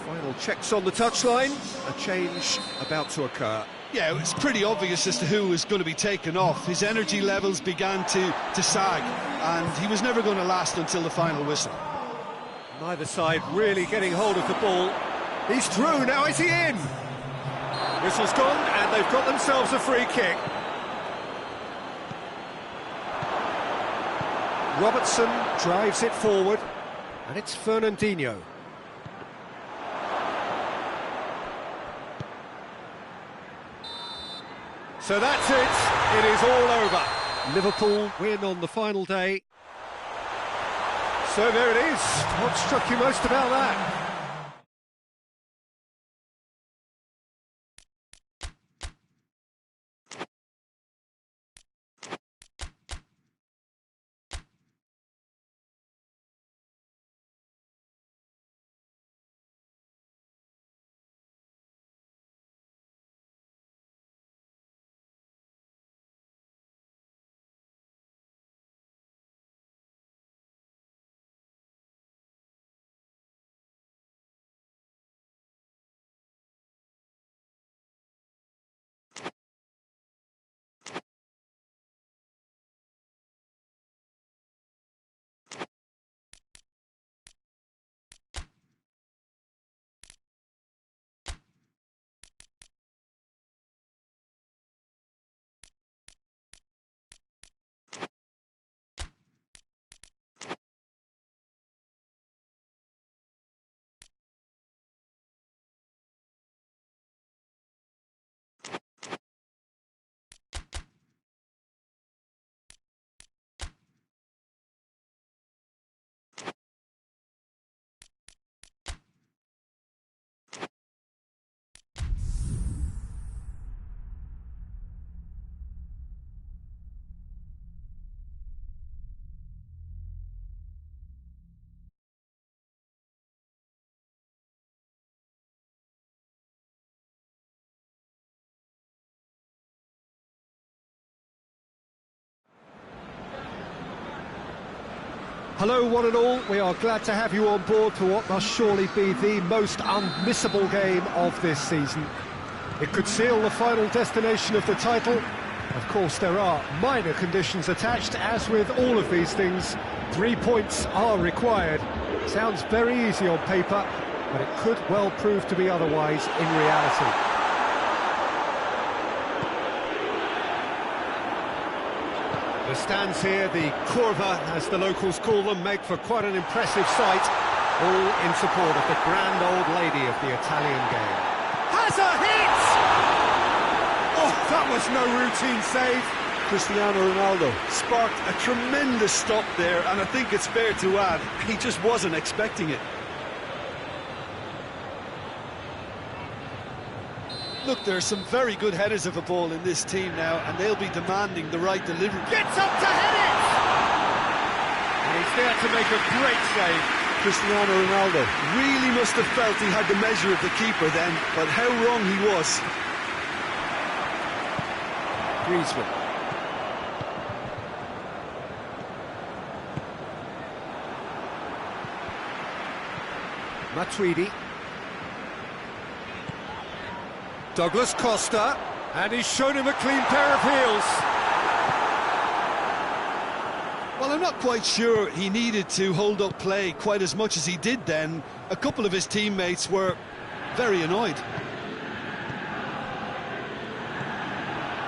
Final checks on the touchline. A change about to occur.
Yeah, it was pretty obvious as to who was going to be taken off. His energy levels began to sag, and he was never going to last until the final whistle.
Neither side really getting hold of the ball. He's through, now is he in? Whistle's gone, and they've got themselves a free kick. Robertson drives it forward, and it's Fernandinho. So that's it. It is all over. Liverpool win on the final day. So there it is. What struck you most about that? Hello one and all, we are glad to have you on board for what must surely be the most unmissable game of this season. It could seal the final destination of the title. Of course there are minor conditions attached, as with all of these things. 3 points are required. Sounds very easy on paper, but it could well prove to be otherwise in reality. The stands here, the curva, as the locals call them, make for quite an impressive sight, all in support of the grand old lady of the Italian game. Has a hit! Oh, that was no routine save.
Cristiano Ronaldo sparked a tremendous stop there, and I think it's fair to add, he just wasn't expecting it. Look, there are some very good headers of a ball in this team now, and they'll be demanding the right delivery.
Gets up to head it! And he's there to make a great save.
Cristiano Ronaldo really must have felt he had the measure of the keeper then, but how wrong he was.
Griezmann. Matuidi. Douglas Costa, and he's shown him a clean pair of heels.
Well, I'm not quite sure he needed to hold up play quite as much as he did then. A couple of his teammates were very annoyed.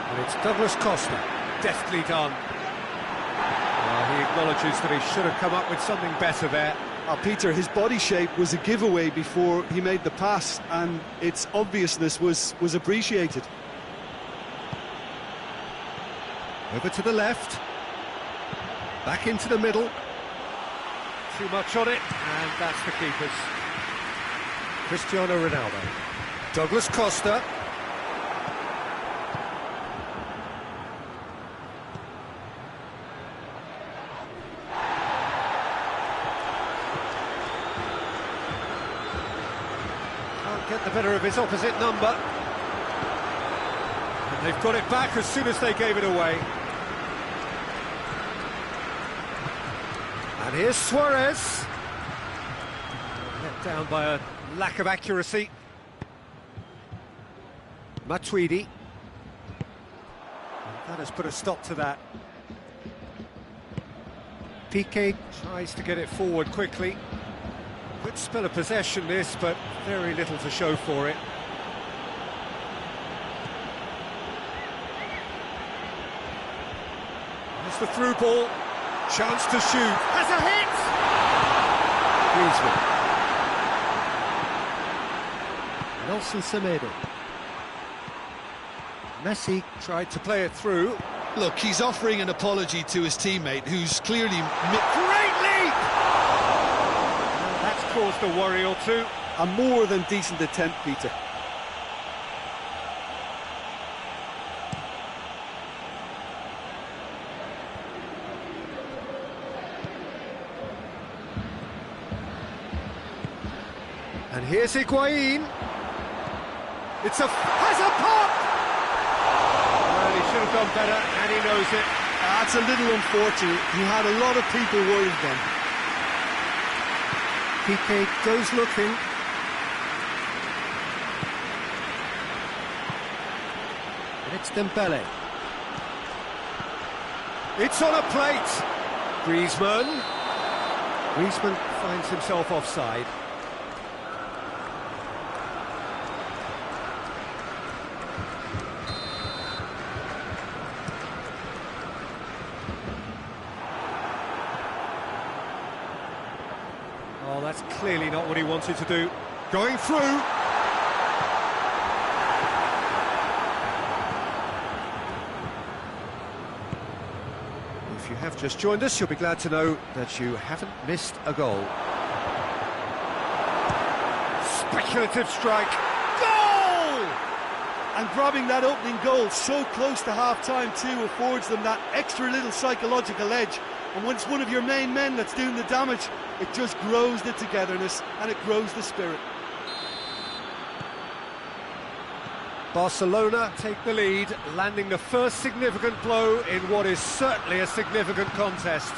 And it's Douglas Costa, deftly done. Well, he acknowledges that he should have come up with something better there.
Peter, his body shape was a giveaway before he made the pass, and its obviousness was appreciated.
Over to the left. Back into the middle. Too much on it, and that's the keeper's. Cristiano Ronaldo. Douglas Costa. Can't get the better of his opposite number. And they've got it back as soon as they gave it away. And here's Suarez. Let down by a lack of accuracy. Matuidi. That has put a stop to that. Piqué tries to get it forward quickly. Good spell of possession this, but very little to show for it. There's the through ball. Chance to shoot.
Has a hit!
Griezmann. Nelson Semedo. Messi tried to play it through.
Look, he's offering an apology to his teammate, who's clearly...
Great leap! That's caused a worry or two.
A more than decent attempt, Peter.
And here's Higuain. Has a pop!
Well, he should have done better, and he knows it.
That's a little unfortunate. He had a lot of people worried then.
Piqué goes looking. And it's Dembele. It's on a plate. Griezmann. Griezmann finds himself offside. Oh, that's clearly not what he wanted to do. Going through. If you have just joined us, you'll be glad to know that you haven't missed a goal. Speculative strike.
Goal! And grabbing that opening goal so close to half-time too affords them that extra little psychological edge. And when it's one of your main men that's doing the damage, it just grows the togetherness and it grows the spirit.
Barcelona take the lead, landing the first significant blow in what is certainly a significant contest.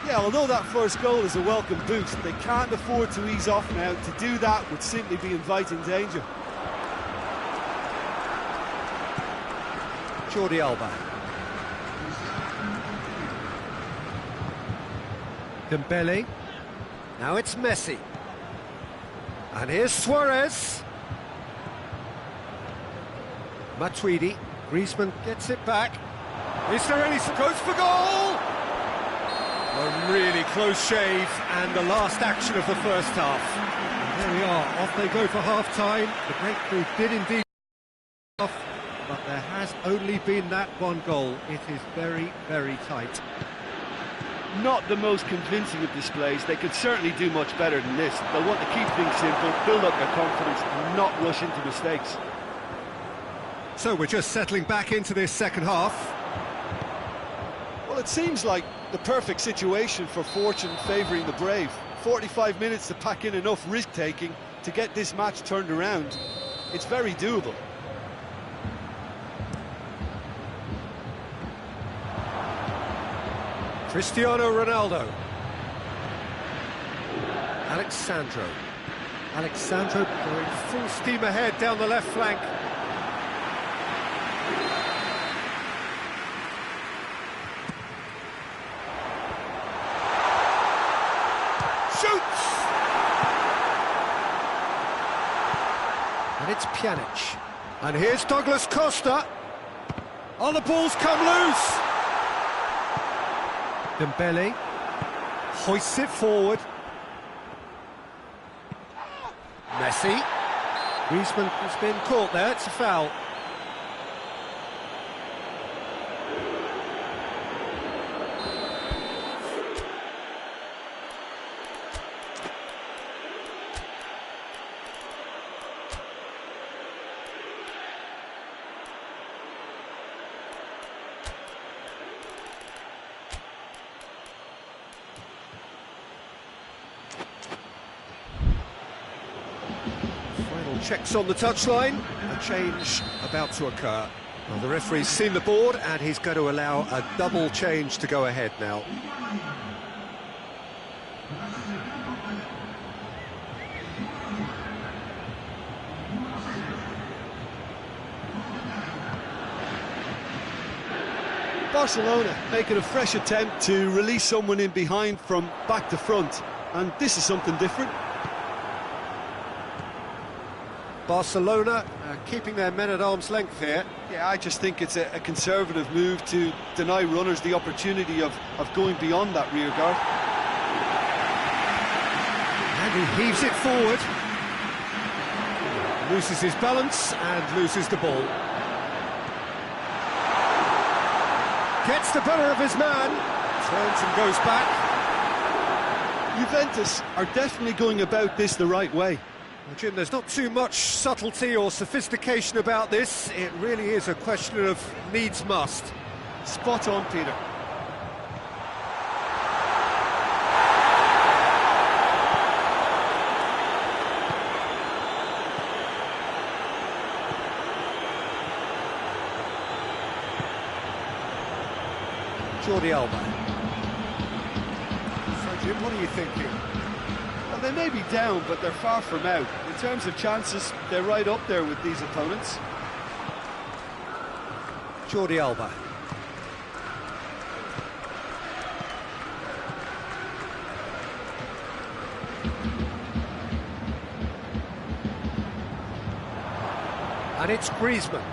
Yeah, although that first goal is a welcome boost, they can't afford to ease off now. To do that would simply be inviting danger.
Jordi Alba. Dembele. Now it's Messi. And here's Suarez. Matuidi. Griezmann gets it back. Is there any... goes for goal! A really close shave, and the last action of the first half. And there we are, off they go for half-time. The breakthrough did indeed off, but there has only been that one goal. It is very, very tight.
Not the most convincing of displays. They could certainly do much better than this. They'll want to keep things simple, build up their confidence, and not rush into mistakes.
So we're just settling back into this second half.
Well, it seems like the perfect situation for fortune favouring the brave. 45 minutes to pack in enough risk-taking to get this match turned around. It's very doable.
Cristiano Ronaldo. Alexandro going full steam ahead down the left flank. Shoots! And it's Pjanic. And here's Douglas Costa. Oh, the ball's come loose! Dembele hoists it forward. Messi. Griezmann has been caught there, it's a foul. Checks on the touchline, a change about to occur. Well, the referee's seen the board and he's going to allow a double change to go ahead now.
Barcelona making a fresh attempt to release someone in behind from back to front, and this is something different.
Barcelona keeping their men at arm's length here.
Yeah, I just think it's a conservative move to deny runners the opportunity of going beyond that rear guard.
And he heaves it forward. Loses his balance and loses the ball. Gets the better of his man. Turns and goes back.
Juventus are definitely going about this the right way.
Well, Jim, there's not too much subtlety or sophistication about this. It really is a question of needs must.
Spot on, Peter.
Jordi Alba. So, Jim, what are you thinking?
Well, they may be down, but they're far from out. In terms of chances, they're right up there with these opponents.
Jordi Alba. And it's Griezmann.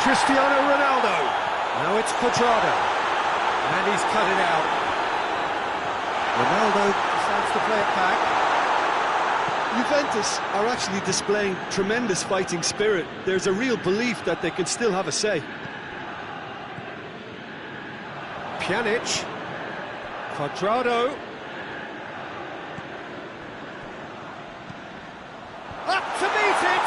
Cristiano Ronaldo. Now it's Cuadrado. And he's cut it out. Ronaldo decides to play it back.
Juventus are actually displaying tremendous fighting spirit. There's a real belief that they can still have a say.
Pjanic. Cuadrado. Up to meet it!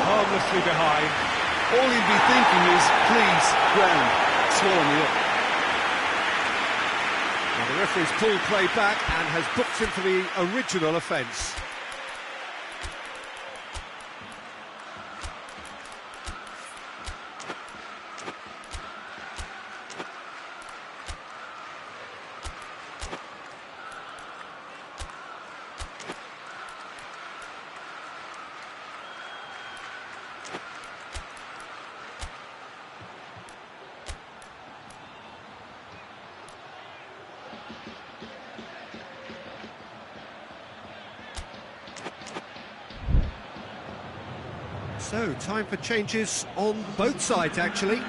Harmlessly behind.
All he'll be thinking is, please, ground, swallow me up.
Well, the referee's pulled play back and has booked him for the original offence. So, time for changes on both sides, actually.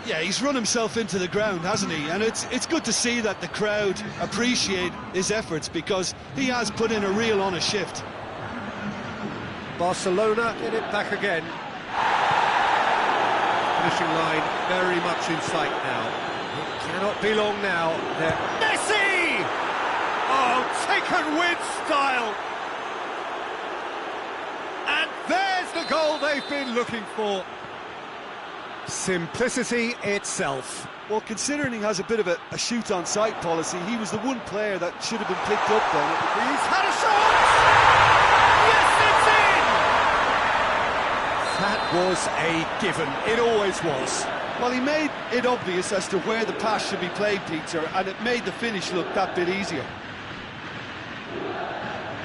Yeah, he's run himself into the ground, hasn't he? And it's good to see that the crowd appreciate his efforts, because he has put in a real honest shift.
Barcelona get it back again. Finishing line very much in sight now. It cannot be long now. Messi! Oh, taken with style! And there's the goal they've been looking for. Simplicity itself.
Well, considering he has a bit of a shoot-on-sight policy, he was the one player that should have been picked up then.
He's had a shot! Yes, it's in! That was a given. It always was.
Well, he made it obvious as to where the pass should be played, Peter, and it made the finish look that bit easier.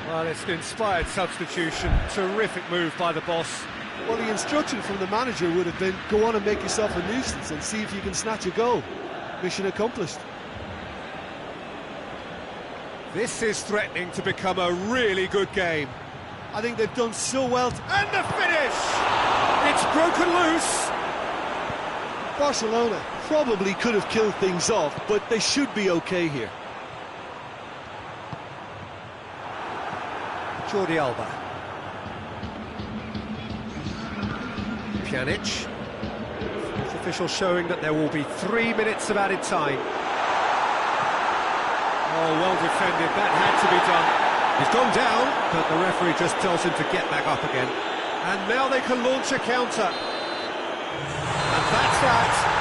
Well, it's an inspired substitution. Terrific move by the boss.
Well, the instruction from the manager would have been, go on and make yourself a nuisance and see if you can snatch a goal. Mission accomplished.
This is threatening to become a really good game.
I think they've done so well.
And the finish! It's broken loose!
Barcelona probably could have killed things off, but they should be okay here.
Jordi Alba. Pjanic. Fourth official showing that there will be 3 minutes of added time. Oh, well defended, that had to be done. He's gone down, but the referee just tells him to get back up again. And now they can launch a counter. And that's that.